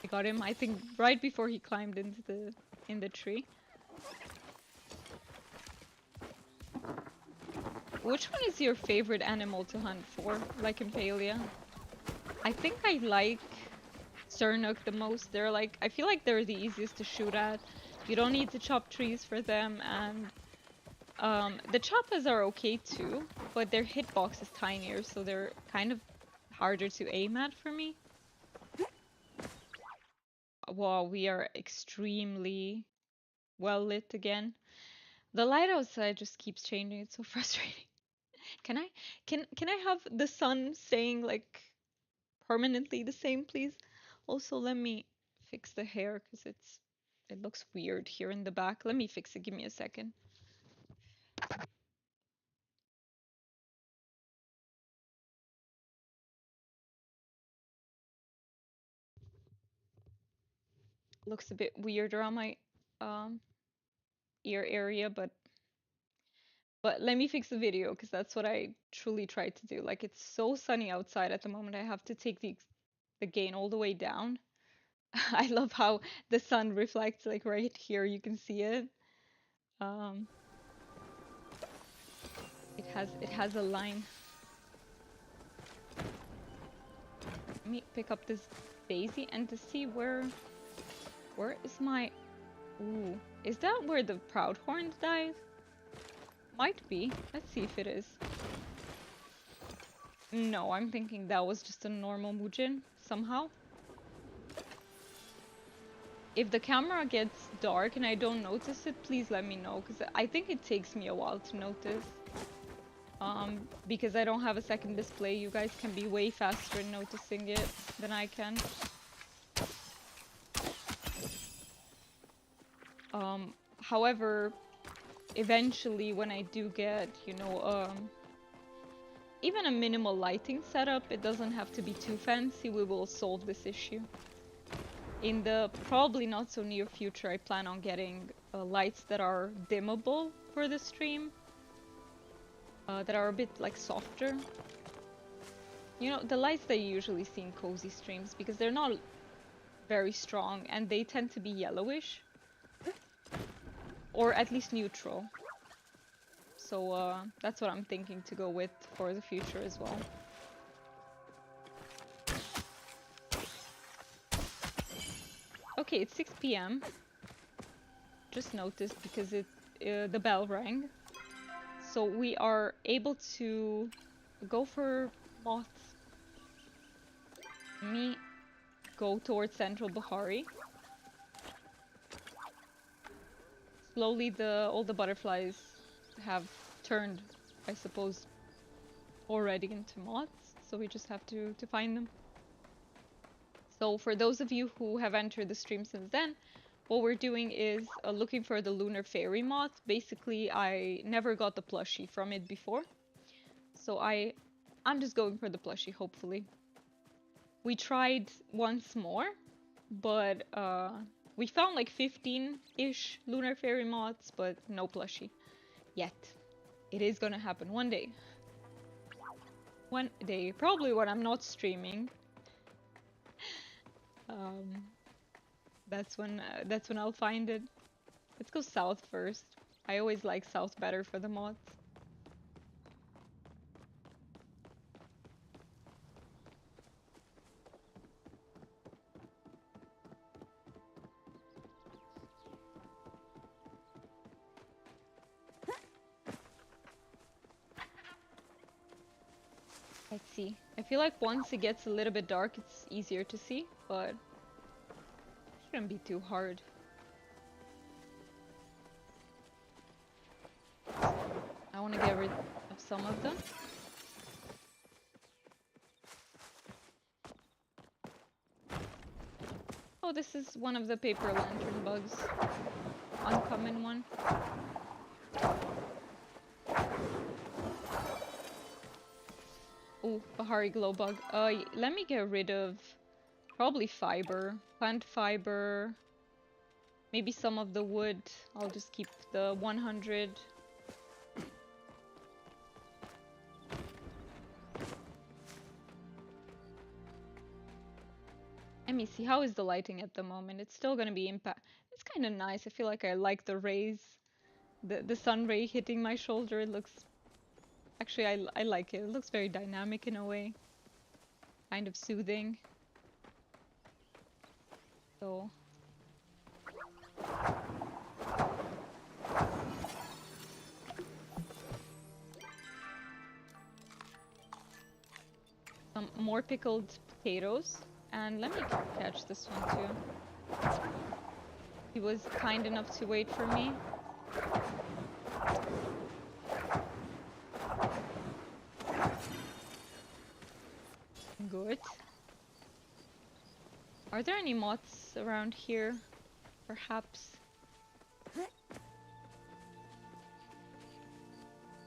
I got him. I think right before he climbed into the tree. Which one is your favorite animal to hunt for, like in Palia? I think I like Sernuk the most. They're like, I feel like they're the easiest to shoot at. You don't need to chop trees for them, and the choppas are okay too, but their hitbox is tinier, so they're kind of harder to aim at for me. Wow, we are extremely well lit again. The light outside just keeps changing. It's so frustrating. Can I have the sun staying like permanently the same, please? Also, let me fix the hair because it looks weird here in the back. Let me fix it. Give me a second. Looks a bit weird around my um ear area, but let me fix the video because that's what I truly tried to do. Like, it's so sunny outside at the moment. I have to take the gain all the way down. I love how the sun reflects, like right here, you can see it. Um, it has a line. Let me pick up this daisy and to see where is my... Ooh, is that where the Proudhorn died? Might be. Let's see if it is. No, I'm thinking that was just a normal Mujin somehow. If the camera gets dark and I don't notice it, please let me know, because I think it takes me a while to notice. Because I don't have a second display, you guys can be way faster in noticing it than I can. However, eventually when I do get, you know, even a minimal lighting setup, it doesn't have to be too fancy, we will solve this issue. In the probably not so near future, I plan on getting lights that are dimmable for the stream. That are a bit like softer. You know, the lights that you usually see in cozy streams, because they're not very strong and they tend to be yellowish. Or at least neutral. So that's what I'm thinking to go with for the future as well. Okay, it's 6 p.m. Just noticed because the bell rang. So we are able to go for moths. Let me go towards central Bahari. Slowly all the butterflies have turned, I suppose, already into moths. So we just have to find them. So for those of you who have entered the stream since then, what we're doing is looking for the lunar fairy moth. Basically, I never got the plushie from it before. So I'm just going for the plushie, hopefully. We tried once more, but we found like 15-ish lunar fairy moths, but no plushie yet. It is gonna happen one day. One day, probably when I'm not streaming. That's when I'll find it. Let's go south first. I always like south better for the moths. Let's see. I feel like once it gets a little bit dark, it's easier to see, but shouldn't be too hard. I want to get rid of some of them. Oh, this is one of the paper lantern bugs. Uncommon one. Oh, Bahari glow bug. Let me get rid of probably fiber, plant fiber, maybe some of the wood. I'll just keep the 100. Let me see, how is the lighting at the moment? It's still gonna be impact. It's kind of nice. I feel like I like the rays, the sun ray hitting my shoulder. It looks, actually I like it. It looks very dynamic in a way, kind of soothing. So some more pickled potatoes, and let me catch this one too. He was kind enough to wait for me. Good. Are there any moths around here? Perhaps.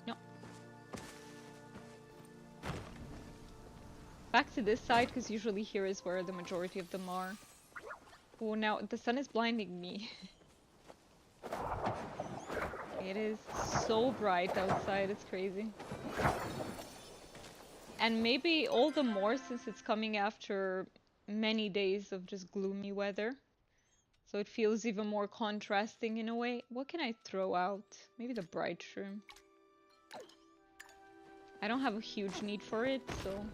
No. Back to this side, because usually here is where the majority of them are. Oh, now the sun is blinding me. It is so bright outside, it's crazy. And maybe all the more since it's coming after many days of just gloomy weather. So it feels even more contrasting in a way. What can I throw out? Maybe the bright shroom. I don't have a huge need for it, so...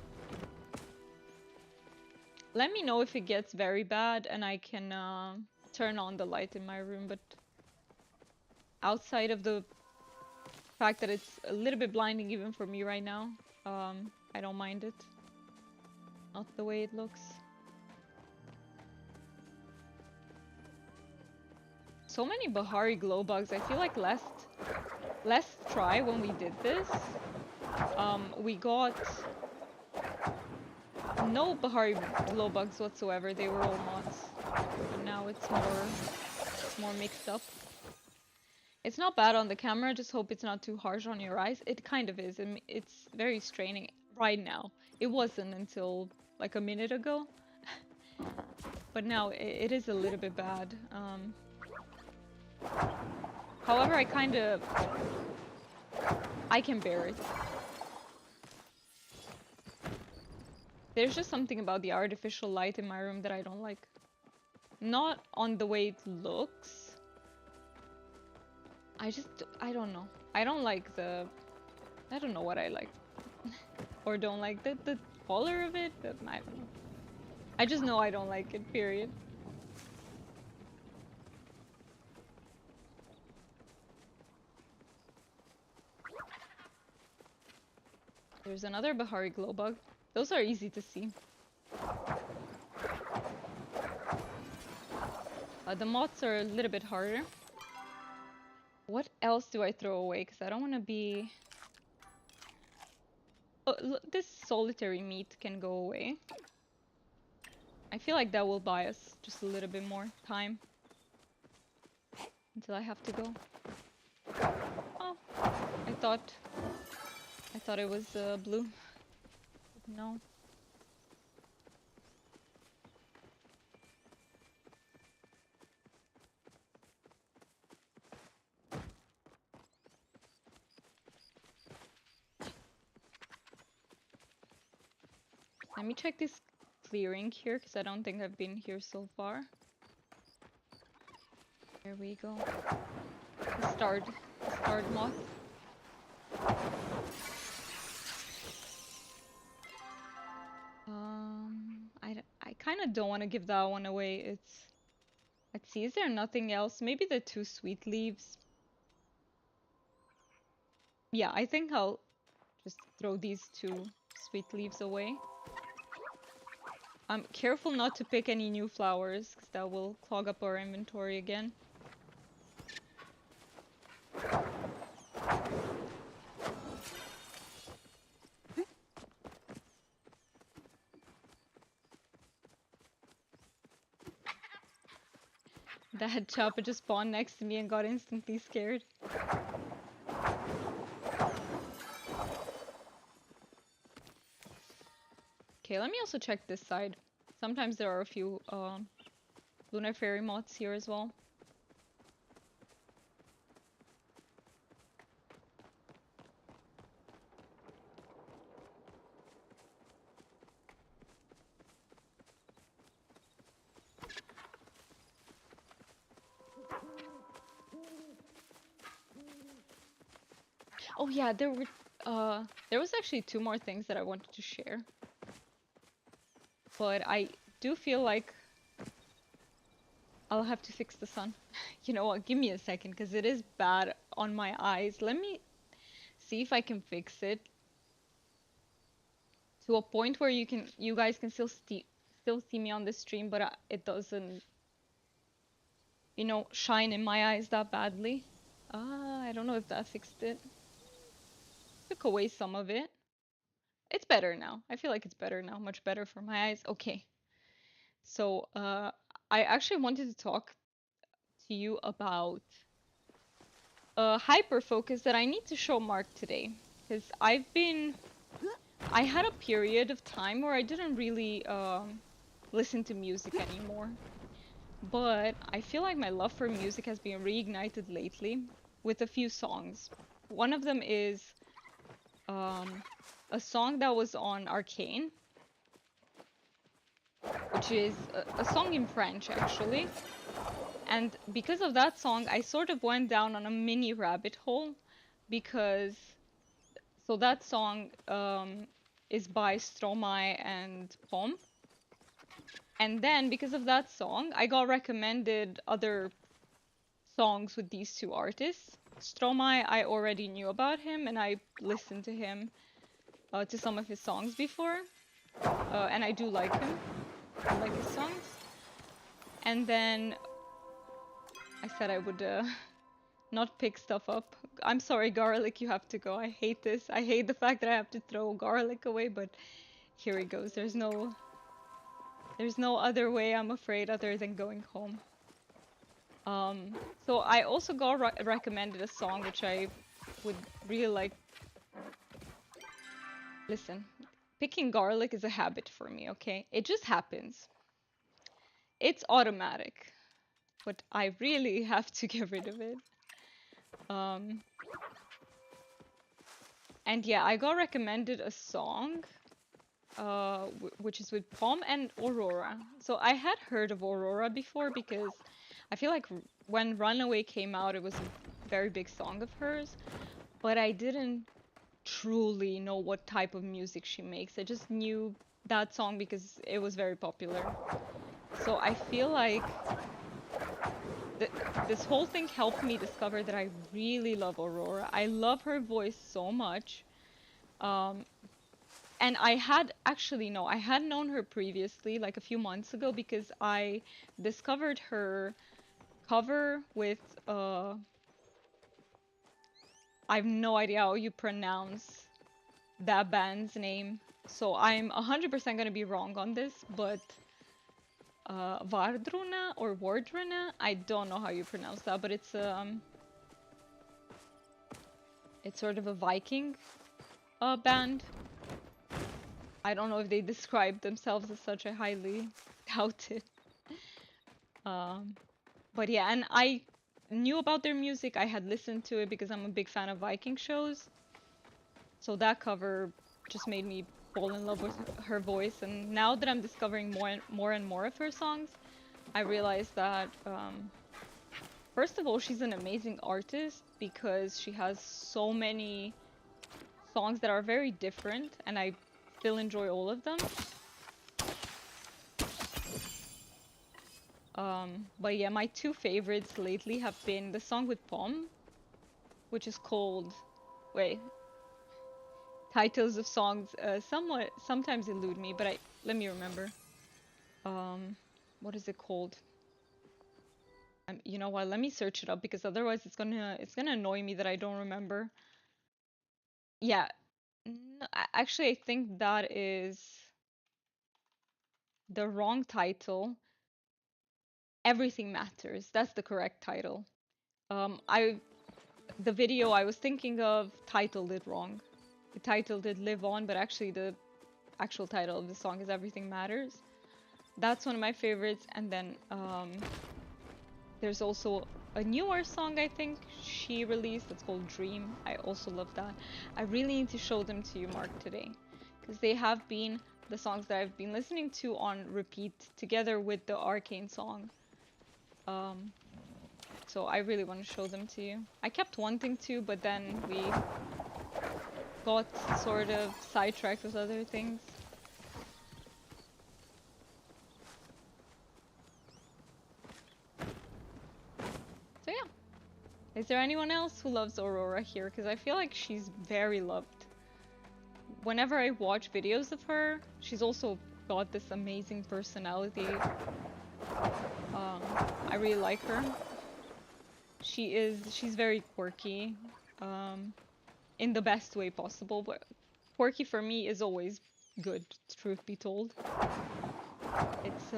Let me know if it gets very bad and I can turn on the light in my room, but... Outside of the fact that it's a little bit blinding even for me right now, I don't mind it. Not the way it looks. So many Bahari glow bugs. I feel like last try when we did this, we got no Bahari glow bugs whatsoever. They were all moths. And now it's more mixed up. It's not bad on the camera, just hope it's not too harsh on your eyes. It kind of is. It's very straining right now. It wasn't until like a minute ago. But now it is a little bit bad. However, I can bear it. There's just something about the artificial light in my room that I don't like. Not on the way it looks. I don't know. I don't like I don't know what I like. Or don't like the color of it, but I don't know. I just know I don't like it, period. There's another Bahari glow bug. Those are easy to see. The moths are a little bit harder. What else do I throw away? Because I don't want to be... Oh, look, this solitary meat can go away. I feel like that will buy us just a little bit more time. Until I have to go. Oh, I thought it was blue. No. Let me check this clearing here, because I don't think I've been here so far. There we go. The starred moth. I kind of don't want to give that one away. Let's see, is there nothing else? Maybe the 2 sweet leaves. Yeah, I think I'll just throw these 2 sweet leaves away. Careful not to pick any new flowers, because that will clog up our inventory again. That Chopper just spawned next to me and got instantly scared. Okay, let me also check this side. Sometimes there are a few Lunar Fairy moths here as well. Oh yeah, there was actually two more things that I wanted to share. But I do feel like I'll have to fix the sun. You know what? Give me a second, because it is bad on my eyes. Let me see if I can fix it to a point where you guys can still see me on the stream, but it doesn't, you know, shine in my eyes that badly. I don't know if that fixed it. Took away some of it. It's better now. I feel like it's better now, much better for my eyes. Okay. So, I actually wanted to talk to you about a hyper focus that I need to show Mark today, because I had a period of time where I didn't really listen to music anymore, but I feel like my love for music has been reignited lately with a few songs. One of them is a song that was on Arcane, which is a song in French actually. And because of that song, I sort of went down on a mini rabbit hole, because so that song is by Stromae and Pom. And then because of that song, I got recommended other songs with these two artists. Stromae, I already knew about him and I listened to him, to some of his songs before. And I do like him. I like his songs. And then I said I would not pick stuff up. I'm sorry, garlic, you have to go. I hate this. I hate the fact that I have to throw garlic away, but here it goes. There's no other way, I'm afraid, other than going home. So I also got recommended a song which I would really like. Listen, picking garlic is a habit for me, okay? It just happens. It's automatic, but I really have to get rid of it. And yeah, I got recommended a song, which is with Pom and Aurora. So I had heard of Aurora before because I feel like when Runaway came out, it was a very big song of hers, but I didn't truly know what type of music she makes. I just knew that song because it was very popular. So I feel like this whole thing helped me discover that I really love Aurora. I love her voice so much. And I had known her previously, like a few months ago, because I discovered her cover with I have no idea how you pronounce that band's name, so I'm 100% gonna be wrong on this, but Vardruna or Wardruna, I don't know how you pronounce that, but it's sort of a Viking band. I don't know if they describe themselves as such, I highly doubt it. But yeah, and I knew about their music, I had listened to it because I'm a big fan of Viking shows. So that cover just made me fall in love with her voice, and now that I'm discovering more and more of her songs, I realize that first of all, she's an amazing artist because she has so many songs that are very different, and I still enjoy all of them. But yeah, my two favorites lately have been the song with Pom, which is called, wait, titles of songs sometimes elude me, but let me remember. What is it called? You know what? Let me search it up because otherwise it's gonna annoy me that I don't remember. Yeah, actually, I think that is the wrong title. Everything Matters. That's the correct title. The video I was thinking of titled it wrong. It titled it Live On, but actually the actual title of the song is Everything Matters. That's one of my favorites. And then there's also a newer song I think she released that's called Dream. I also love that. I really need to show them to you, Mark, today, because they have been the songs that I've been listening to on repeat together with the Arcane song. So I really want to show them to you. I kept wanting to, but then we got sort of sidetracked with other things. So yeah. Is there anyone else who loves Aurora here? Because I feel like she's very loved. Whenever I watch videos of her, she's also got this amazing personality. I really like her. She's very quirky, in the best way possible, but quirky for me is always good, truth be told. It's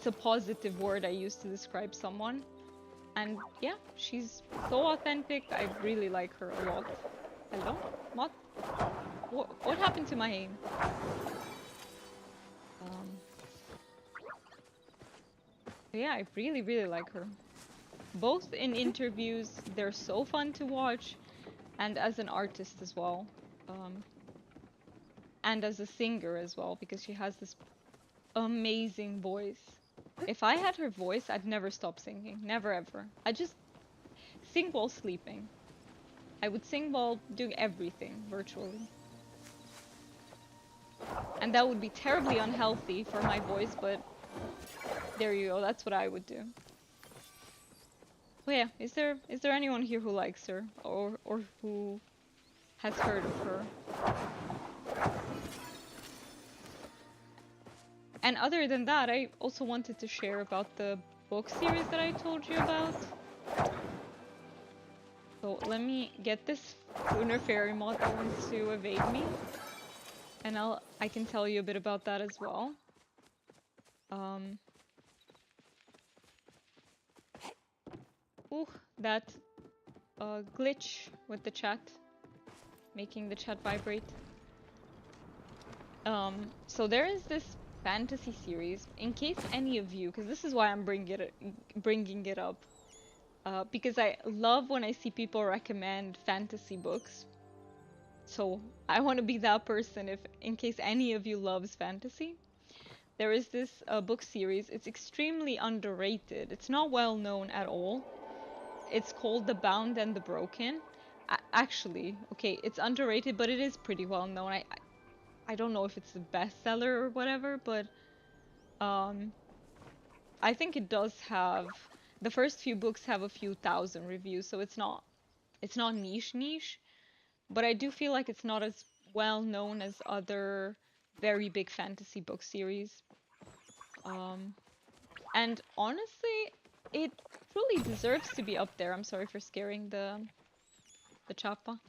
a positive word I use to describe someone. And yeah, she's so authentic. I really like her a lot. Hello? What happened to my aim? Yeah, I really, really like her. Both in interviews, they're so fun to watch, and as an artist as well. And as a singer as well, because she has this amazing voice. If I had her voice, I'd never stop singing. Never ever. I'd just sing while sleeping. I would sing while doing everything, virtually. And that would be terribly unhealthy for my voice, but there you go, that's what I would do. Well, yeah, is there anyone here who likes her, or who has heard of her? And other than that, I also wanted to share about the book series that I told you about. So let me get this Lunar Fairy mod that wants to evade me. And I can tell you a bit about that as well. Ooh, that glitch with the chat, making the chat vibrate. So there is this fantasy series, in case any of you, because this is why I'm bringing it up, because I love when I see people recommend fantasy books. So I want to be that person if, in case any of you loves fantasy. There is this book series. It's extremely underrated. It's not well known at all. It's called The Bound and the Broken. Actually, okay, it's underrated, but it is pretty well known. I don't know if it's a bestseller or whatever, but I think it does have, the first few books have a few thousand reviews, so it's not niche, but I do feel like it's not as well known as other very big fantasy book series. And honestly, it truly deserves to be up there. I'm sorry for scaring the chapa.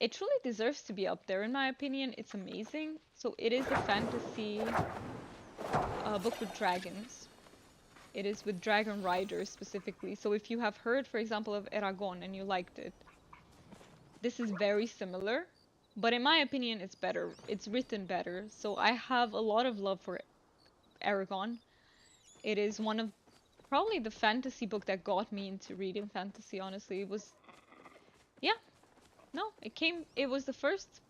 It truly deserves to be up there, in my opinion. It's amazing. So it is a fantasy book with dragons. It is with dragon riders specifically. So if you have heard, for example, of Eragon and you liked it, this is very similar. But in my opinion, it's better. It's written better. So I have a lot of love for Eragon. It is one of probably the fantasy book that got me into reading fantasy, honestly. It was, yeah, no, it was the first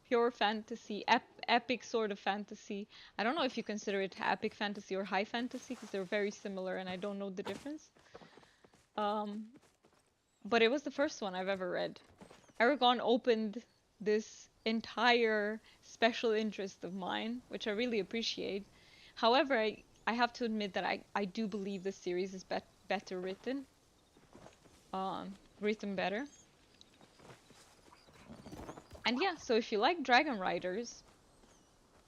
pure fantasy, epic sort of fantasy. I don't know if you consider it epic fantasy or high fantasy, because they're very similar and I don't know the difference. But it was the first one I've ever read. Eragon opened this entire special interest of mine, which I really appreciate. However, I have to admit that I do believe the series is better written. Written better. And yeah, so if you like Dragon Riders,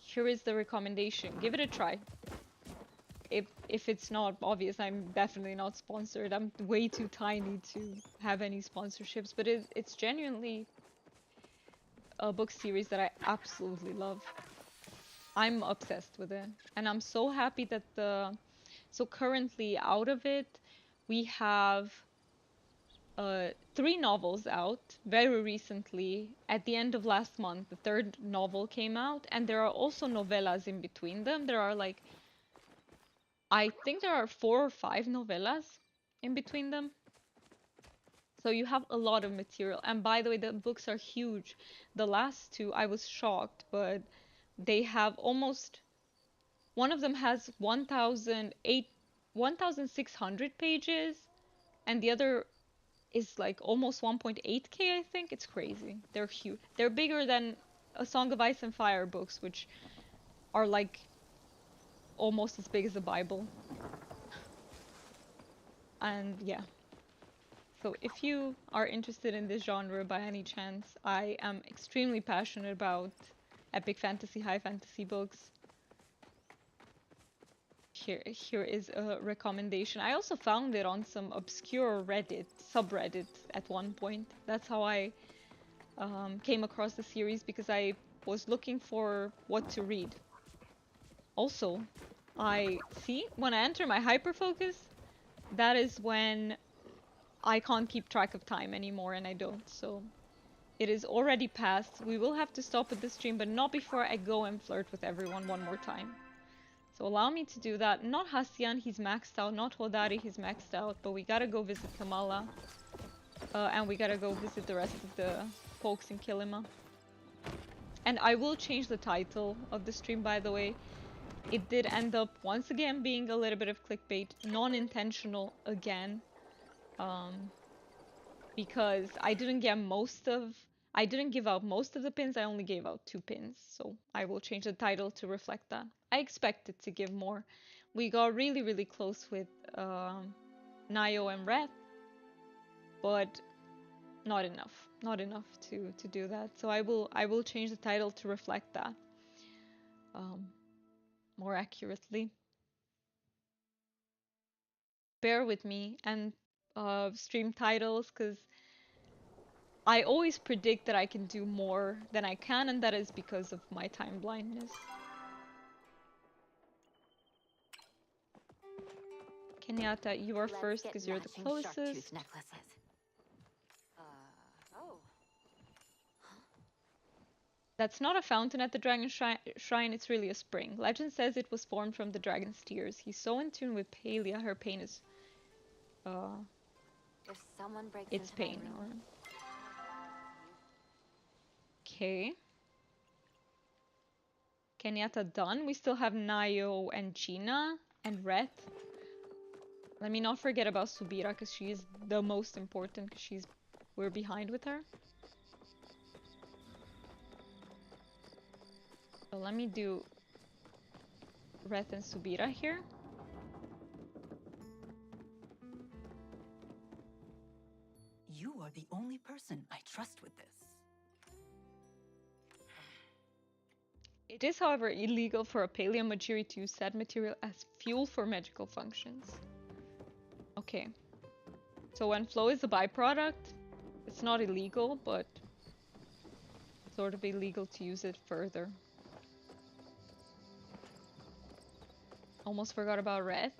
here is the recommendation. Give it a try. If it's not obvious, I'm definitely not sponsored. I'm way too tiny to have any sponsorships, but it's genuinely a book series that I absolutely love. I'm obsessed with it, and I'm so happy that the So currently out of it, we have 3 novels out very recently. At the end of last month, the 3rd novel came out, and there are also novellas in between them. There are like, I think there are 4 or 5 novellas in between them. So you have a lot of material. And by the way, the books are huge. The last 2, I was shocked, but they have almost, one of them has 1,600 pages, and the other is like almost 1.8K, I think. It's crazy. They're huge. They're bigger than A Song of Ice and Fire books, which are like almost as big as the Bible. And yeah. So if you are interested in this genre by any chance, I am extremely passionate about epic fantasy, high fantasy books. Here is a recommendation. I also found it on some obscure subreddit at one point. That's how I came across the series, because I was looking for what to read. Also, I see when I enter my hyperfocus, that is when I can't keep track of time anymore, and I don't. So it is already past. We will have to stop with the stream, but not before I go and flirt with everyone one more time. So allow me to do that. Not Hassian, he's maxed out. Not Hodari, he's maxed out. But we gotta go visit Kamala. And we gotta go visit the rest of the folks in Kilima. And I will change the title of the stream, by the way. It did end up once again being a little bit of clickbait. Non-intentional again. Because I didn't give out most of the pins, I only gave out 2 pins. So I will change the title to reflect that. I expected to give more. We got really, really close with Nayo and Red, but not enough. Not enough to do that. So I will change the title to reflect that more accurately. Bear with me and stream titles, because I always predict that I can do more than I can, and that is because of my time blindness. Kenyatta, you are first because you're the closest. Oh. That's not a fountain at the Dragon Shrine, it's really a spring. Legend says it was formed from the dragon's tears. He's so in tune with Palia, her pain is... If someone breaks it's into pain. my room. Okay. Kenyatta done. We still have Nayo and Gina and Red. Let me not forget about Subira, because she is the most important, because we're behind with her. So let me do Red and Subira here. You are the only person I trust with this. It is, however, illegal for a polyamorous to use said material as fuel for magical functions. Okay. So when flow is a byproduct, it's not illegal, but sort of illegal to use it further. Almost forgot about Red.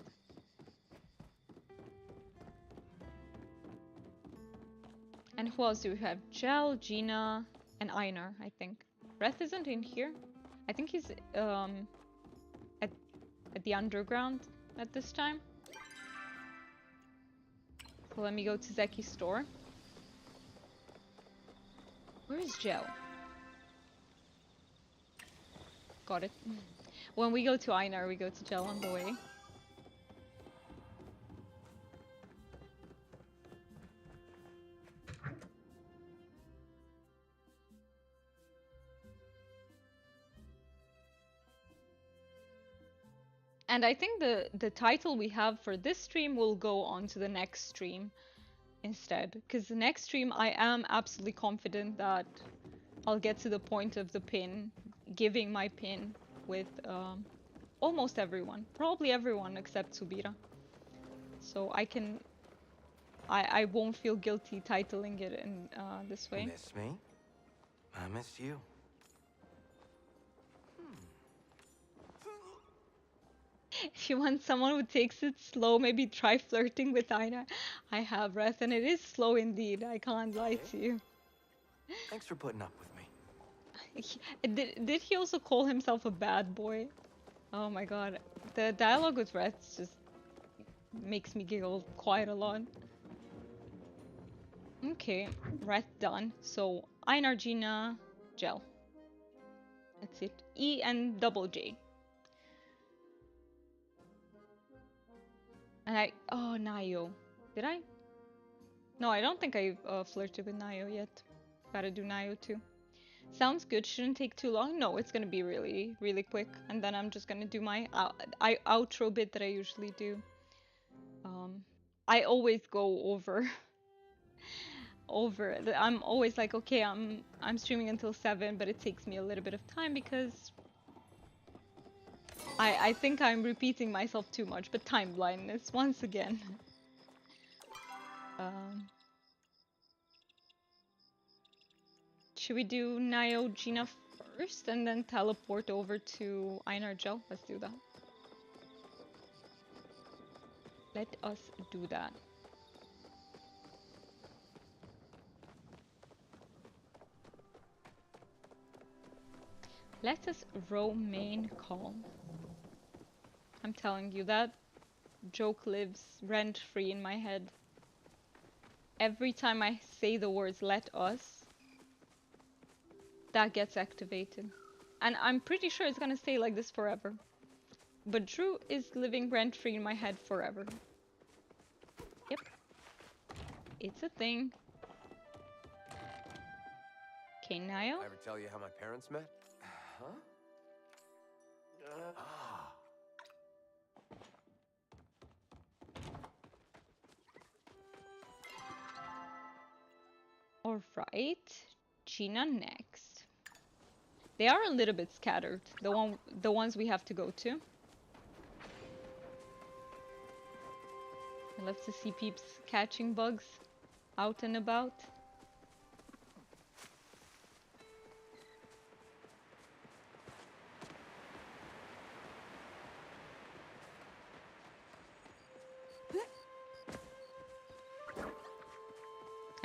And who else do we have? Gel, Gina, and Einar, I think. Red isn't in here. I think he's at the underground at this time. So let me go to Zeki's store. Where is Gel? Got it. When we go to Einar, we go to Gel on the way. And I think the title we have for this stream will go on to the next stream instead. Because the next stream, I am absolutely confident that I'll get to the point of the pin, giving my pin with almost everyone. Probably everyone except Subira. So I won't feel guilty titling it in this way. Miss me? I missed you. If you want someone who takes it slow, maybe try flirting with Einar. I have, Reth, and it is slow indeed. I can't lie to you. Thanks for putting up with me. Did he also call himself a bad boy? Oh my god. The dialogue with Reth just makes me giggle quite a lot. Okay, Reth done. So Einar, Gina, Gel. That's it. E and double J. And oh, Nayo. Did I? No, I don't think I flirted with Nayo yet. Gotta do Nayo too. Sounds good. Shouldn't take too long. No, it's gonna be really, really quick. And then I'm just gonna do my outro bit that I usually do. I always go over. I'm always like, okay, I'm streaming until 7, but it takes me a little bit of time because I think I'm repeating myself too much. But time blindness once again. Should we do Nayo Gina first and then teleport over to Einar Gel? Let's do that. Let us do that. Let us remain calm. I'm telling you, that joke lives rent-free in my head. Every time I say the words "let us," that gets activated. And I'm pretty sure it's gonna stay like this forever. But Drew is living rent-free in my head forever. Yep. It's a thing. Okay, Nayo. I ever tell you how my parents met? Huh? Alright. Gina next. They are a little bit scattered, the ones we have to go to. I love to see peeps catching bugs out and about.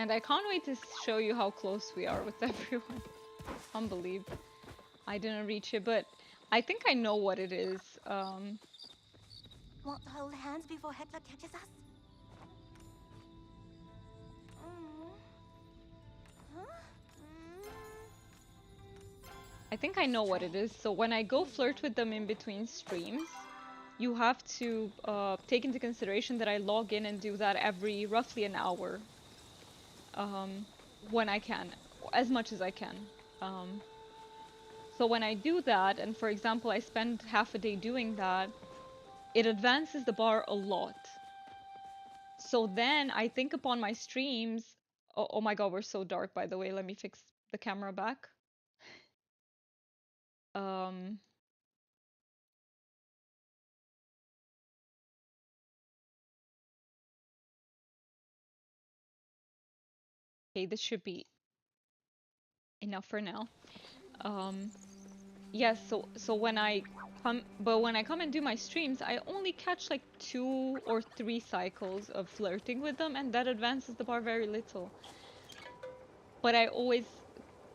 And I can't wait to show you how close we are with everyone. Can't believe I didn't reach it, but I think I know what it is. Want to hold hands before Hitler catches us? I think I know what it is. So when I go flirt with them in between streams, you have to take into consideration that I log in and do that every roughly an hour. When I can, as much as I can. So when I do that, and for example, I spend half a day doing that, it advances the bar a lot. So then I think upon my streams. Oh my god, we're so dark, by the way. Let me fix the camera back. Okay, this should be enough for now. Yes, so when I come and do my streams, I only catch like 2 or 3 cycles of flirting with them, and that advances the bar very little. But I always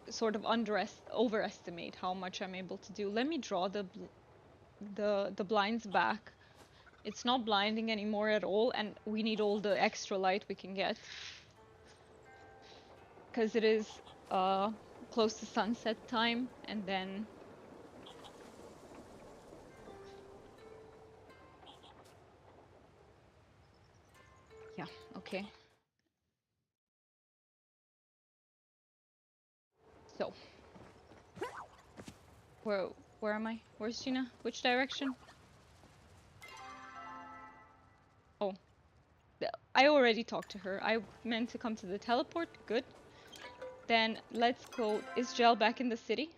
sort of overestimate how much I'm able to do. Let me draw the blinds back. It's not blinding anymore at all, and we need all the extra light we can get. Because it is close to sunset time, and then yeah, okay. So where am I? Where's Gina? Which direction? Oh, I already talked to her. I meant to come to the teleport. Good. Then let's go. Is Gel back in the city?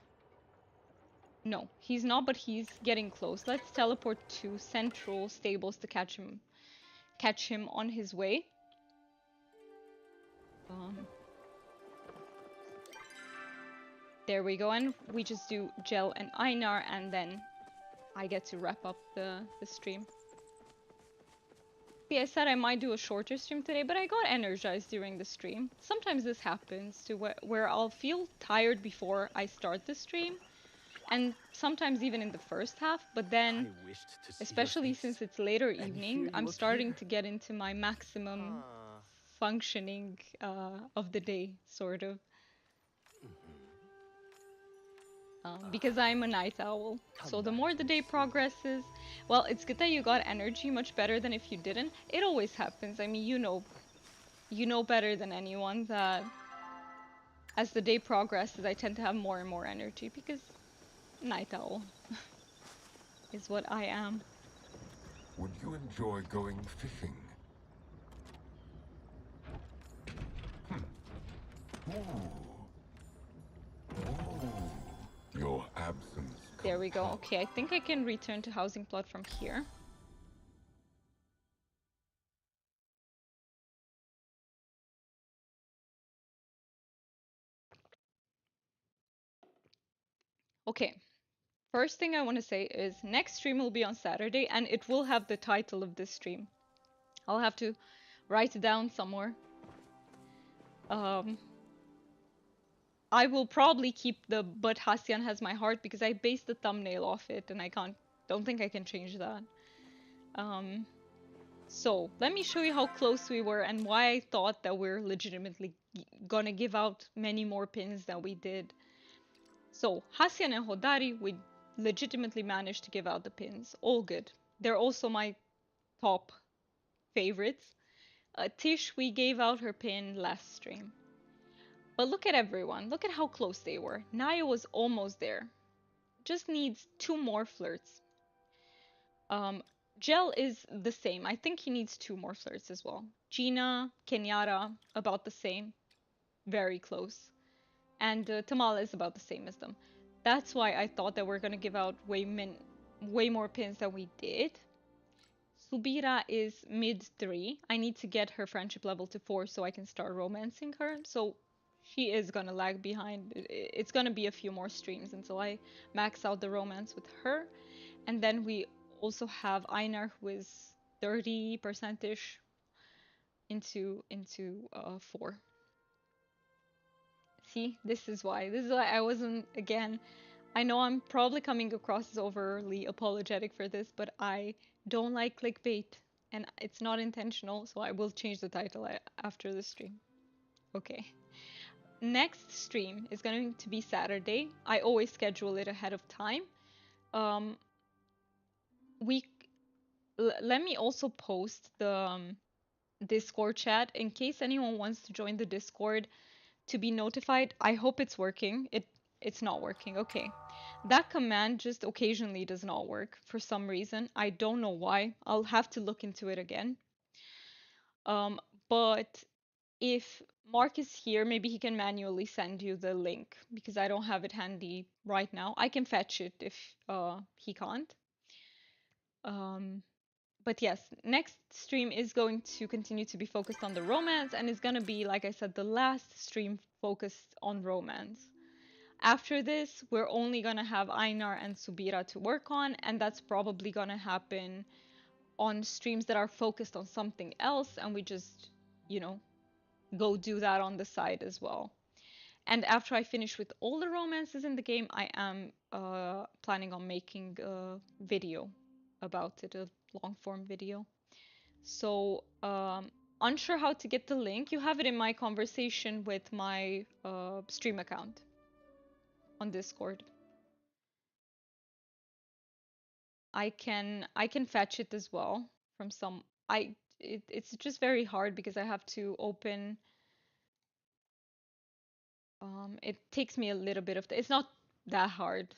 No, he's not, but he's getting close. Let's teleport to Central Stables to catch him on his way. There we go, and we just do Gel and Einar, and then I get to wrap up the stream. See, I said I might do a shorter stream today, but I got energized during the stream. Sometimes this happens to where I'll feel tired before I start the stream, and sometimes even in the first half, but then, I wished to see your especially face, since it's later and evening, here I'm you starting appear. to get into my maximum Ah. functioning of the day, sort of. Because I'm a night owl. So the more the day progresses, well, it's good that you got energy much better than if you didn't. It always happens. I mean, you know better than anyone that as the day progresses, I tend to have more and more energy because night owl is what I am. Would you enjoy going fishing? Your absence. There we go. Okay, I think I can return to housing plot from here. Okay, first thing I want to say is next stream will be on Saturday and it will have the title of this stream. I'll have to write it down somewhere. I will probably keep the "But Hassian has my heart" because I based the thumbnail off it and don't think I can change that. So let me show you how close we were and why I thought that we're legitimately gonna give out many more pins than we did. So Hassian and Hodari, we legitimately managed to give out the pins. All good. They're also my top favorites. Tish, we gave out her pin last stream. But look at everyone. Look at how close they were. Naya was almost there. Just needs 2 more flirts. Gel is the same. I think he needs 2 more flirts as well. Gina, Kenyara, about the same. Very close. And Tamala is about the same as them. That's why I thought that we're gonna give out way more pins than we did. Subira is mid 3. I need to get her friendship level to 4 so I can start romancing her. So she is gonna lag behind. It's gonna be a few more streams until I max out the romance with her. And then we also have Einar, who is 30%-ish into 4. See, this is why. This is why I wasn't, again, I know I'm probably coming across as overly apologetic for this, but I don't like clickbait and it's not intentional, so I will change the title after the stream. Okay. Next stream is going to be Saturday. I always schedule it ahead of time. Let me also post the Discord chat in case anyone wants to join the Discord to be notified. I hope it's working. It's not working. Okay. That command just occasionally does not work for some reason. I don't know why. I'll have to look into it again. But if Mark is here, maybe he can manually send you the link because I don't have it handy right now. I can fetch it if he can't. But yes, next stream is going to continue to be focused on the romance and is going to be, like I said, the last stream focused on romance. After this, we're only going to have Einar and Subira to work on, and that's probably going to happen on streams that are focused on something else, and we just, you know, go do that on the side as well. And after I finish with all the romances in the game, I am planning on making a video about it, a long form video. So, unsure how to get the link. You have it in my conversation with my stream account on Discord. I can fetch it as well from some. It's just very hard because I have to open. It takes me a little bit of. It's not that hard.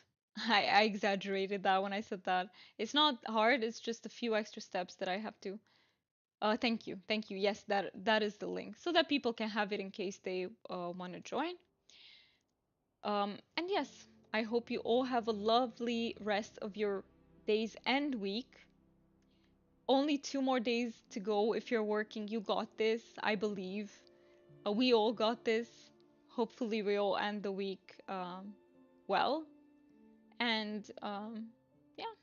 I exaggerated that when I said that. It's not hard. It's just a few extra steps that I have to. Thank you, thank you. Yes, that is the link, so that people can have it in case they want to join. And yes, I hope you all have a lovely rest of your days and week. Only 2 more days to go. If you're working, you got this. I believe we all got this. Hopefully, we all end the week well. And yeah,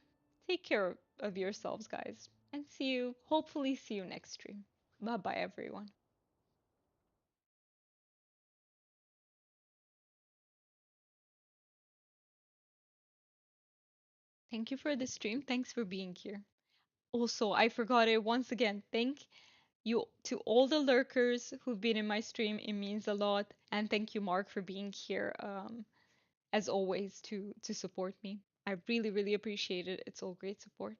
Take care of yourselves, guys, and hopefully see you next stream. Bye bye, everyone. Thank you for the stream. Thanks for being here. Also, I forgot it once again. Thank you to all the lurkers who've been in my stream. It means a lot. And thank you, Mark, for being here, as always, to support me. I really, really appreciate it. It's all great support.